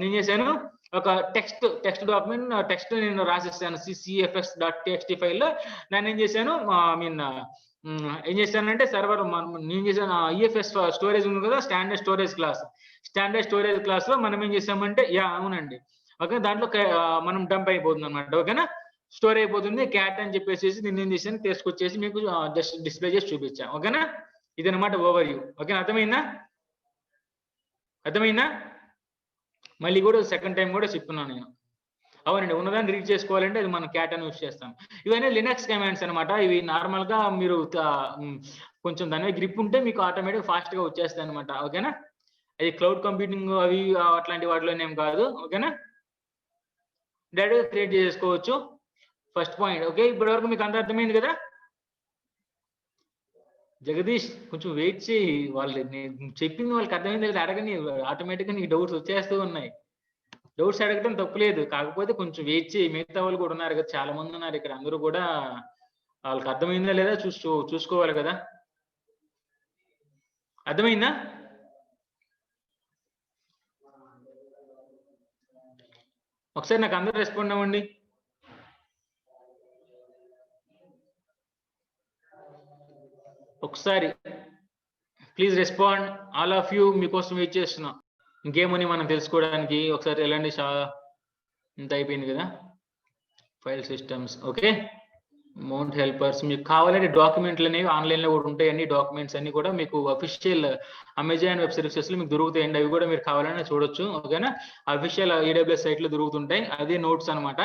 నేను చేశాను ఒక టెక్స్ట్ డాక్యుమెంట్, టెక్స్ట్ నేను రాసేసాను CCFS.txt ఫైల్ లో. నేను ఏం చేశాను, ఏం చేశానంటే సర్వర్ నేను చేశాను EFS స్టోరేజ్ ఉంది కదా, స్టాండర్డ్ స్టోరేజ్ క్లాస్ లో మనం ఏం చేసామంటే, అవునండి, ఓకే, దాంట్లో మనం డంప్ అయిపోతుంది అనమాట. ఓకేనా, స్టోర్ అయిపోతుంది. క్యాట్ అని చెప్పేసి నేను ఏం చేశాను, తీసుకొచ్చేసి మీకు జస్ట్ డిస్ప్లే చేసి చూపించాను. ఓకేనా, ఇదనమాట ఓవర్ వ్యూ. ఓకేనా, అర్థమైందా? మళ్ళీ కూడా సెకండ్ టైం కూడా చెప్తున్నాను నేను. అవునండి, ఉన్నదాన్ని రీడ్ చేసుకోవాలంటే అది మనం క్యాట్ అని యూజ్ చేస్తాం. ఇవన్నీ లినక్స్ కమాండ్స్ అనమాట. ఇవి నార్మల్ గా మీరు కొంచెం దాని మీద గ్రిప్ ఉంటే మీకు ఆటోమేటిక్ ఫాస్ట్ గా వచ్చేస్తాయి అనమాట. ఓకేనా, అది క్లౌడ్ కంప్యూటింగ్ అవి అట్లాంటి వాటిలోనేం కాదు. ఓకేనా, డైరెక్ట్ క్రియేట్ చేసుకోవచ్చు. First point. ఓకే, ఇప్పటి వరకు మీకు అంత అర్థమైంది కదా. జగదీష్ కొంచెం వెయిట్ చేయి, వాళ్ళు నేను చెప్పింది వాళ్ళకి అర్థమైంది లేదా అడగని, ఆటోమేటిక్గా నీకు డౌట్స్ వచ్చేస్తూ ఉన్నాయి. డౌట్స్ అడగటం తప్పులేదు, కాకపోతే కొంచెం వెయిట్ చేయి. మిగతా వాళ్ళు కూడా ఉన్నారు కదా, చాలా మంది ఉన్నారు ఇక్కడ, అందరూ కూడా వాళ్ళకి అర్థమైందా లేదా చూసుకోవాలి కదా. అర్థమైందా? ఒకసారి నాకు అందరూ రెస్పాండ్ అవ్వండి. ఒకసారి please respond, all of you. మీకోసం వెయిట్ చేస్తున్నా. ఇంకేమని మనం తెలుసుకోవడానికి ఒకసారి వెళ్ళండి. ఇంత అయిపోయింది కదా, file systems. Okay, mount helpers. మీకు కావాలంటే డాక్యుమెంట్లు అనేవి ఆన్లైన్ లో కూడా ఉంటాయి. అన్ని డాక్యుమెంట్స్ అన్ని కూడా మీకు అఫీషియల్ అమెజాన్ వెబ్ సర్వీసెస్ లో మీకు దొరుకుతాయండి. అవి కూడా మీరు కావాలని చూడొచ్చు. ఓకేనా, అఫీషియల్ AWS సైట్ లో దొరుకుతుంటాయి. అదే నోట్స్ అనమాట.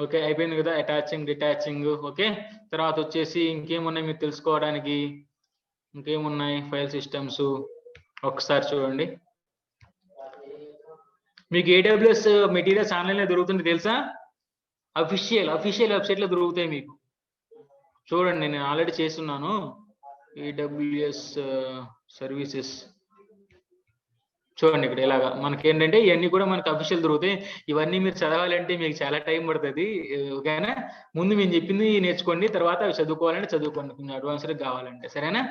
ఓకే, అయిపోయింది కదా, అటాచింగ్, డిటాచింగ్. ఓకే, తర్వాత వచ్చేసి ఇంకేమున్నాయి మీరు తెలుసుకోవడానికి, ఇంకేమున్నాయి ఫైల్ సిస్టమ్స్ ఒకసారి చూడండి. మీకు AWS మెటీరియల్స్ ఆన్లైన్ లో దొరుకుతుంది తెలుసా, అఫీషియల్ వెబ్సైట్ లో దొరుకుతాయి మీకు. చూడండి, నేను ఆల్రెడీ చేస్తున్నాను AWS సర్వీసెస్. చూడండి ఇక్కడ ఇలాగా మనకి ఏంటంటే ఇవన్నీ కూడా మనకు అఫీషియల్ దొరుకుతాయి. ఇవన్నీ మీరు చదవాలంటే మీకు చాలా టైం పడుతుంది. ఓకేనా, ముందు మేము చెప్పింది నేర్చుకోండి, తర్వాత అవి చదువుకోవాలంటే చదువుకోండి, కొంచెం అడ్వాన్స్డ్ కావాలంటే. సరేనా?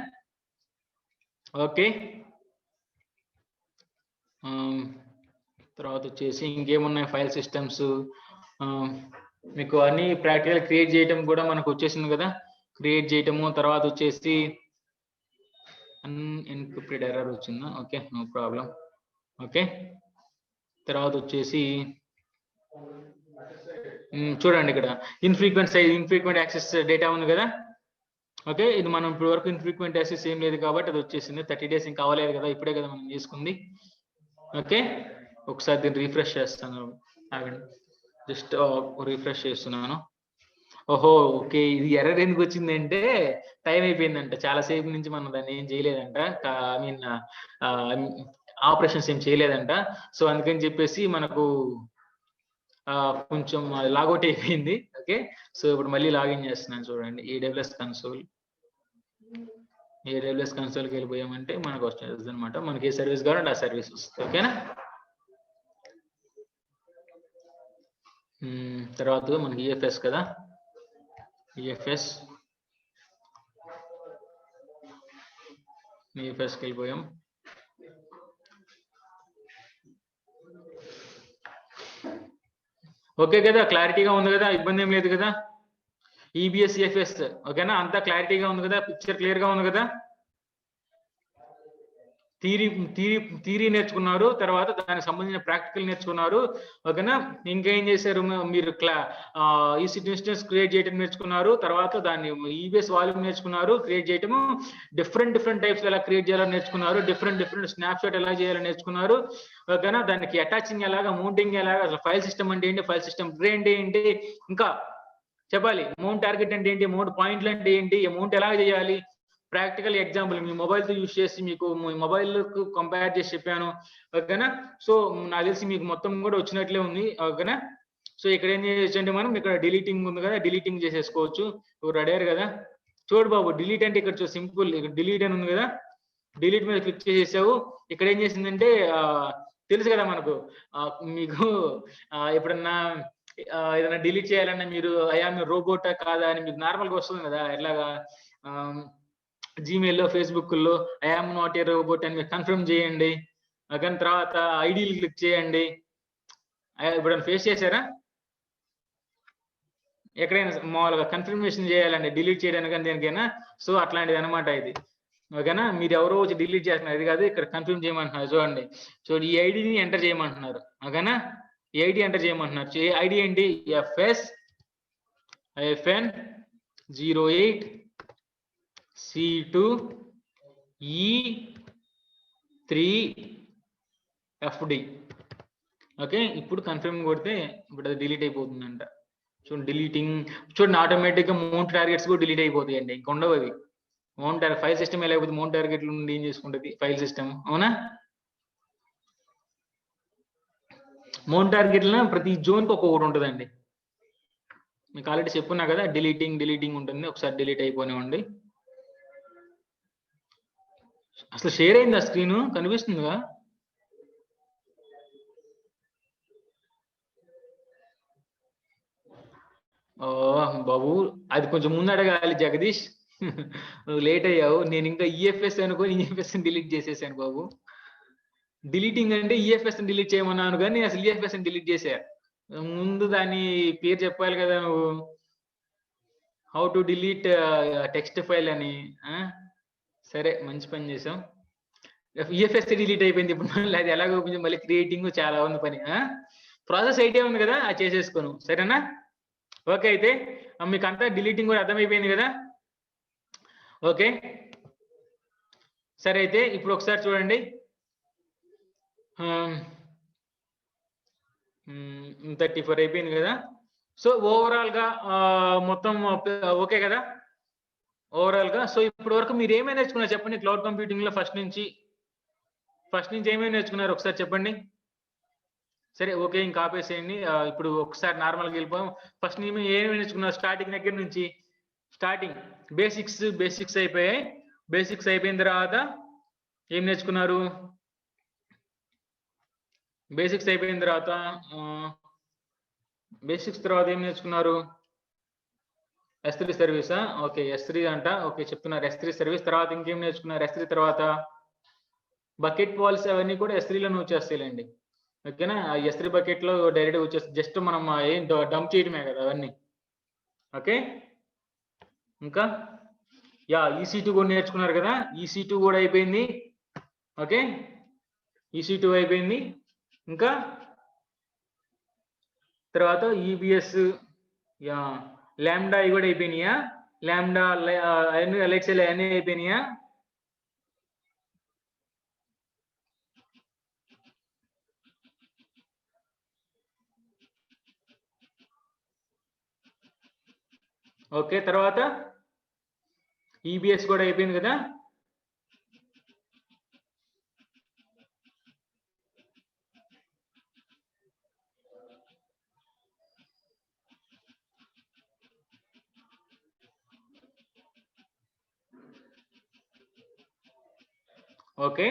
ఓకే, తర్వాత వచ్చేసి ఇంకేమున్నాయి ఫైల్ సిస్టమ్స్. మీకు అన్ని ప్రాక్టికల్ క్రియేట్ చేయటం కూడా మనకు వచ్చేసింది కదా, క్రియేట్ చేయటము. తర్వాత వచ్చేసి అన్ఎన్క్రిప్టెడ్ ఎర్రర్ వచ్చిందా? Okay, no problem. ఓకే, తర్వాత వచ్చేసి చూడండి ఇక్కడ ఇన్ఫ్రీక్వెంట్ యాక్సెస్ డేటా ఉంది కదా. ఓకే, ఇది మనం ఇప్పుడు వరకు ఇన్ఫ్రీక్వెంట్ యాక్సెస్ ఏం లేదు కాబట్టి అది వచ్చేసింది. 30 days ఇంకా అవ్వలేదు కదా, ఇప్పుడే కదా మనం చేసుకుంది. ఓకే, ఒకసారి దీన్ని రిఫ్రెష్ చేస్తాను, ఆగండి, జస్ట్ రిఫ్రెష్ చేస్తున్నాను. ఓహో, ఓకే, ఇది ఎర్రర్ ఎందుకు వచ్చింది అంటే టైం అయిపోయిందంట. చాలా సేపు నుంచి మనం దాన్ని ఏం చేయలేదంట, ఆపరేషన్స్ ఏం చేయలేదంట. సో అందుకని చెప్పేసి మనకు కొంచెం లాగౌట్ అయిపోయింది. ఓకే, సో ఇప్పుడు మళ్ళీ లాగిన్ చేస్తున్నాను చూడండి. AWS కన్సోల్కి వెళ్ళిపోయామంటే మనకు వస్తుంది అనమాట. మనకి ఏ సర్వీస్ కావాలంటే ఆ సర్వీస్ వస్తుంది. ఓకేనా, తర్వాత మనకి EFS కదా, EFSకి వెళ్ళిపోయాం. ఓకే కదా, క్లారిటీగా ఉంది కదా, ఇబ్బంది ఏం లేదు కదా. EBS EFS ఓకేనా, అంతా క్లారిటీగా ఉంది కదా, పిక్చర్ క్లియర్ గా ఉంది కదా. థీరీ నేర్చుకున్నారు, తర్వాత దానికి సంబంధించిన ప్రాక్టికల్ నేర్చుకున్నారు. ఓకేనా, ఇంకేం చేశారు మీరు ఈసీటీ ఇన్స్టెన్స్ క్రియేట్ చేయడం నేర్చుకున్నారు, తర్వాత దాన్ని ఈబీఎస్ వాల్యూమ్ నేర్చుకున్నారు, క్రియేట్ చేయటము, డిఫరెంట్ టైప్స్ ఎలా క్రియేట్ చేయాలో నేర్చుకున్నారు, డిఫరెంట్ స్నాప్ షాట్ ఎలా చేయాలో నేర్చుకున్నారు. ఓకేనా, దానికి అటాచింగ్ ఎలాగా, మౌంటింగ్ ఎలాగా, అసలు ఫైల్ సిస్టమ్ అంటే ఏంటి, ఫైల్ సిస్టమ్ ట్రీ అంటే ఏంటి, ఇంకా చెప్పాలి మౌంట్ టార్గెట్ అంటే ఏంటి, మౌంట్ పాయింట్లు అంటే ఏంటి, మౌంట్ ఎలా చేయాలి, ప్రాక్టికల్ ఎగ్జాంపుల్ మీ మొబైల్తో యూజ్ చేసి మీకు మొబైల్ కంపేర్ చేసి చెప్పాను. ఓకేనా, సో నాకు తెలిసి మీకు మొత్తం కూడా వచ్చినట్లే ఉంది. ఓకేనా, సో ఇక్కడ ఏం చేయొచ్చు, మనం ఇక్కడ డిలీటింగ్ ఉంది కదా, డిలీటింగ్ చేసేసుకోవచ్చు. ఇప్పుడు అడిగారు కదా, చూడు బాబు డిలీట్ అంటే ఇక్కడ సింపుల్, ఇక్కడ డిలీట్ అని ఉంది కదా, డిలీట్ మీద క్లిక్ చేసేసావు. ఇక్కడ ఏం చేసిందంటే తెలుసు కదా మనకు, మీకు ఎప్పుడన్నా ఏదైనా డిలీట్ చేయాలన్నా మీరు ఐఆమ్ రోబోటా కాదా అని మీకు నార్మల్గా వస్తుంది కదా, ఎట్లాగా జీమెయిల్లో ఫేస్బుక్లో ఐఆమ్ నాట్ ఏ రోబోట్ అని మీరు కన్ఫర్మ్ చేయండి. కానీ తర్వాత ఐడీలు క్లిక్ చేయండి. ఎప్పుడైనా ఫేస్ చేశారా, ఎక్కడైనా మామూలుగా కన్ఫర్మేషన్ చేయాలండి డిలీట్ చేయడానికి కానీ దేనికైనా, సో అట్లాంటిది అనమాట ఇది. ఓకేనా, మీరు ఎవరో వచ్చి డిలీట్ చేస్తున్నారు, ఇది కాదు, ఇక్కడ కన్ఫర్మ్ చేయమంటున్నారు. చూడండి, సో ఈ ఐడిని ఎంటర్ చేయమంటున్నారు. ఓకేనా, ఈ ఐడి ఎంటర్ చేయమంటున్నారు. ఐడి ఏంటి, FS-08 C2E3FD. ఓకే, ఇప్పుడు కన్ఫర్మ్ కొడితే ఇప్పుడు అది డిలీట్ అయిపోతుందంట. చూడండి డిలీటింగ్, చూడండి ఆటోమేటిక్గా మౌంట్ టార్గెట్స్ కూడా డిలీట్ అయిపోతాయండి, ఇంక ఉండవు అవి. మౌంట్ ఫైల్ సిస్టమ్ లేకపోతే మౌంట్ టార్గెట్లు నుండి ఏం చేసుకుంటుంది ఫైల్ సిస్టమ్, అవునా. మౌంట్ టార్గెట్లో ప్రతి జోన్కి ఒక్కొక్కటి ఉంటుందండి. మీకు ఆల్రెడీ చెప్పున్నా కదా, డిలీటింగ్ ఉంటుంది, ఒకసారి డిలీట్ అయిపోనివ్వండి. అసలు షేర్ అయింది ఆ స్క్రీన్, కనిపిస్తుందిగా. ఓ బాబు, అది కొంచెం ముందు అడగాలి జగదీష్, నువ్వు లేట్ అయ్యావు. నేను ఇంకా ఈఎఫ్ఎస్ అనుకోని ఈఎఫ్ఎస్ డిలీట్ చేసేసాను బాబు. డిలీటింగ్ అంటే ఈఎఫ్ఎస్ డిలీట్ చేయమన్నాను, కానీ అసలు ఈఎఫ్ఎస్ డిలీట్ చేశా. ముందు దాని పేరు చెప్పాలి కదా నువ్వు, how to delete text file అని. సరే, మంచి పని చేసాం. ఈఎఫ్ఎస్ డిలీట్ అయిపోయింది, ఇప్పుడు మళ్ళీ అది ఎలాగో మళ్ళీ క్రియేటింగ్ చాలా ఉంది పని. ప్రాసెస్ అయితే ఉంది కదా, అది చేసేసుకోను, సరేనా. ఓకే, అయితే మీకు అంతా డిలీటింగ్ కూడా అర్థమైపోయింది కదా. ఓకే, సరే అయితే ఇప్పుడు ఒకసారి చూడండి. 34 అయిపోయింది కదా. సో ఓవరాల్ గా మొత్తం ఓకే కదా ఓవరాల్ గా. సో ఇప్పటి వరకు మీరు ఏమైనా నేర్చుకున్నారు చెప్పండి, క్లౌడ్ కంప్యూటింగ్ లో ఫస్ట్ నుంచి ఏమైనా నేర్చుకున్నారు ఒకసారి చెప్పండి. సరే ఓకే, ఇంకా ఆపేసేయండి. ఇప్పుడు ఒకసారి నార్మల్గా వెళ్ళిపోయాం. ఫస్ట్ నేను ఏమేమి నేర్చుకున్నారు, స్టార్టింగ్ దగ్గర నుంచి. స్టార్టింగ్ బేసిక్స్ అయిపోయాయి. బేసిక్స్ అయిపోయిన తర్వాత ఏం నేర్చుకున్నారు, బేసిక్స్ అయిపోయిన తర్వాత ఏం నేర్చుకున్నారు, S3 సర్వీసా. ఓకే, S3 అంట. ఓకే, చెప్తున్నారు S3 సర్వీస్. తర్వాత ఇంకేం నేర్చుకున్నారు, S3 తర్వాత బకెట్ పాలసీ అవన్నీ కూడా S3లోనే వచ్చేస్తాయిలేండి. ఓకేనా, S3 బకెట్ లో డైరెక్ట్ వచ్చేస్తుంది, జస్ట్ మనం ఏం డంప్ చేయడమే కదా అవన్నీ. ఓకే, ఇంకా EC2 కూడా నేర్చుకున్నారు కదా, EC2 కూడా అయిపోయింది. ఓకే, EC2 అయిపోయింది. ఇంకా తర్వాత EBS, లాంబ్డా ఇవి కూడా అయిపోయినాయా, లాంబ్డా LXL అన్నీ అయిపోయినాయా. ఓకే, తర్వాత EBS కూడా అయిపోయింది కదా. ఓకే,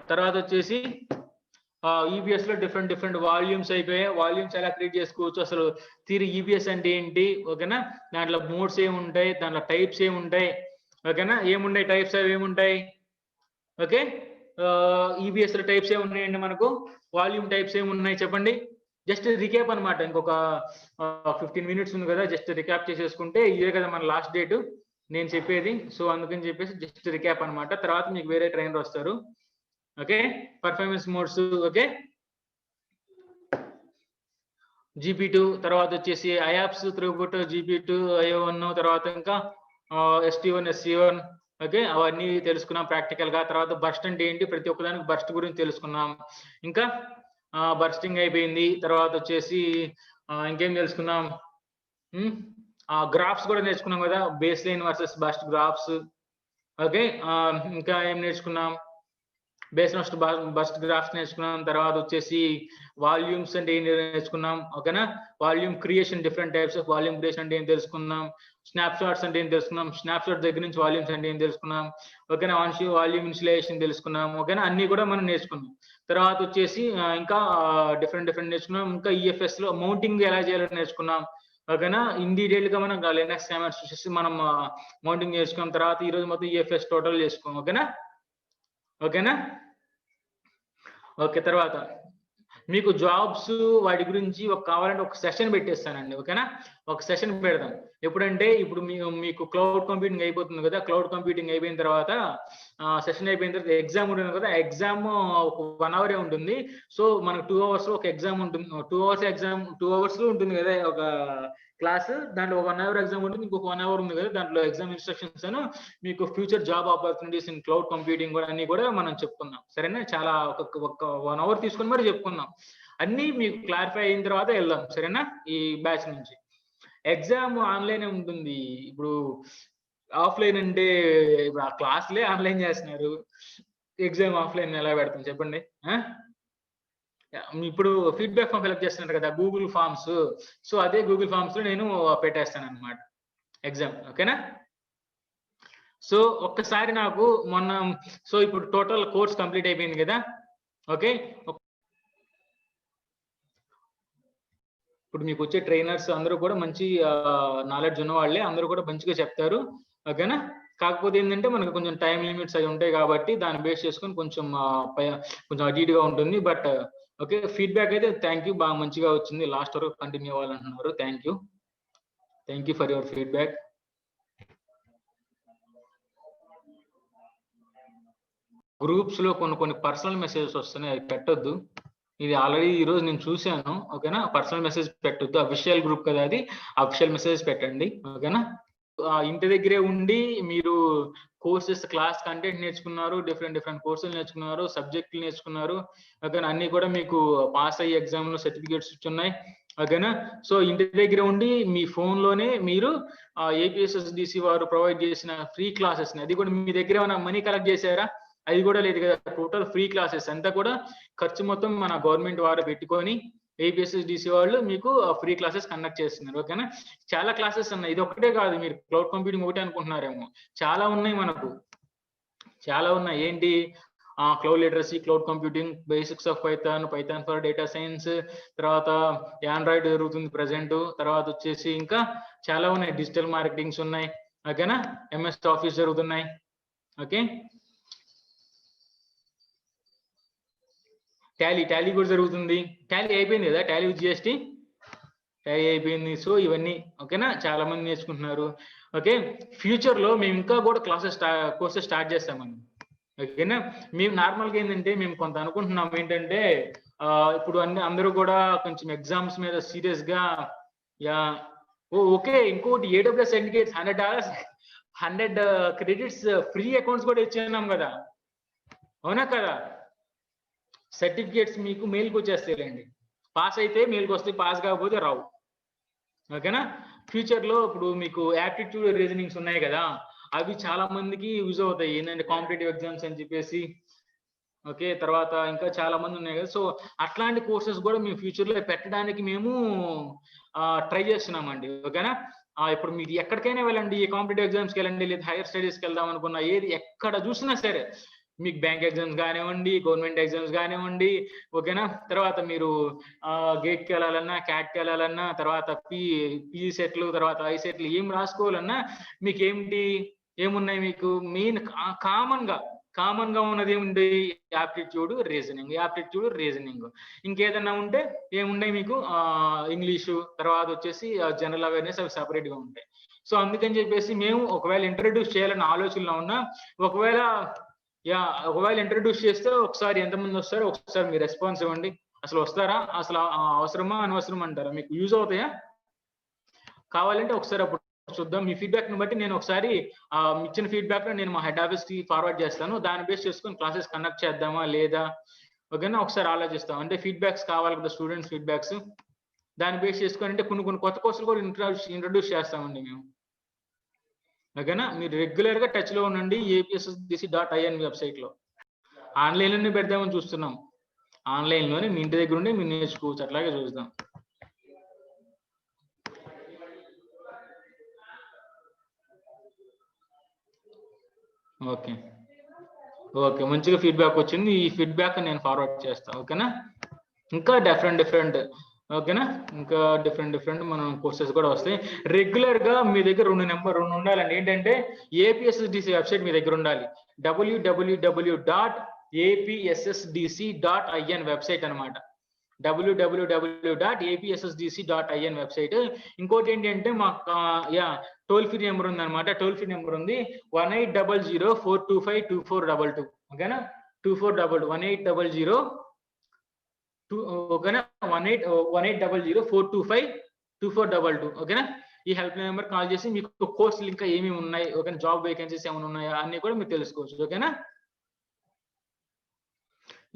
తర్వాత వచ్చేసి EBS లో డిఫరెంట్ వాల్యూమ్స్ అయిపోయాయి. వాల్యూమ్స్ ఎలా క్రియేట్ చేసుకోవచ్చు, అసలు EBS అంటే ఏంటి. ఓకేనా, దాంట్లో మోడ్స్ ఏముంటాయి, దాంట్లో టైప్స్ ఏముంటాయి. ఓకేనా, ఏముంటాయి టైప్స్, అవి ఏముంటాయి. ఓకే, EBS లో టైప్స్ ఏమున్నాయండి మనకు, వాల్యూమ్ టైప్స్ ఏమున్నాయి చెప్పండి. జస్ట్ రికాప్ అనమాట. ఇంకొక 15 minutes ఉంది కదా, జస్ట్ రికాప్ చేసేసుకుంటే ఇదే కదా మన లాస్ట్ డేట్. నేను చెప్పేది. సో అందుకని చెప్పేసి జస్ట్ రికాప్ అన్నమాట. తర్వాత మీకు వేరే ట్రైనర్ వస్తారు. Okay, performance modes. Okay, GP2 తర్వాత వచ్చేసి IAPS త్రూపుట్, GP2 IO1, తర్వాత ఇంకా ST1 SC1. ఓకే, అవన్నీ తెలుసుకున్నాం ప్రాక్టికల్ గా. తర్వాత బర్స్ట్ అంటే ఏంటి, ప్రతి ఒక్కదానికి బర్స్ట్ గురించి తెలుసుకున్నాం. ఇంకా బర్స్టింగ్ అయిపోయింది. తర్వాత వచ్చేసి ఇంకేం తెలుసుకున్నాం, గ్రాఫ్స్ కూడా నేర్చుకున్నాం కదా, base line versus burst graphs. Okay, ఇంకా ఏం నేర్చుకున్నాం, బేస్ బర్స్ట్ గ్రాఫ్స్ నేర్చుకున్నాం. తర్వాత వచ్చేసి వాల్యూమ్స్ అంటే ఏం నేర్చుకున్నాం. ఓకేనా, volume creation, different types of volume creation అంటే ఏం తెలుసుకున్నాం. స్నాప్ షాట్స్ అంటే ఏం తెలుసుకున్నాం, స్నాప్ షాట్ దగ్గర నుంచి వాల్యూమ్స్ అంటే ఏం తెలుసుకున్నాం. ఓకేనా, వాల్యూమ్ ఇన్స్టలేషన్ తెలుసుకున్నాం. ఓకేనా, అన్ని కూడా మనం నేర్చుకున్నాం. తర్వాత వచ్చేసి ఇంకా డిఫరెంట్ నేర్చుకున్నాం. ఇంకా EFS లో మౌంటింగ్ ఎలా చేయాలో నేర్చుకున్నాం. ఓకేనా, ఇన్ డీటెయిల్ గా మనం లినక్స్ కమాండ్స్ చూసేసి మనం మౌంటింగ్ నేర్చుకున్నాం. తర్వాత ఈ రోజు మొత్తం EFS టోటల్ చేసుకోం. ఓకేనా. ఓకే, తర్వాత మీకు జాబ్స్ వాటి గురించి కావాలంటే ఒక సెషన్ పెట్టేస్తానండి. ఓకేనా, ఒక సెషన్ పెడదాం. ఎప్పుడంటే ఇప్పుడు మీకు క్లౌడ్ కంప్యూటింగ్ అయిపోతుంది కదా, క్లౌడ్ కంప్యూటింగ్ అయిపోయిన తర్వాత సెషన్ అయిపోయిన తర్వాత ఎగ్జామ్ ఉంటుంది కదా, ఎగ్జామ్ ఒక 1 అవరే ఉంటుంది. సో మనకు 2 hours లో ఒక ఎగ్జామ్ ఉంటుంది. 2 hours ఎగ్జామ్, 2 hours లో ఉంటుంది కదా ఒక క్లాస్. దాంట్లో 1 hour ఎగ్జామ్ ఉంటుంది, ఇంకొక 1 hour ఉంది కదా, దాంట్లో ఎగ్జామ్ ఇన్స్ట్రక్షన్స్ అను మీకు future job opportunities in cloud computing కూడా అన్ని కూడా మనం చెప్పుకుందాం. సరేనా, చాలా ఒక 1 hour తీసుకొని మరి చెప్పుకుందాం. అన్ని మీకు క్లారిఫై అయిన తర్వాత వెళ్దాం. సరేనా, ఈ బ్యాచ్ నుంచి. ఎగ్జామ్ ఆన్లైన్ ఉంటుంది. ఇప్పుడు ఆఫ్లైన్ అంటే ఇప్పుడు ఆ క్లాస్లే ఆన్లైన్ చేస్తున్నారు, ఎగ్జామ్ ఆఫ్లైన్ ఎలా పెడతాం చెప్పండి. ఇప్పుడు ఫీడ్బ్యాక్ ఫామ్ ఫిల్అప్ చేస్తున్నారు కదా గూగుల్ ఫామ్స్, సో అదే గూగుల్ ఫామ్స్ లో నేను పెట్టేస్తాను అన్నమాట ఎగ్జామ్. ఓకేనా, సో ఒక్కసారి నాకు మొన్న, సో ఇప్పుడు టోటల్ కోర్స్ కంప్లీట్ అయిపోయింది కదా. ఓకే, ఇప్పుడు మీకు వచ్చే ట్రైనర్స్ అందరూ కూడా మంచి నాలెడ్జ్ ఉన్న వాళ్ళే, అందరూ కూడా మంచిగా చెప్తారు. ఓకేనా, కాకపోతే ఏంటంటే మనకు కొంచెం టైం లిమిట్స్ అవి ఉంటాయి కాబట్టి దాన్ని బేస్ చేసుకొని కొంచెం కొంచెం అటు ఇటుగా ఉంటుంది. బట్ ఓకే, ఫీడ్బ్యాక్ అయితే థ్యాంక్ యూ, బాగా మంచిగా వచ్చింది. లాస్ట్ వరకు కంటిన్యూ అవ్వాలంటున్నారు. Thank you for your feedback. Groups లో కొన్ని పర్సనల్ మెసేజెస్ వస్తున్నాయి, అవి పెట్టొద్దు. ఇది ఆల్రెడీ ఈ రోజు నేను చూశాను. ఓకేనా, పర్సనల్ మెసేజ్ పెట్టొద్దు, అఫీషియల్ గ్రూప్ కదా అది, అఫీషియల్ మెసేజ్ పెట్టండి. ఓకేనా, ఇంటి దగ్గరే ఉండి మీరు కోర్సెస్, క్లాస్ కంటెంట్ నేర్చుకున్నారు, డిఫరెంట్ కోర్సులు నేర్చుకున్నారు, సబ్జెక్టులు నేర్చుకున్నారు. ఓకేనా, అన్ని కూడా మీకు పాస్ అయ్యే ఎగ్జామ్ లో సర్టిఫికేట్స్ ఇచ్చున్నాయి. ఓకేనా, సో ఇంటి దగ్గర ఉండి మీ ఫోన్ లోనే మీరు APSSDC వారు ప్రొవైడ్ చేసిన ఫ్రీ క్లాసెస్, అది కూడా మీ దగ్గర ఏమైనా మనీ కలెక్ట్ చేశారా, అది కూడా లేదు కదా. టోటల్ ఫ్రీ క్లాసెస్ అంతా కూడా ఖర్చు మొత్తం మన గవర్నమెంట్ వారు పెట్టుకొని APSSDC వాళ్ళు మీకు ఫ్రీ క్లాసెస్ కండక్ట్ చేస్తున్నారు. ఓకేనా, చాలా క్లాసెస్ ఉన్నాయి, ఇది ఒకటే కాదు. మీరు క్లౌడ్ కంప్యూటింగ్ ఒకటే అనుకుంటున్నారేమో, చాలా ఉన్నాయి, మనకు చాలా ఉన్నాయి. ఏంటి, cloud literacy, cloud computing, basics of Python for data science, తర్వాత ఆండ్రాయిడ్ జరుగుతుంది ప్రెసెంట్, తర్వాత వచ్చేసి ఇంకా చాలా ఉన్నాయి. డిజిటల్ మార్కెటింగ్స్ ఉన్నాయి. ఓకేనా, MS ఆఫీస్ జరుగుతున్నాయి. ఓకే, టాలీ కూడా జరుగుతుంది. టాలీ అయిపోయింది కదా, టాలీ విత్ GST టాలీ అయిపోయింది. సో ఇవన్నీ ఓకేనా, చాలా మంది నేర్చుకుంటున్నారు. ఓకే, ఫ్యూచర్ లో మేము ఇంకా కూడా కోర్సెస్ స్టార్ట్ చేస్తామని. ఓకేనా, మేము నార్మల్గా ఏంటంటే మేము కొంత అనుకుంటున్నాం ఏంటంటే ఇప్పుడు అందరూ కూడా కొంచెం ఎగ్జామ్స్ మీద సీరియస్ గా ఓకే, ఇంకోటి AWS certificates $100 100 credits free accounts కూడా ఇచ్చేన్నాం కదా, అవునా కదా. సర్టిఫికేట్స్ మీకు మెయిల్కి వచ్చేస్తాయిలేండి, పాస్ అయితే మెయిల్కి వస్తాయి, పాస్ కాకపోతే రావు. ఓకేనా, ఫ్యూచర్ లో ఇప్పుడు మీకు యాప్టిట్యూడ్ రీజనింగ్స్ ఉన్నాయి కదా, అవి చాలా మందికి యూజ్ అవుతాయి. ఏంటంటే కాంపిటేటివ్ ఎగ్జామ్స్ అని చెప్పేసి. ఓకే, తర్వాత ఇంకా చాలా మంది ఉన్నాయి కదా, సో అట్లాంటి కోర్సెస్ కూడా మేము ఫ్యూచర్ లో పెట్టడానికి మేము ట్రై చేస్తున్నామండి. ఓకేనా, ఇప్పుడు మీరు ఎక్కడికైనా వెళ్ళండి, కాంపిటేటివ్ ఎగ్జామ్స్కి వెళ్ళండి, లేదా హైయర్ స్టడీస్కి వెళ్దాం అనుకున్నా, ఏది ఎక్కడ చూసినా సరే మీకు బ్యాంక్ ఎగ్జామ్స్ కానివ్వండి, గవర్నమెంట్ ఎగ్జామ్స్ కానివ్వండి. ఓకేనా, తర్వాత మీరు గేట్కి వెళ్ళాలన్నా, క్యాట్కి వెళ్ళాలన్నా, తర్వాత PE సెట్లు, తర్వాత I సెట్లు ఏం రాసుకోవాలన్నా మీకు ఏమున్నాయి, మీకు మెయిన్ కామన్ గా కామన్ గా ఉన్నది ఏముంది? Aptitude reasoning. ఇంకేదన్నా ఉంటే ఏముంటాయి మీకు? ఇంగ్లీషు, తర్వాత వచ్చేసి జనరల్ అవేర్నెస్, అవి సెపరేట్ గా ఉంటాయి. సో అందుకని చెప్పేసి మేము ఒకవేళ ఇంట్రడ్యూస్ చేయాలన్న ఆలోచనలో ఉన్నా, ఒకవేళ ఇంట్రడ్యూస్ చేస్తే ఒకసారి ఎంతమంది వస్తారో ఒకసారి మీరు రెస్పాన్స్ ఇవ్వండి. అసలు వస్తారా? అసలు అవసరమా అనవసరం అంటారా? మీకు యూజ్ అవుతాయా? కావాలంటే ఒకసారి అప్పుడు చూద్దాం. మీ ఫీడ్బ్యాక్ ని బట్టి నేను ఒకసారి ఇచ్చిన ఫీడ్బ్యాక్ నేను మా హెడ్ ఆఫీస్ కి ఫార్వర్డ్ చేస్తాను. దాన్ని బేస్ చేసుకొని క్లాసెస్ కండక్ట్ చేద్దామా లేదా, ఓకేనా? ఒకసారి ఆలోచిస్తాం. అంటే ఫీడ్బ్యాక్స్ కావాలి కదా, స్టూడెంట్స్ ఫీడ్బ్యాక్స్. దాన్ని బేస్ చేసుకొని అంటే కొన్ని కొత్త కోర్సులు కూడా ఇంట్రడ్యూస్ చేస్తామండి మేము, ఓకేనా? మీరు రెగ్యులర్ గా టచ్ లో ఉండండి apssdc.in వెబ్సైట్ లో. ఆన్లైన్ లోనే పెడదామని చూస్తున్నాం. ఆన్లైన్ లోనే మీ ఇంటి దగ్గర ఉండి మీరు నేర్చుకోవచ్చు. అట్లాగే చూద్దాం. ఓకే, మంచిగా ఫీడ్బ్యాక్ వచ్చింది. ఈ ఫీడ్బ్యాక్ నేను ఫార్వర్డ్ చేస్తాను, ఓకేనా? ఇంకా డిఫరెంట్ ఓకేనా? ఇంకా డిఫరెంట్ మనం కోర్సెస్ కూడా వస్తాయి. రెగ్యులర్ గా మీ దగ్గర రెండు ఉండాలండి. ఏంటంటే APSSDC వెబ్సైట్ మీ దగ్గర ఉండాలి. www.apssdc.in వెబ్సైట్ అనమాట. www.apssdc.in website. ఇంకోటి ఏంటంటే మాకు టోల్ ఫ్రీ నెంబర్ ఉంది అనమాట. టోల్ ఫ్రీ నెంబర్ ఉంది 1800-425-2422, ఓకేనా? 1800 ఓకేనా? 1800-425-2422, ఓకేనా? ఈ హెల్ప్ లైన్ నెంబర్ కాల్ చేసి మీకు కోర్సులు ఇంకా ఏమేమి ఉన్నాయి, ఓకేనా? జాబ్ వేకెన్సీస్ ఏమైనా ఉన్నాయా అన్ని కూడా మీరు తెలుసుకోవచ్చు, ఓకేనా?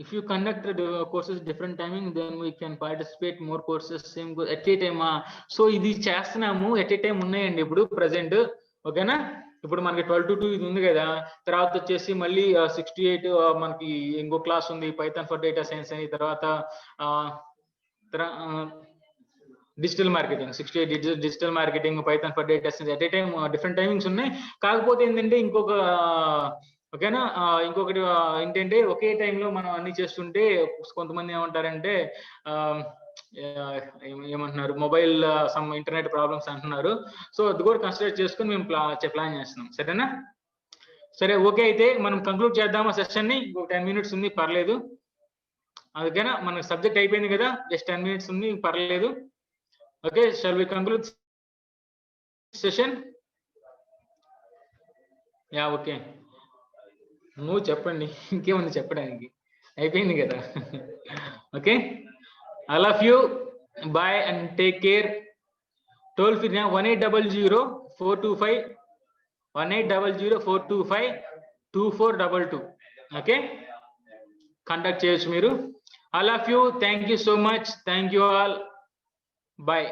If you conduct the courses different timing, then we can participate more courses same at a time. So ఇది చేస్తున్నాము, at a time ఉన్నాయండి ఇప్పుడు ప్రెసెంట్, ఓకేనా? ఇప్పుడు మనకి 12 to 2 ఇది ఉంది కదా. తర్వాత వచ్చేసి మళ్ళీ 6 to 8 మనకి ఇంకో క్లాస్ ఉంది, పైథాన్ ఫర్ డేటా సైన్స్ అని. తర్వాత digital marketing, 6 to 8 digital marketing, Python for data science. at a time different timings ఉన్నాయి. కాకపోతే ఏంటంటే ఓకేనా, ఇంకొకటి ఏంటంటే ఒకే టైంలో మనం అన్ని చేస్తుంటే కొంతమంది ఏమంటారంటే ఏమంటున్నారు, మొబైల్ సమ్ ఇంటర్నెట్ ప్రాబ్లమ్స్ అంటున్నారు. సో అది కూడా కన్సిడర్ చేసుకుని మేము ప్లాన్ చేస్తున్నాం, సరేనా? సరే, ఓకే. అయితే మనం కంక్లూడ్ చేద్దాం ఆ సెషన్ ని. ఇంకొక 10 minutes ఉంది, పర్లేదు. అందుకేనా, మన సబ్జెక్ట్ అయిపోయింది కదా, జస్ట్ 10 minutes ఉంది, పర్లేదు. Okay, shall we conclude session? Okay, నువ్వు చెప్పండి, ఇంకేముంది చెప్పడానికి, అయిపోయింది కదా. Okay, I love you, bye and take care. Toll free 1800-425-2422, okay? Conduct చేయొచ్చు మీరు. I love you, thank you so much, thank you all, bye.